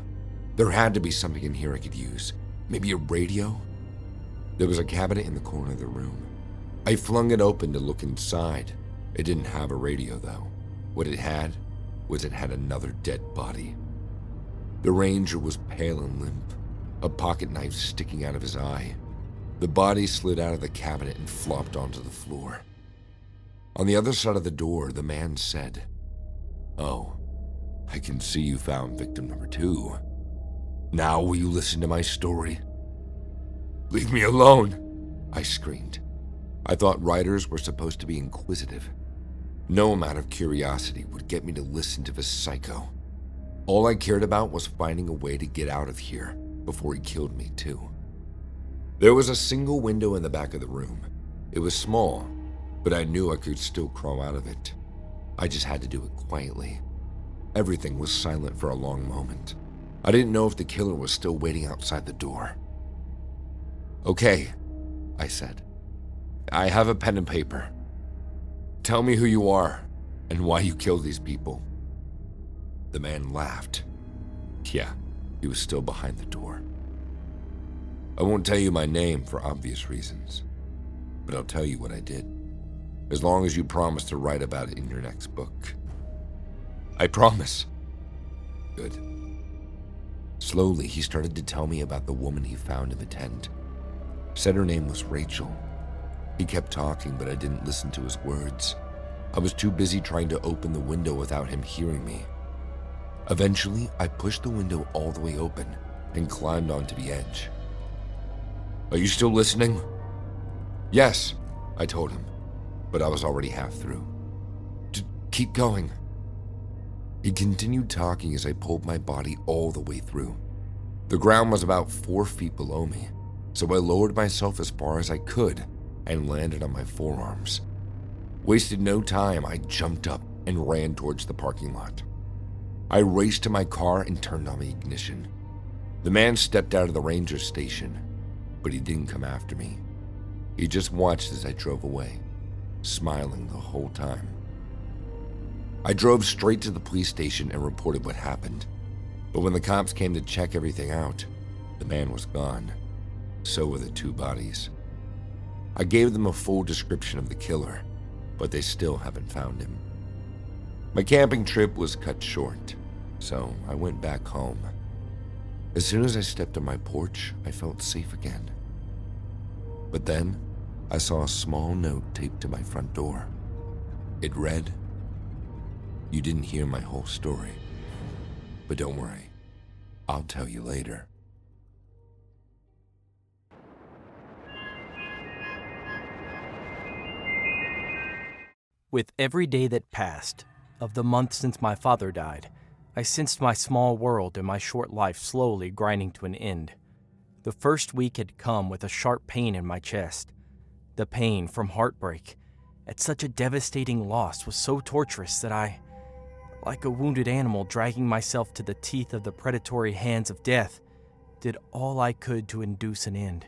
There had to be something in here I could use. Maybe a radio? There was a cabinet in the corner of the room. I flung it open to look inside. It didn't have a radio, though. What it had another dead body. The ranger was pale and limp, a pocket knife sticking out of his eye. The body slid out of the cabinet and flopped onto the floor. On the other side of the door, the man said, "Oh, I can see you found victim number 2. Now will you listen to my story?" "Leave me alone," I screamed. I thought writers were supposed to be inquisitive. No amount of curiosity would get me to listen to this psycho. All I cared about was finding a way to get out of here before he killed me too. There was a single window in the back of the room. It was small, but I knew I could still crawl out of it. I just had to do it quietly. Everything was silent for a long moment. I didn't know if the killer was still waiting outside the door. "Okay," I said. "I have a pen and paper. Tell me who you are and why you killed these people." The man laughed. Yeah, he was still behind the door. "I won't tell you my name for obvious reasons, but I'll tell you what I did, as long as you promise to write about it in your next book." "I promise." "Good." Slowly, he started to tell me about the woman he found in the tent. Said her name was Rachel. He kept talking, but I didn't listen to his words. I was too busy trying to open the window without him hearing me. Eventually, I pushed the window all the way open and climbed onto the edge. "Are you still listening?" "Yes," I told him, but I was already half through. Keep going." He continued talking as I pulled my body all the way through. The ground was about 4 feet below me, so I lowered myself as far as I could and landed on my forearms. Wasted no time, I jumped up and ran towards the parking lot. I raced to my car and turned on the ignition. The man stepped out of the ranger station, but he didn't come after me. He just watched as I drove away, smiling the whole time. I drove straight to the police station and reported what happened, but when the cops came to check everything out, the man was gone. So were the 2 bodies. I gave them a full description of the killer, but they still haven't found him. My camping trip was cut short, so I went back home. As soon as I stepped on my porch, I felt safe again. But then, I saw a small note taped to my front door. It read, "You didn't hear my whole story, but don't worry, I'll tell you later." With every day that passed, of the month since my father died, I sensed my small world and my short life slowly grinding to an end. The first week had come with a sharp pain in my chest. The pain from heartbreak at such a devastating loss was so torturous that I, like a wounded animal dragging myself to the teeth of the predatory hands of death, did all I could to induce an end.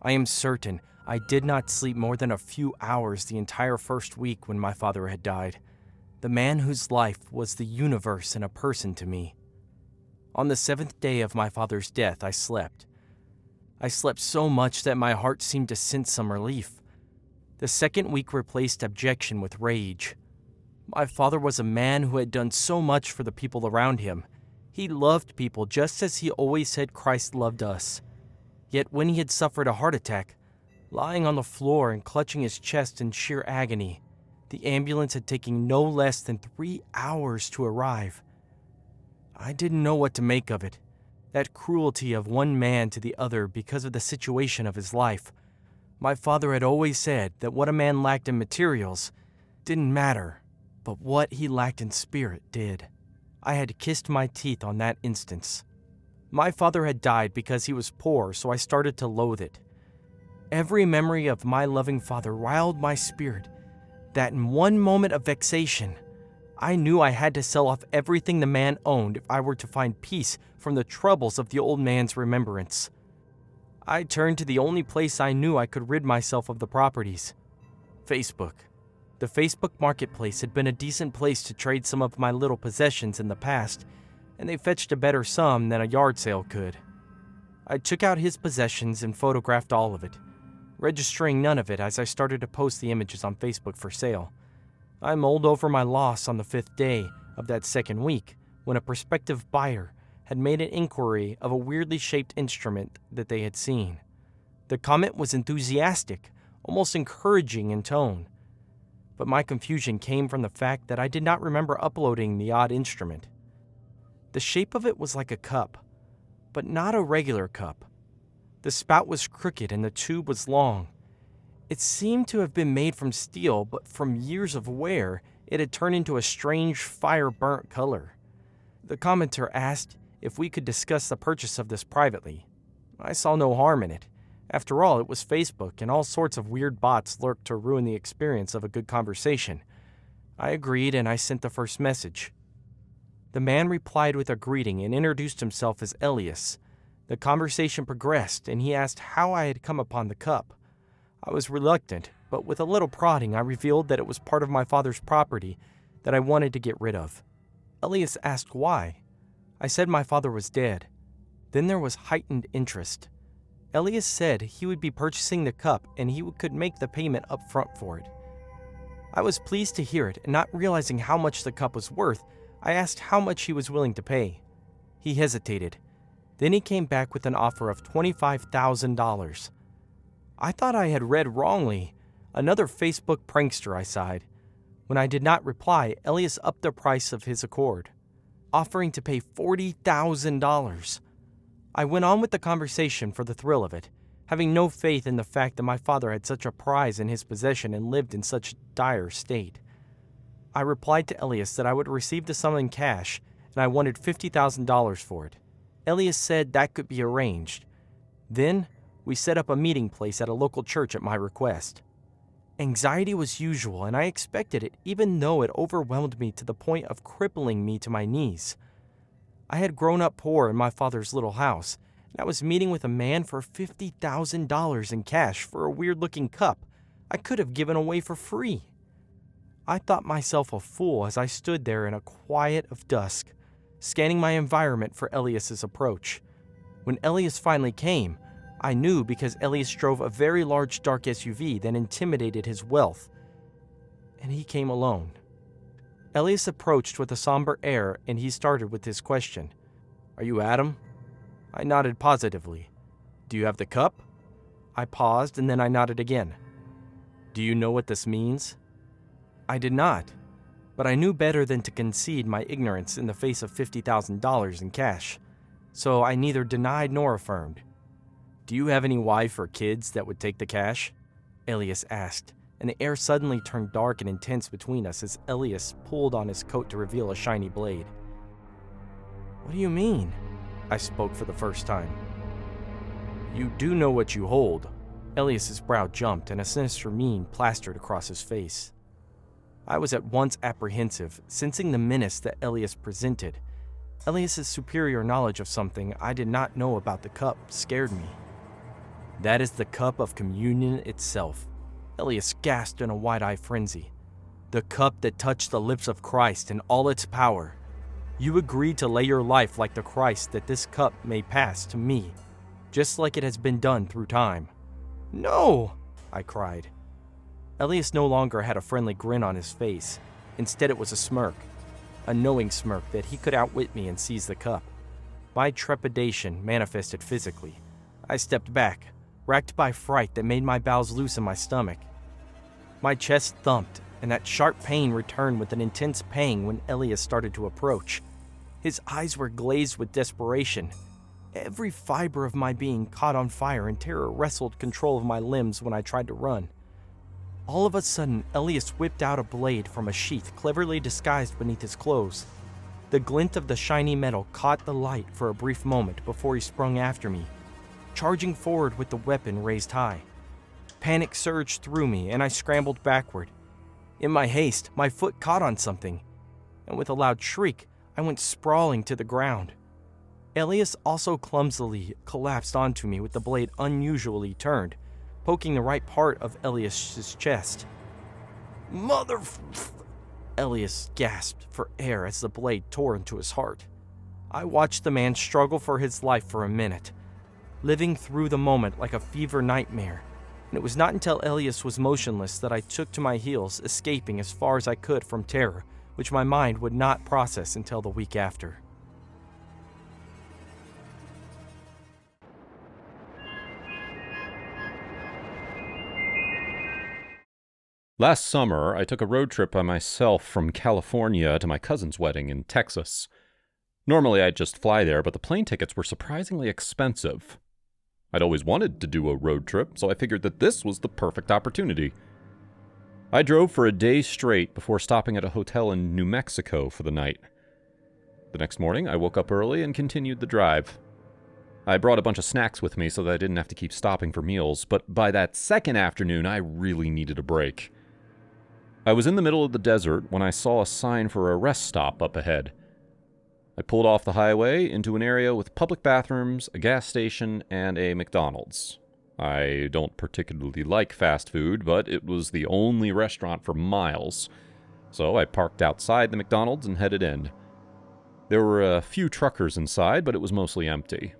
I am certain I did not sleep more than a few hours the entire first week when my father had died, the man whose life was the universe and a person to me. On the 7th day of my father's death, I slept. I slept so much that my heart seemed to sense some relief. The second week replaced abjection with rage. My father was a man who had done so much for the people around him. He loved people just as he always said Christ loved us. Yet when he had suffered a heart attack, lying on the floor and clutching his chest in sheer agony, the ambulance had taken no less than 3 hours to arrive. I didn't know what to make of it. That cruelty of one man to the other because of the situation of his life. My father had always said that what a man lacked in materials didn't matter, but what he lacked in spirit did. I had kissed my teeth on that instance. My father had died because he was poor, so I started to loathe it. Every memory of my loving father riled my spirit, that in one moment of vexation, I knew I had to sell off everything the man owned if I were to find peace from the troubles of the old man's remembrance. I turned to the only place I knew I could rid myself of the properties: Facebook. The Facebook marketplace had been a decent place to trade some of my little possessions in the past, and they fetched a better sum than a yard sale could. I took out his possessions and photographed all of it, registering none of it as I started to post the images on Facebook for sale. I mulled over my loss on the 5th day of that second week when a prospective buyer had made an inquiry of a weirdly shaped instrument that they had seen. The comment was enthusiastic, almost encouraging in tone. But my confusion came from the fact that I did not remember uploading the odd instrument. The shape of it was like a cup, but not a regular cup. The spout was crooked and the tube was long. It seemed to have been made from steel, but from years of wear, it had turned into a strange fire-burnt color. The commenter asked if we could discuss the purchase of this privately. I saw no harm in it. After all, it was Facebook, and all sorts of weird bots lurked to ruin the experience of a good conversation. I agreed, and I sent the first message. The man replied with a greeting and introduced himself as Elias. The conversation progressed, and he asked how I had come upon the cup. I was reluctant, but with a little prodding, I revealed that it was part of my father's property that I wanted to get rid of. Elias asked why. I said my father was dead. Then there was heightened interest. Elias said he would be purchasing the cup and he could make the payment up front for it. I was pleased to hear it, and not realizing how much the cup was worth, I asked how much he was willing to pay. He hesitated. Then he came back with an offer of $25,000. I thought I had read wrongly. Another Facebook prankster, I sighed. When I did not reply, Elias upped the price of his accord, offering to pay $40,000. I went on with the conversation for the thrill of it, having no faith in the fact that my father had such a prize in his possession and lived in such dire state. I replied to Elias that I would receive the sum in cash, and I wanted $50,000 for it. Elias said that could be arranged. Then, we set up a meeting place at a local church at my request. Anxiety was usual, and I expected it, even though it overwhelmed me to the point of crippling me to my knees. I had grown up poor in my father's little house, and I was meeting with a man for $50,000 in cash for a weird-looking cup I could have given away for free. I thought myself a fool as I stood there in a quiet of dusk, scanning my environment for Elias's approach. When Elias finally came, I knew because Elias drove a very large dark SUV that intimidated his wealth, and he came alone. Elias approached with a somber air, and he started with his question. "Are you Adam?" I nodded positively. "Do you have the cup?" I paused, and then I nodded again. "Do you know what this means?" I did not, but I knew better than to concede my ignorance in the face of $50,000 in cash, so I neither denied nor affirmed. "Do you have any wife or kids that would take the cash?" Elias asked, and the air suddenly turned dark and intense between us as Elias pulled on his coat to reveal a shiny blade. "What do you mean?" I spoke for the first time. "You do know what you hold." Elias's brow jumped, and a sinister mien plastered across his face. I was at once apprehensive, sensing the menace that Elias presented. Elias's superior knowledge of something I did not know about the cup scared me. That is the cup of communion itself, Elias gasped in a wide-eyed frenzy. The cup that touched the lips of Christ in all its power. You agreed to lay your life like the Christ that this cup may pass to me, just like it has been done through time. No, I cried. Elias no longer had a friendly grin on his face. Instead, it was a smirk, a knowing smirk that he could outwit me and seize the cup. My trepidation manifested physically. I stepped back, racked by fright that made my bowels loose in my stomach. My chest thumped, and that sharp pain returned with an intense pang when Elias started to approach. His eyes were glazed with desperation. Every fiber of my being caught on fire and terror wrestled control of my limbs when I tried to run. All of a sudden, Elias whipped out a blade from a sheath cleverly disguised beneath his clothes. The glint of the shiny metal caught the light for a brief moment before he sprung after me, charging forward with the weapon raised high. Panic surged through me, and I scrambled backward. In my haste, my foot caught on something, and with a loud shriek, I went sprawling to the ground. Elias also clumsily collapsed onto me with the blade unusually turned, poking the right part of Elias's chest. Mother... Elias gasped for air as the blade tore into his heart. I watched the man struggle for his life for a minute, living through the moment like a fever nightmare, and it was not until Elias was motionless that I took to my heels, escaping as far as I could from terror, which my mind would not process until the week after. Last summer, I took a road trip by myself from California to my cousin's wedding in Texas. Normally, I'd just fly there, but the plane tickets were surprisingly expensive. I'd always wanted to do a road trip, so I figured that this was the perfect opportunity. I drove for a day straight before stopping at a hotel in New Mexico for the night. The next morning, I woke up early and continued the drive. I brought a bunch of snacks with me so that I didn't have to keep stopping for meals, but by that second afternoon, I really needed a break. I was in the middle of the desert when I saw a sign for a rest stop up ahead. I pulled off the highway into an area with public bathrooms, a gas station, and a McDonald's. I don't particularly like fast food, but it was the only restaurant for miles, so I parked outside the McDonald's and headed in. There were a few truckers inside, but it was mostly empty.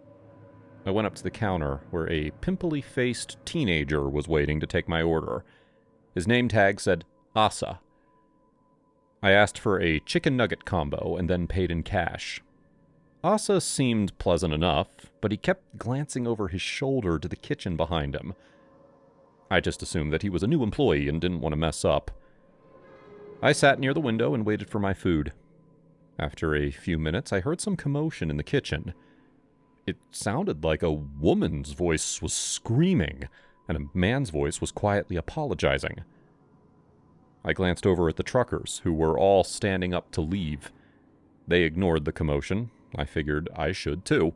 I went up to the counter, where a pimply-faced teenager was waiting to take my order. His name tag said Asa. I asked for a chicken nugget combo and then paid in cash. Asa seemed pleasant enough, but he kept glancing over his shoulder to the kitchen behind him. I just assumed that he was a new employee and didn't want to mess up. I sat near the window and waited for my food. After a few minutes, I heard some commotion in the kitchen. It sounded like a woman's voice was screaming, and a man's voice was quietly apologizing. I glanced over at the truckers, who were all standing up to leave. They ignored the commotion. I figured I should too.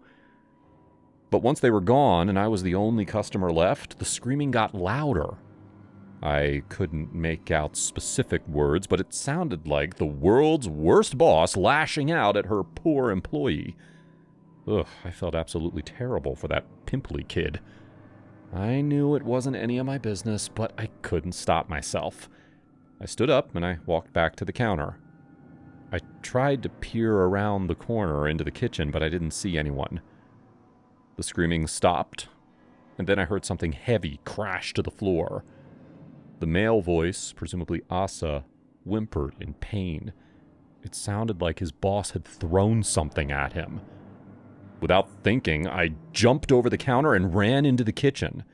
But once they were gone and I was the only customer left, the screaming got louder. I couldn't make out specific words, but it sounded like the world's worst boss lashing out at her poor employee. Ugh, I felt absolutely terrible for that pimply kid. I knew it wasn't any of my business, but I couldn't stop myself. I stood up and I walked back to the counter. I tried to peer around the corner into the kitchen, but I didn't see anyone. The screaming stopped, and then I heard something heavy crash to the floor. The male voice, presumably Asa, whimpered in pain. It sounded like his boss had thrown something at him. Without thinking, I jumped over the counter and ran into the kitchen.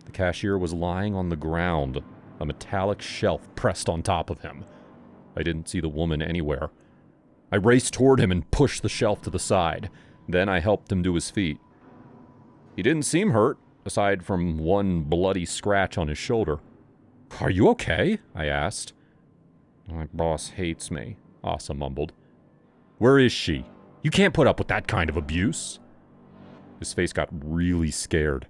The cashier was lying on the ground, a metallic shelf pressed on top of him. I didn't see the woman anywhere. I raced toward him and pushed the shelf to the side. Then I helped him to his feet. He didn't seem hurt, aside from one bloody scratch on his shoulder. "Are you okay?" I asked. "My boss hates me," Asa mumbled. "Where is she? You can't put up with that kind of abuse." His face got really scared.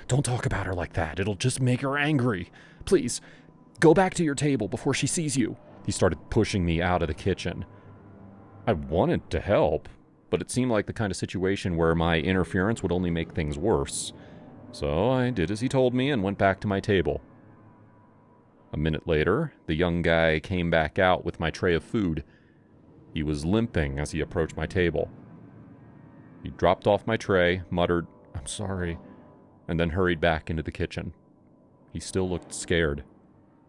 "Don't talk about her like that. It'll just make her angry. Please, go back to your table before she sees you." He started pushing me out of the kitchen. I wanted to help, but it seemed like the kind of situation where my interference would only make things worse. So I did as he told me and went back to my table. A minute later, the young guy came back out with my tray of food. He was limping as he approached my table. He dropped off my tray, muttered, "I'm sorry," and then hurried back into the kitchen. He still looked scared.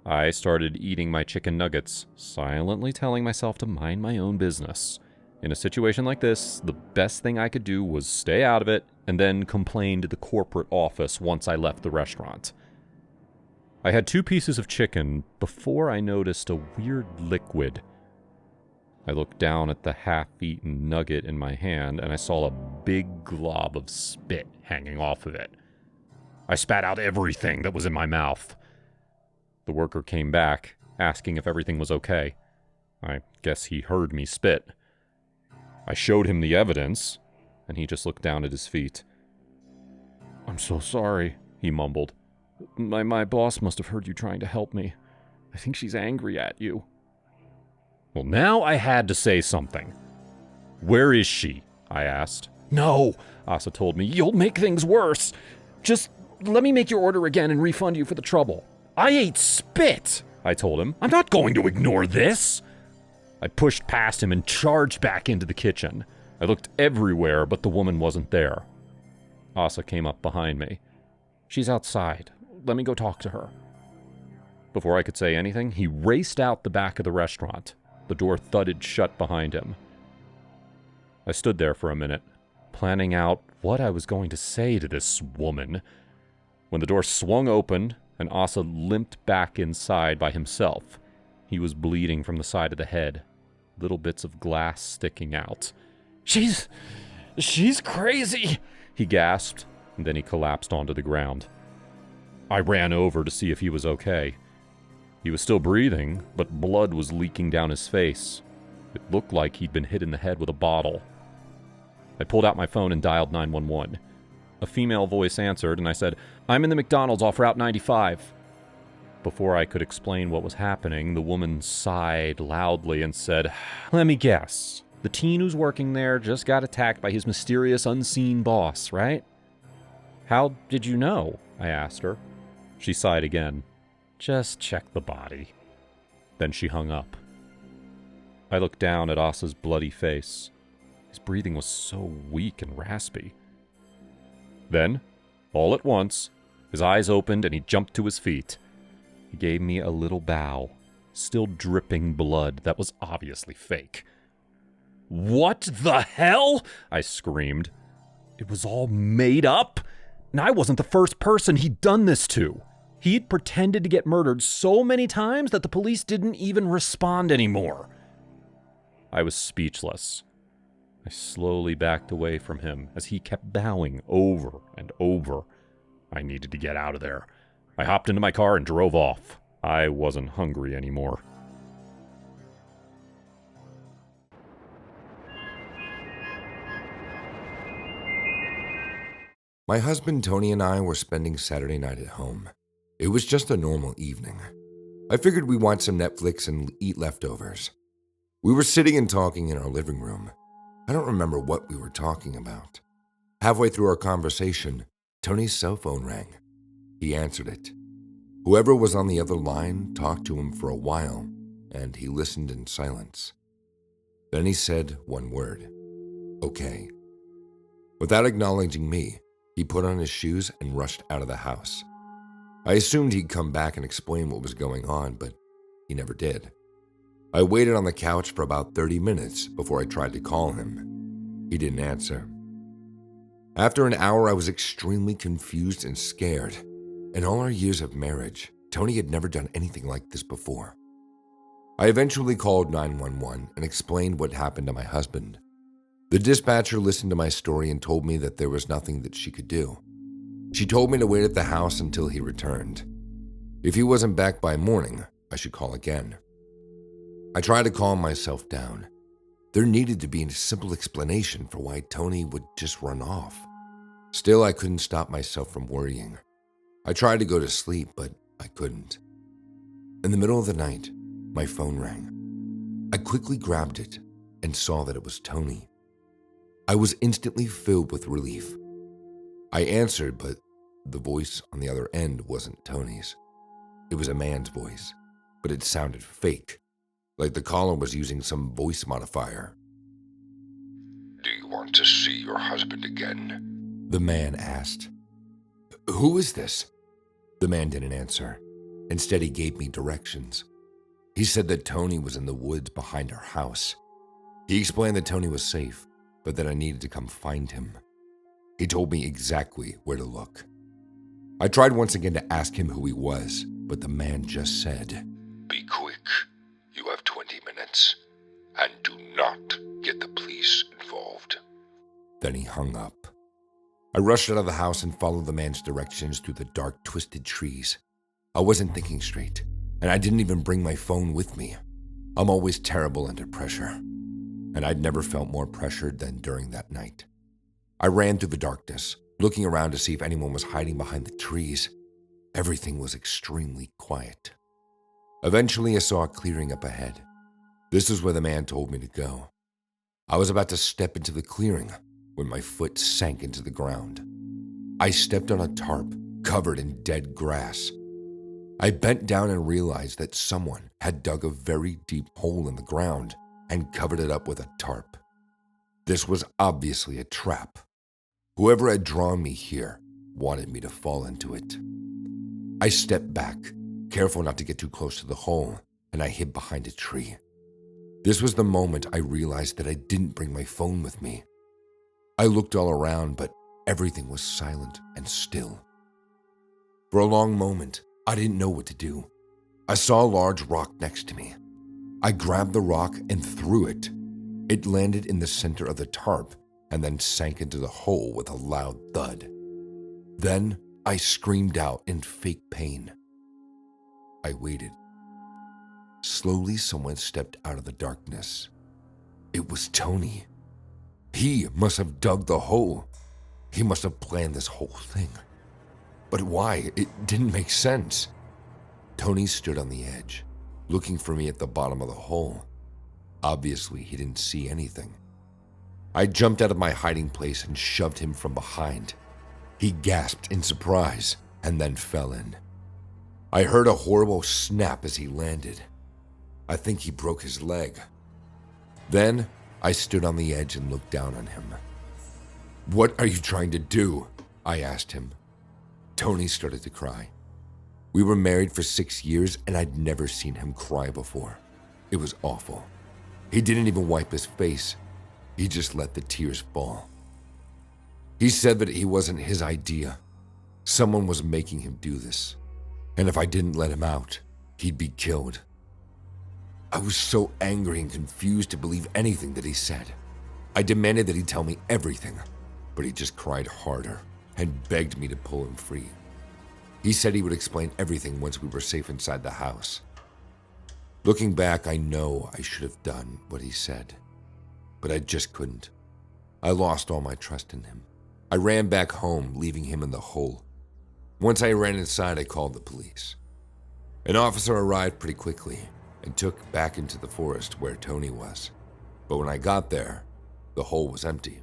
I started eating my chicken nuggets, silently telling myself to mind my own business. In a situation like this, the best thing I could do was stay out of it and then complain to the corporate office once I left the restaurant. I had 2 pieces of chicken before I noticed a weird liquid. I looked down at the half-eaten nugget in my hand and I saw a big glob of spit hanging off of it. I spat out everything that was in my mouth. The worker came back, asking if everything was okay. I guess he heard me spit. I showed him the evidence, and he just looked down at his feet. "I'm so sorry," he mumbled. My boss must have heard you trying to help me. I think she's angry at you." Well, now I had to say something. "Where is she?" I asked. "No," Asa told me. "You'll make things worse. Just let me make your order again and refund you for the trouble." "I ate spit," I told him. "I'm not going to ignore this." I pushed past him and charged back into the kitchen. I looked everywhere, but the woman wasn't there. Asa came up behind me. "She's outside. Let me go talk to her." Before I could say anything, he raced out the back of the restaurant. The door thudded shut behind him. I stood there for a minute, planning out what I was going to say to this woman. When the door swung open and Asa limped back inside by himself, he was bleeding from the side of the head, little bits of glass sticking out. She's crazy," he gasped, and then he collapsed onto the ground. I ran over to see if he was okay. He was still breathing, but blood was leaking down his face. It looked like he'd been hit in the head with a bottle. I pulled out my phone and dialed 911. A female voice answered, and I said, "I'm in the McDonald's off Route 95. Before I could explain what was happening, the woman sighed loudly and said, "Let me guess. The teen who's working there just got attacked by his mysterious unseen boss, right?" "How did you know?" I asked her. She sighed again. "Just check the body." Then she hung up. I looked down at Asa's bloody face. His breathing was so weak and raspy. Then, all at once, his eyes opened and he jumped to his feet. He gave me a little bow, still dripping blood that was obviously fake. "What the hell?" I screamed. It was all made up, and I wasn't the first person he'd done this to. He'd pretended to get murdered so many times that the police didn't even respond anymore. I was speechless. I slowly backed away from him as he kept bowing over and over. I needed to get out of there. I hopped into my car and drove off. I wasn't hungry anymore. My husband Tony and I were spending Saturday night at home. It was just a normal evening. I figured we'd watch some Netflix and eat leftovers. We were sitting and talking in our living room. I don't remember what we were talking about. Halfway through our conversation, Tony's cell phone rang. He answered it. Whoever was on the other line talked to him for a while, and he listened in silence. Then he said one word, "Okay." Without acknowledging me, he put on his shoes and rushed out of the house. I assumed he'd come back and explain what was going on, but he never did. I waited on the couch for about 30 minutes before I tried to call him. He didn't answer. After an hour, I was extremely confused and scared. In all our years of marriage, Tony had never done anything like this before. I eventually called 911 and explained what happened to my husband. The dispatcher listened to my story and told me that there was nothing that she could do. She told me to wait at the house until he returned. If he wasn't back by morning, I should call again. I tried to calm myself down. There needed to be a simple explanation for why Tony would just run off. Still, I couldn't stop myself from worrying. I tried to go to sleep, but I couldn't. In the middle of the night, my phone rang. I quickly grabbed it and saw that it was Tony. I was instantly filled with relief. I answered, but the voice on the other end wasn't Tony's. It was a man's voice, but it sounded fake, like the caller was using some voice modifier. "Do you want to see your husband again?" The man asked. "Who is this?" The man didn't answer. Instead, he gave me directions. He said that Tony was in the woods behind our house. He explained that Tony was safe, but that I needed to come find him. He told me exactly where to look. I tried once again to ask him who he was, but the man just said, "Be quick. You have 20 minutes. And do not get the police involved." Then he hung up. I rushed out of the house and followed the man's directions through the dark, twisted trees. I wasn't thinking straight, and I didn't even bring my phone with me. I'm always terrible under pressure, and I'd never felt more pressured than during that night. I ran through the darkness, looking around to see if anyone was hiding behind the trees. Everything was extremely quiet. Eventually, I saw a clearing up ahead. This is where the man told me to go. I was about to step into the clearing when my foot sank into the ground. I stepped on a tarp covered in dead grass. I bent down and realized that someone had dug a very deep hole in the ground and covered it up with a tarp. This was obviously a trap. Whoever had drawn me here wanted me to fall into it. I stepped back, careful not to get too close to the hole, and I hid behind a tree. This was the moment I realized that I didn't bring my phone with me. I looked all around, but everything was silent and still. For a long moment, I didn't know what to do. I saw a large rock next to me. I grabbed the rock and threw it. It landed in the center of the tarp and then sank into the hole with a loud thud. Then I screamed out in fake pain. I waited. Slowly, someone stepped out of the darkness. It was Tony. He must have dug the hole. He must have planned this whole thing. But why? It didn't make sense. Tony stood on the edge, looking for me at the bottom of the hole. Obviously, he didn't see anything. I jumped out of my hiding place and shoved him from behind. He gasped in surprise and then fell in. I heard a horrible snap as he landed. I think he broke his leg. Then I stood on the edge and looked down on him. "What are you trying to do?" I asked him. Tony started to cry. We were married for 6 years and I'd never seen him cry before. It was awful. He didn't even wipe his face. He just let the tears fall. He said that it wasn't his idea. Someone was making him do this. And if I didn't let him out, he'd be killed. I was so angry and confused to believe anything that he said. I demanded that he tell me everything, but he just cried harder and begged me to pull him free. He said he would explain everything once we were safe inside the house. Looking back, I know I should have done what he said, but I just couldn't. I lost all my trust in him. I ran back home, leaving him in the hole. Once I ran inside, I called the police. An officer arrived pretty quickly and took back into the forest where Tony was. But when I got there, the hole was empty.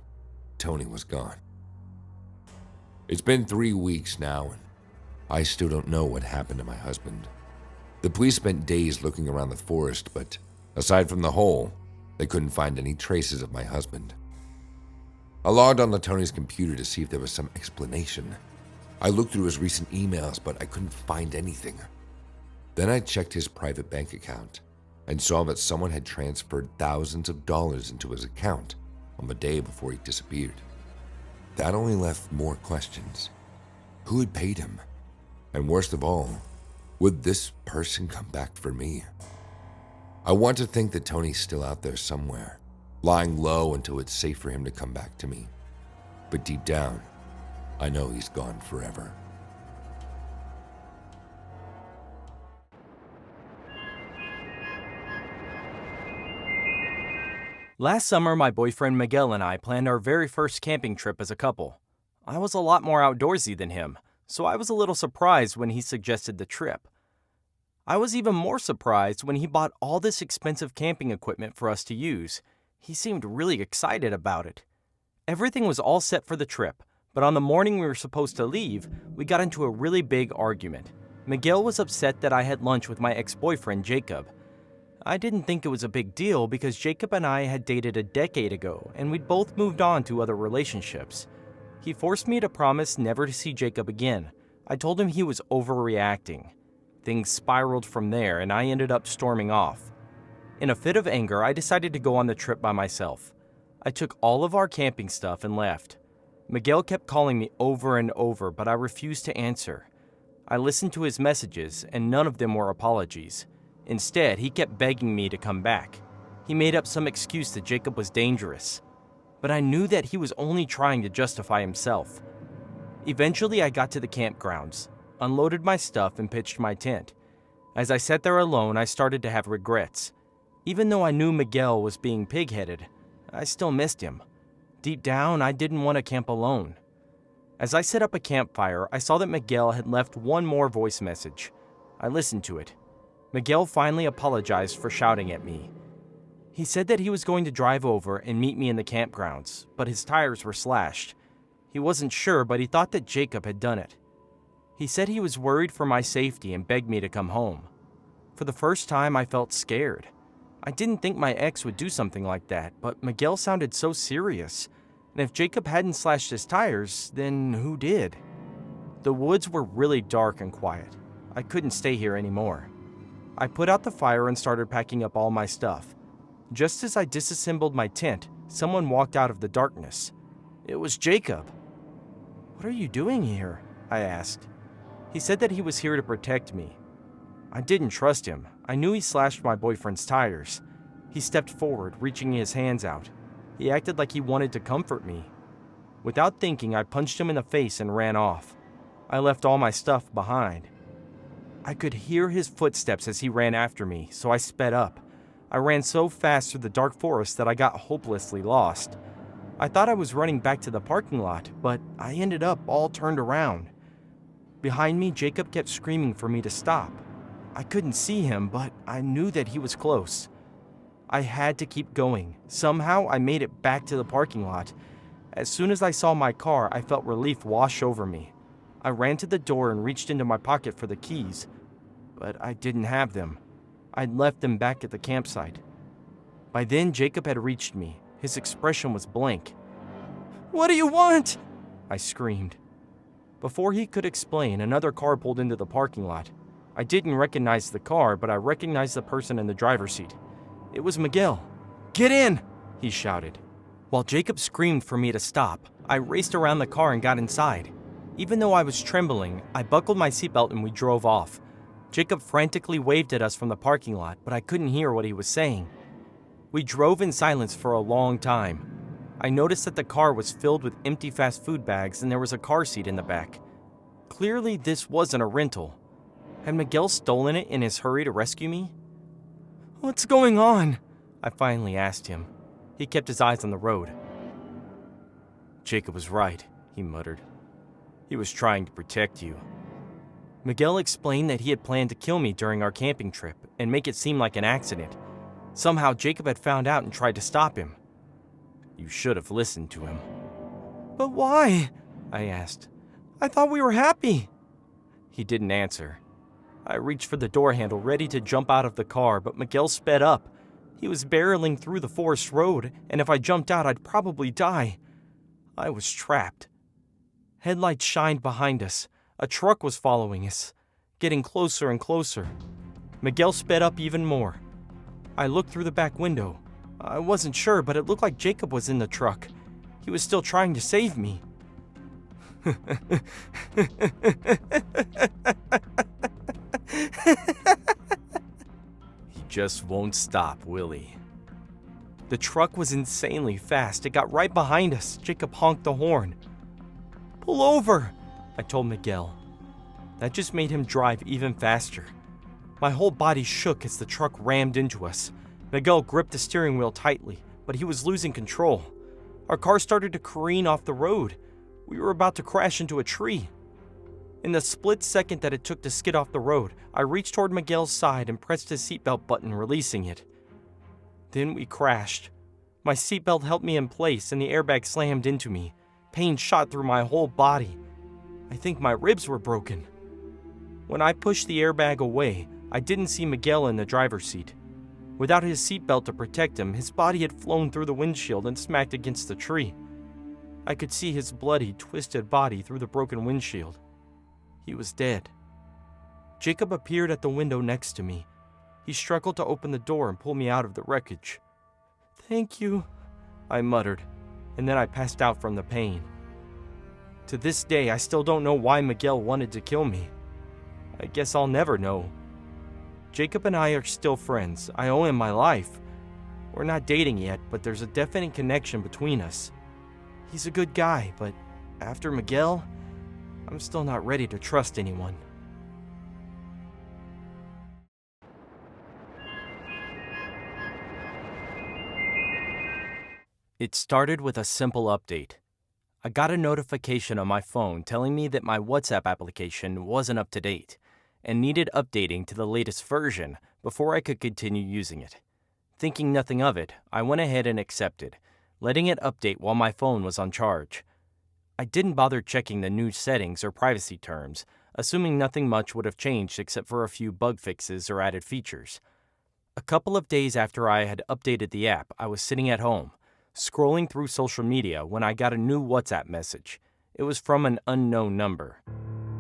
Tony was gone. It's been 3 weeks now, and I still don't know what happened to my husband. The police spent days looking around the forest, but aside from the hole, they couldn't find any traces of my husband. I logged onto Tony's computer to see if there was some explanation. I looked through his recent emails, but I couldn't find anything. Then I checked his private bank account and saw that someone had transferred thousands of dollars into his account on the day before he disappeared. That only left more questions. Who had paid him? And worst of all, would this person come back for me? I want to think that Tony's still out there somewhere, lying low until it's safe for him to come back to me. But deep down, I know he's gone forever. Last summer, my boyfriend Miguel and I planned our very first camping trip as a couple. I was a lot more outdoorsy than him, so I was a little surprised when he suggested the trip. I was even more surprised when he bought all this expensive camping equipment for us to use. He seemed really excited about it. Everything was all set for the trip, but on the morning we were supposed to leave, we got into a really big argument. Miguel was upset that I had lunch with my ex-boyfriend, Jacob. I didn't think it was a big deal because Jacob and I had dated a decade ago, and we'd both moved on to other relationships. He forced me to promise never to see Jacob again. I told him he was overreacting. Things spiraled from there, and I ended up storming off. In a fit of anger, I decided to go on the trip by myself. I took all of our camping stuff and left. Miguel kept calling me over and over, but I refused to answer. I listened to his messages, and none of them were apologies. Instead, he kept begging me to come back. He made up some excuse that Jacob was dangerous, but I knew that he was only trying to justify himself. Eventually, I got to the campgrounds, unloaded my stuff, and pitched my tent. As I sat there alone, I started to have regrets. Even though I knew Miguel was being pig-headed, I still missed him. Deep down, I didn't want to camp alone. As I set up a campfire, I saw that Miguel had left one more voice message. I listened to it. Miguel finally apologized for shouting at me. He said that he was going to drive over and meet me in the campgrounds, but his tires were slashed. He wasn't sure, but he thought that Jacob had done it. He said he was worried for my safety and begged me to come home. For the first time, I felt scared. I didn't think my ex would do something like that, but Miguel sounded so serious. And if Jacob hadn't slashed his tires, then who did? The woods were really dark and quiet. I couldn't stay here anymore. I put out the fire and started packing up all my stuff. Just as I disassembled my tent, someone walked out of the darkness. It was Jacob. "What are you doing here?" I asked. He said that he was here to protect me. I didn't trust him. I knew he slashed my boyfriend's tires. He stepped forward, reaching his hands out. He acted like he wanted to comfort me. Without thinking, I punched him in the face and ran off. I left all my stuff behind. I could hear his footsteps as he ran after me, so I sped up. I ran so fast through the dark forest that I got hopelessly lost. I thought I was running back to the parking lot, but I ended up all turned around. Behind me, Jacob kept screaming for me to stop. I couldn't see him, but I knew that he was close. I had to keep going. Somehow, I made it back to the parking lot. As soon as I saw my car, I felt relief wash over me. I ran to the door and reached into my pocket for the keys, but I didn't have them. I'd left them back at the campsite. By then, Jacob had reached me. His expression was blank. "What do you want?" I screamed. Before he could explain, another car pulled into the parking lot. I didn't recognize the car, but I recognized the person in the driver's seat. It was Miguel. "Get in!" he shouted. While Jacob screamed for me to stop, I raced around the car and got inside. Even though I was trembling, I buckled my seatbelt and we drove off. Jacob frantically waved at us from the parking lot, but I couldn't hear what he was saying. We drove in silence for a long time. I noticed that the car was filled with empty fast food bags and there was a car seat in the back. Clearly, this wasn't a rental. Had Miguel stolen it in his hurry to rescue me? "What's going on?" I finally asked him. He kept his eyes on the road. "Jacob was right," he muttered. "He was trying to protect you." Miguel explained that he had planned to kill me during our camping trip and make it seem like an accident. Somehow Jacob had found out and tried to stop him. "You should have listened to him." "But why?" I asked. "I thought we were happy." He didn't answer. I reached for the door handle, ready to jump out of the car, but Miguel sped up. He was barreling through the forest road, and if I jumped out, I'd probably die. I was trapped. Headlights shined behind us. A truck was following us, getting closer and closer. Miguel sped up even more. I looked through the back window. I wasn't sure, but it looked like Jacob was in the truck. He was still trying to save me. He just won't stop, will he? The truck was insanely fast. It got right behind us. Jacob honked the horn. "Pull over," I told Miguel. That just made him drive even faster. My whole body shook as the truck rammed into us. Miguel gripped the steering wheel tightly, but he was losing control. Our car started to careen off the road. We were about to crash into a tree. In the split second that it took to skid off the road, I reached toward Miguel's side and pressed his seatbelt button, releasing it. Then we crashed. My seatbelt held me in place and the airbag slammed into me. Pain shot through my whole body. I think my ribs were broken. When I pushed the airbag away, I didn't see Miguel in the driver's seat. Without his seatbelt to protect him, his body had flown through the windshield and smacked against the tree. I could see his bloody, twisted body through the broken windshield. He was dead. Jacob appeared at the window next to me. He struggled to open the door and pull me out of the wreckage. "Thank you," I muttered, and then I passed out from the pain. To this day, I still don't know why Miguel wanted to kill me. I guess I'll never know. Jacob and I are still friends. I owe him my life. We're not dating yet, but there's a definite connection between us. He's a good guy, but after Miguel, I'm still not ready to trust anyone. It started with a simple update. I got a notification on my phone telling me that my WhatsApp application wasn't up to date and needed updating to the latest version before I could continue using it. Thinking nothing of it, I went ahead and accepted, letting it update while my phone was on charge. I didn't bother checking the new settings or privacy terms, assuming nothing much would have changed except for a few bug fixes or added features. A couple of days after I had updated the app, I was sitting at home, scrolling through social media when I got a new WhatsApp message. It was from an unknown number.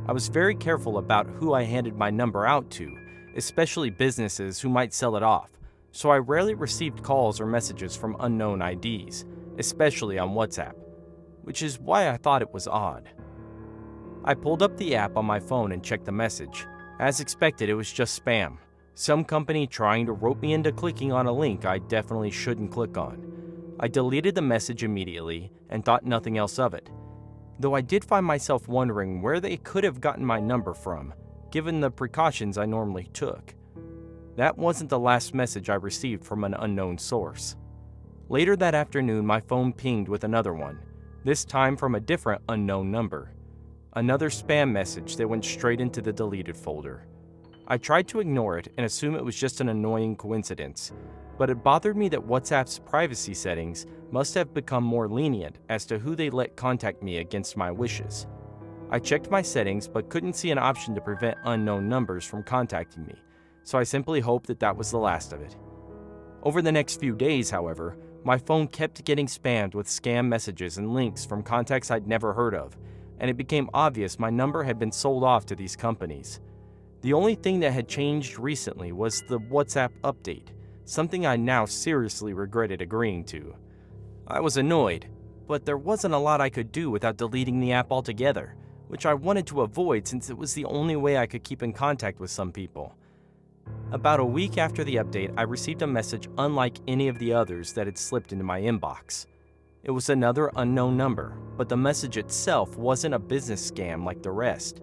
I was very careful about who I handed my number out to, especially businesses who might sell it off, so I rarely received calls or messages from unknown IDs, especially on WhatsApp, which is why I thought it was odd. I pulled up the app on my phone and checked the message. As expected, it was just spam. Some company trying to rope me into clicking on a link I definitely shouldn't click on. I deleted the message immediately and thought nothing else of it, though I did find myself wondering where they could have gotten my number from, given the precautions I normally took. That wasn't the last message I received from an unknown source. Later that afternoon, my phone pinged with another one, this time from a different unknown number. Another spam message that went straight into the deleted folder. I tried to ignore it and assume it was just an annoying coincidence, but it bothered me that WhatsApp's privacy settings must have become more lenient as to who they let contact me against my wishes. I checked my settings but couldn't see an option to prevent unknown numbers from contacting me, so I simply hoped that that was the last of it. Over the next few days, however, my phone kept getting spammed with scam messages and links from contacts I'd never heard of, and it became obvious my number had been sold off to these companies. The only thing that had changed recently was the WhatsApp update, something I now seriously regretted agreeing to. I was annoyed, but there wasn't a lot I could do without deleting the app altogether, which I wanted to avoid since it was the only way I could keep in contact with some people. About a week after the update, I received a message unlike any of the others that had slipped into my inbox. It was another unknown number, but the message itself wasn't a business scam like the rest.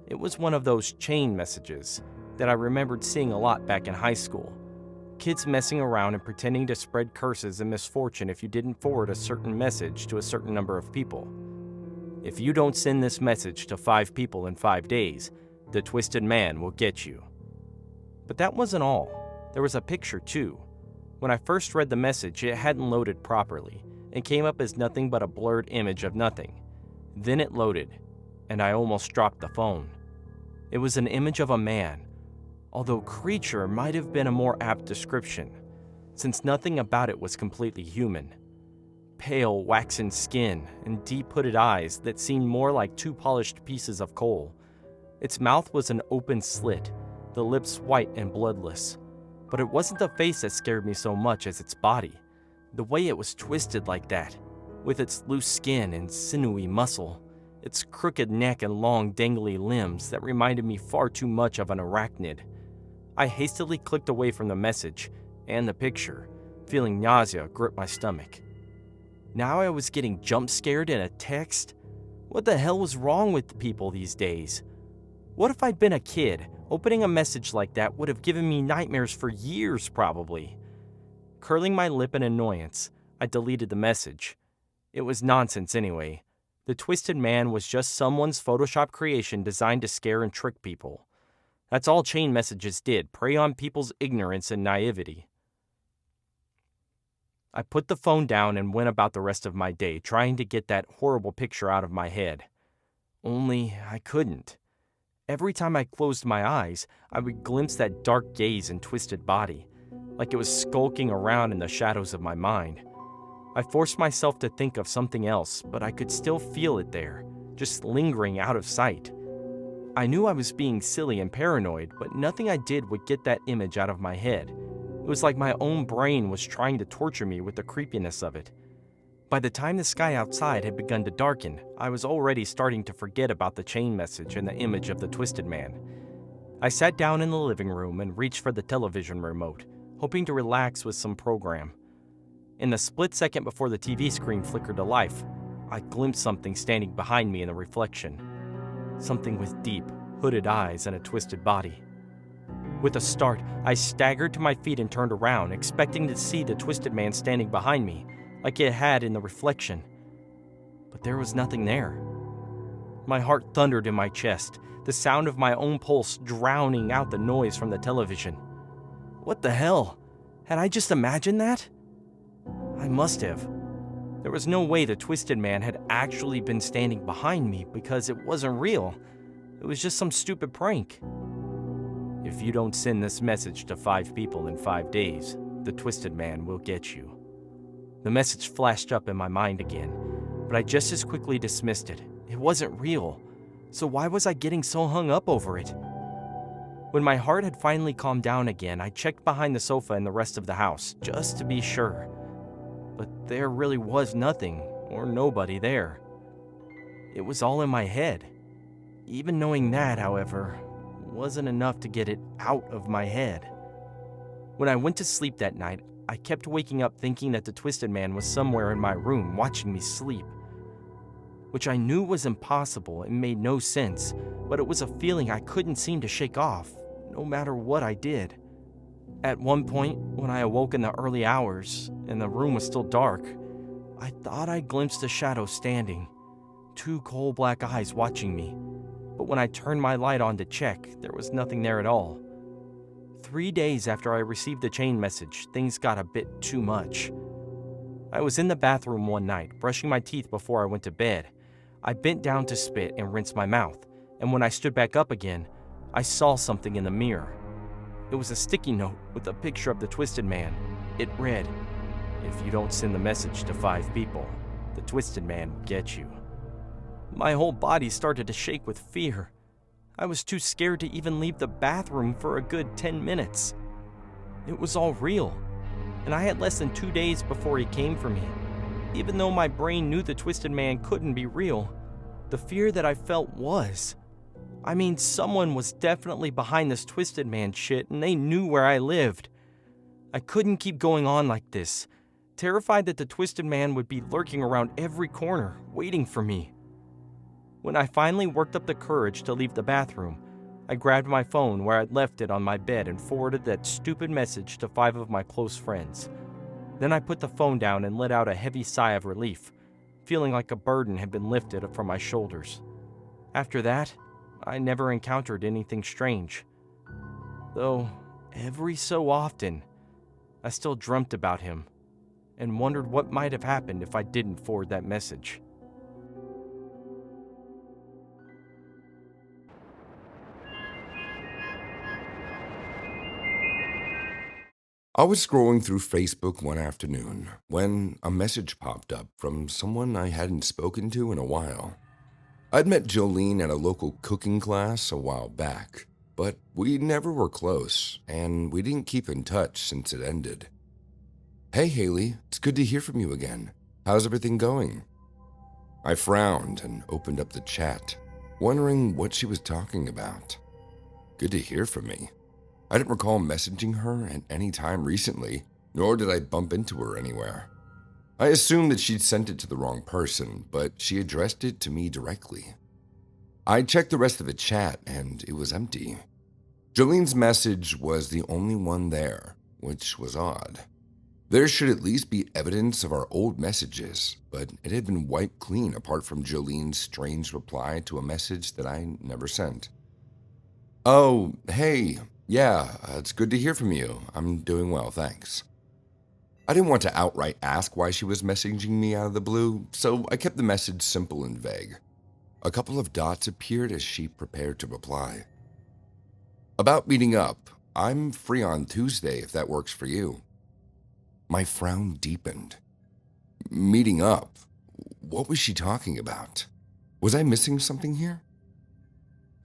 It was one of those chain messages that I remembered seeing a lot back in high school. Kids messing around and pretending to spread curses and misfortune if you didn't forward a certain message to a certain number of people. If you don't send this message to 5 people in 5 days, the twisted man will get you. But that wasn't all. There was a picture too. When I first read the message, it hadn't loaded properly and came up as nothing but a blurred image of nothing. Then it loaded, and I almost dropped the phone. It was an image of a man, although creature might have been a more apt description, since nothing about it was completely human. Pale, waxen skin and deep-hooded eyes that seemed more like 2 polished pieces of coal. Its mouth was an open slit, the lips white and bloodless. But it wasn't the face that scared me so much as its body. The way it was twisted like that, with its loose skin and sinewy muscle, its crooked neck and long dangly limbs that reminded me far too much of an arachnid. I hastily clicked away from the message and the picture, feeling nausea grip my stomach. Now I was getting jump scared in a text? What the hell was wrong with people these days? What if I'd been a kid? Opening a message like that would have given me nightmares for years, probably. Curling my lip in annoyance, I deleted the message. It was nonsense anyway. The twisted man was just someone's Photoshop creation designed to scare and trick people. That's all chain messages did, prey on people's ignorance and naivety. I put the phone down and went about the rest of my day trying to get that horrible picture out of my head. Only I couldn't. Every time I closed my eyes, I would glimpse that dark gaze and twisted body, like it was skulking around in the shadows of my mind. I forced myself to think of something else, but I could still feel it there, just lingering out of sight. I knew I was being silly and paranoid, but nothing I did would get that image out of my head. It was like my own brain was trying to torture me with the creepiness of it. By the time the sky outside had begun to darken, I was already starting to forget about the chain message and the image of the twisted man. I sat down in the living room and reached for the television remote, hoping to relax with some program. In the split second before the TV screen flickered to life, I glimpsed something standing behind me in the reflection. Something with deep, hooded eyes and a twisted body. With a start, I staggered to my feet and turned around, expecting to see the twisted man standing behind me, like it had in the reflection. But there was nothing there. My heart thundered in my chest, the sound of my own pulse drowning out the noise from the television. What the hell? Had I just imagined that? I must have. There was no way the twisted man had actually been standing behind me because it wasn't real. It was just some stupid prank. If you don't send this message to 5 people in 5 days, the twisted man will get you. The message flashed up in my mind again, but I just as quickly dismissed it. It wasn't real, so why was I getting so hung up over it? When my heart had finally calmed down again, I checked behind the sofa and the rest of the house, just to be sure. But there really was nothing, or nobody there. It was all in my head. Even knowing that, however, wasn't enough to get it out of my head. When I went to sleep that night, I kept waking up thinking that the twisted man was somewhere in my room watching me sleep. Which I knew was impossible and made no sense, but it was a feeling I couldn't seem to shake off, no matter what I did. At one point, when I awoke in the early hours and the room was still dark, I thought I glimpsed a shadow standing, 2 coal black eyes watching me. But when I turned my light on to check, there was nothing there at all. 3 days after I received the chain message, things got a bit too much. I was in the bathroom one night, brushing my teeth before I went to bed. I bent down to spit and rinse my mouth, and when I stood back up again, I saw something in the mirror. It was a sticky note with a picture of the twisted man. It read, "If you don't send the message to 5 people, the twisted man will get you." My whole body started to shake with fear. I was too scared to even leave the bathroom for a good 10 minutes. It was all real, and I had less than 2 days before he came for me. Even though my brain knew the twisted man couldn't be real, the fear that I felt was. I mean, someone was definitely behind this twisted man shit, and they knew where I lived. I couldn't keep going on like this, terrified that the twisted man would be lurking around every corner, waiting for me. When I finally worked up the courage to leave the bathroom, I grabbed my phone where I'd left it on my bed and forwarded that stupid message to 5 of my close friends. Then I put the phone down and let out a heavy sigh of relief, feeling like a burden had been lifted from my shoulders. After that, I never encountered anything strange. Though, every so often, I still dreamt about him and wondered what might have happened if I didn't forward that message. I was scrolling through Facebook one afternoon when a message popped up from someone I hadn't spoken to in a while. I'd met Jolene at a local cooking class a while back, but we never were close, and we didn't keep in touch since it ended. "Hey Haley, it's good to hear from you again. How's everything going?" I frowned and opened up the chat, wondering what she was talking about. Good to hear from me. I didn't recall messaging her at any time recently, nor did I bump into her anywhere. I assumed that she'd sent it to the wrong person, but she addressed it to me directly. I checked the rest of the chat, and it was empty. Jolene's message was the only one there, which was odd. There should at least be evidence of our old messages, but it had been wiped clean apart from Jolene's strange reply to a message that I never sent. "Oh, hey, yeah, it's good to hear from you. I'm doing well, thanks." I didn't want to outright ask why she was messaging me out of the blue, so I kept the message simple and vague. A couple of dots appeared as she prepared to reply. About meeting up. I'm free on Tuesday if that works for you. My frown deepened. Meeting up? What was she talking about? Was I missing something here?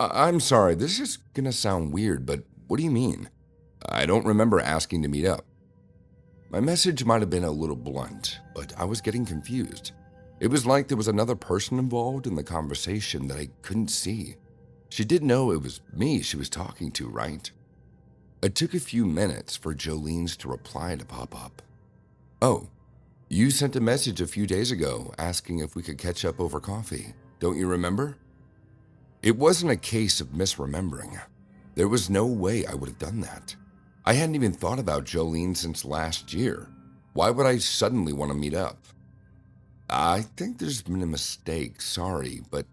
I'm sorry, this is gonna sound weird, but what do you mean? I don't remember asking to meet up. My message might have been a little blunt, but I was getting confused. It was like there was another person involved in the conversation that I couldn't see. She did know it was me she was talking to, right? It took a few minutes for Jolene's to reply to pop up. Oh, you sent a message a few days ago asking if we could catch up over coffee. Don't you remember? It wasn't a case of misremembering. There was no way I would have done that. I hadn't even thought about Jolene since last year. Why would I suddenly want to meet up? I think there's been a mistake, sorry, but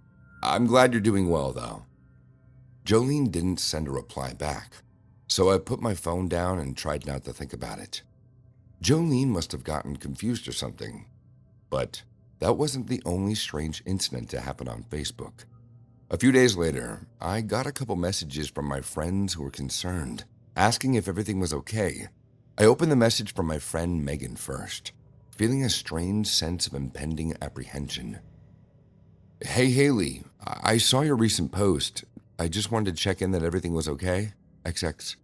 I'm glad you're doing well, though. Jolene didn't send a reply back, so I put my phone down and tried not to think about it. Jolene must have gotten confused or something, but that wasn't the only strange incident to happen on Facebook. A few days later, I got a couple messages from my friends who were concerned, asking if everything was okay. I opened the message from my friend Megan first, feeling a strange sense of impending apprehension. Hey Haley, I saw your recent post. I just wanted to check in that everything was okay. XX.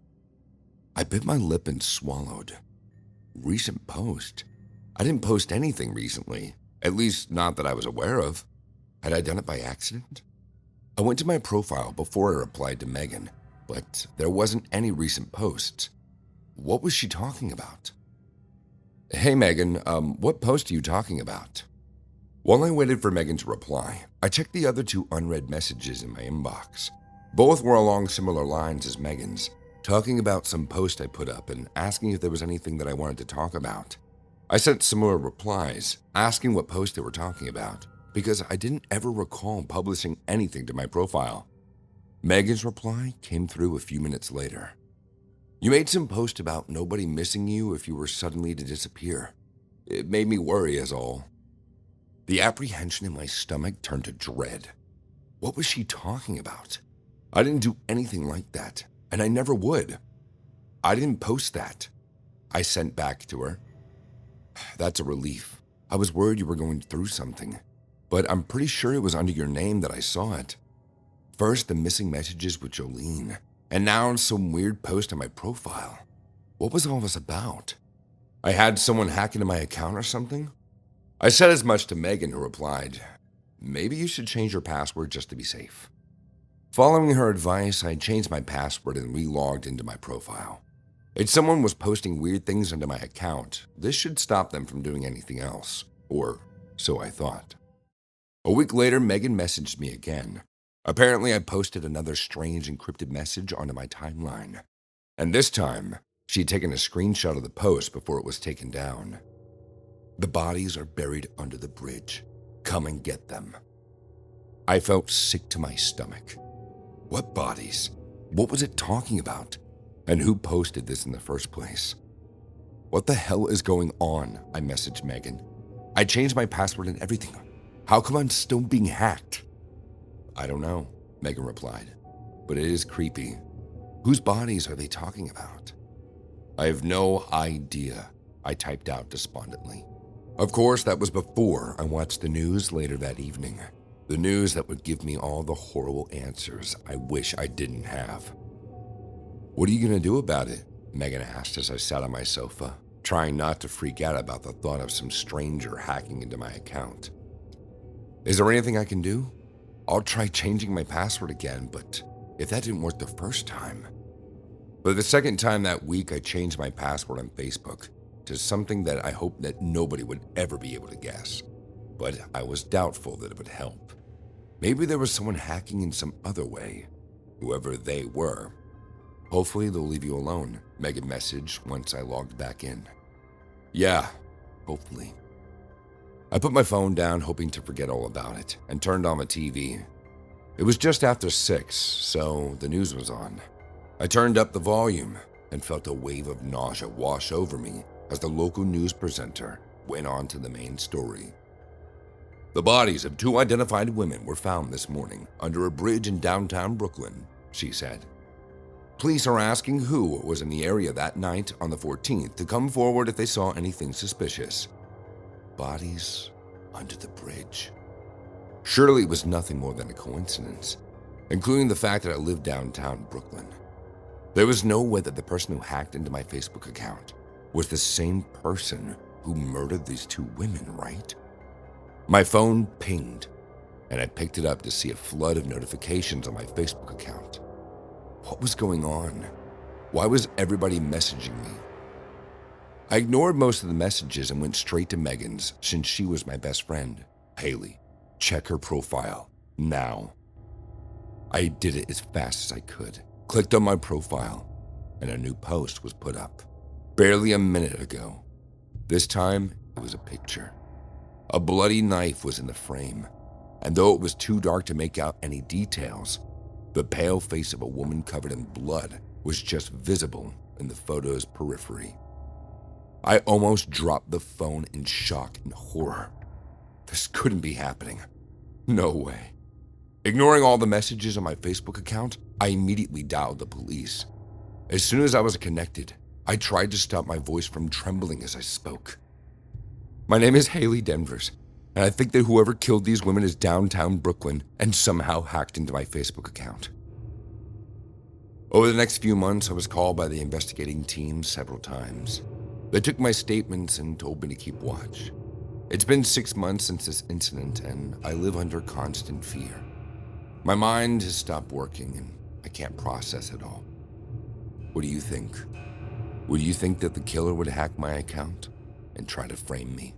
I bit my lip and swallowed. Recent post? I didn't post anything recently, at least not that I was aware of. Had I done it by accident? I went to my profile before I replied to Megan, but there wasn't any recent posts. What was she talking about? Hey Megan, what post are you talking about? While I waited for Megan to reply, I checked the other two unread messages in my inbox. Both were along similar lines as Megan's, talking about some post I put up and asking if there was anything that I wanted to talk about. I sent similar replies, asking what post they were talking about, because I didn't ever recall publishing anything to my profile. Megan's reply came through a few minutes later. You made some post about nobody missing you if you were suddenly to disappear. It made me worry as all. The apprehension in my stomach turned to dread. What was she talking about? I didn't do anything like that, and I never would. I didn't post that. I sent back to her. That's a relief. I was worried you were going through something, but I'm pretty sure it was under your name that I saw it. First, the missing messages with Jolene, and now some weird post on my profile. What was all this about? I had someone hack into my account or something? I said as much to Megan, who replied, maybe you should change your password just to be safe. Following her advice, I changed my password and re-logged into my profile. If someone was posting weird things into my account, this should stop them from doing anything else, or so I thought. A week later, Megan messaged me again. Apparently, I posted another strange encrypted message onto my timeline. And this time, she'd taken a screenshot of the post before it was taken down. The bodies are buried under the bridge. Come and get them. I felt sick to my stomach. What bodies? What was it talking about? And who posted this in the first place? What the hell is going on? I messaged Megan. I changed my password and everything. How come I'm still being hacked? I don't know, Megan replied, but it is creepy. Whose bodies are they talking about? I have no idea, I typed out despondently. Of course, that was before I watched the news later that evening. The news that would give me all the horrible answers I wish I didn't have. What are you going to do about it? Megan asked as I sat on my sofa, trying not to freak out about the thought of some stranger hacking into my account. Is there anything I can do? I'll try changing my password again, but if that didn't work the first time. For the second time that week, I changed my password on Facebook to something that I hoped that nobody would ever be able to guess, but I was doubtful that it would help. Maybe there was someone hacking in some other way, whoever they were. Hopefully they'll leave you alone, Megan messaged once I logged back in. Yeah, hopefully. I put my phone down, hoping to forget all about it, and turned on the TV. It was just after 6, so the news was on. I turned up the volume and felt a wave of nausea wash over me as the local news presenter went on to the main story. The bodies of 2 identified women were found this morning under a bridge in downtown Brooklyn, she said. Police are asking who was in the area that night on the 14th to come forward if they saw anything suspicious. Bodies under the bridge. Surely it was nothing more than a coincidence, including the fact that I lived downtown Brooklyn. There was no way that the person who hacked into my Facebook account was the same person who murdered these 2 women, right? My phone pinged, and I picked it up to see a flood of notifications on my Facebook account. What was going on? Why was everybody messaging me? I ignored most of the messages and went straight to Megan's since she was my best friend. Haley, check her profile, now. I did it as fast as I could, clicked on my profile, and a new post was put up. Barely a minute ago. This time, it was a picture. A bloody knife was in the frame, and though it was too dark to make out any details, the pale face of a woman covered in blood was just visible in the photo's periphery. I almost dropped the phone in shock and horror. This couldn't be happening. No way. Ignoring all the messages on my Facebook account, I immediately dialed the police. As soon as I was connected, I tried to stop my voice from trembling as I spoke. My name is Haley Denvers, and I think that whoever killed these women is downtown Brooklyn and somehow hacked into my Facebook account. Over the next few months, I was called by the investigating team several times. They took my statements and told me to keep watch. It's been 6 months since this incident, and I live under constant fear. My mind has stopped working, and I can't process it all. What do you think? Would you think that the killer would hack my account and try to frame me?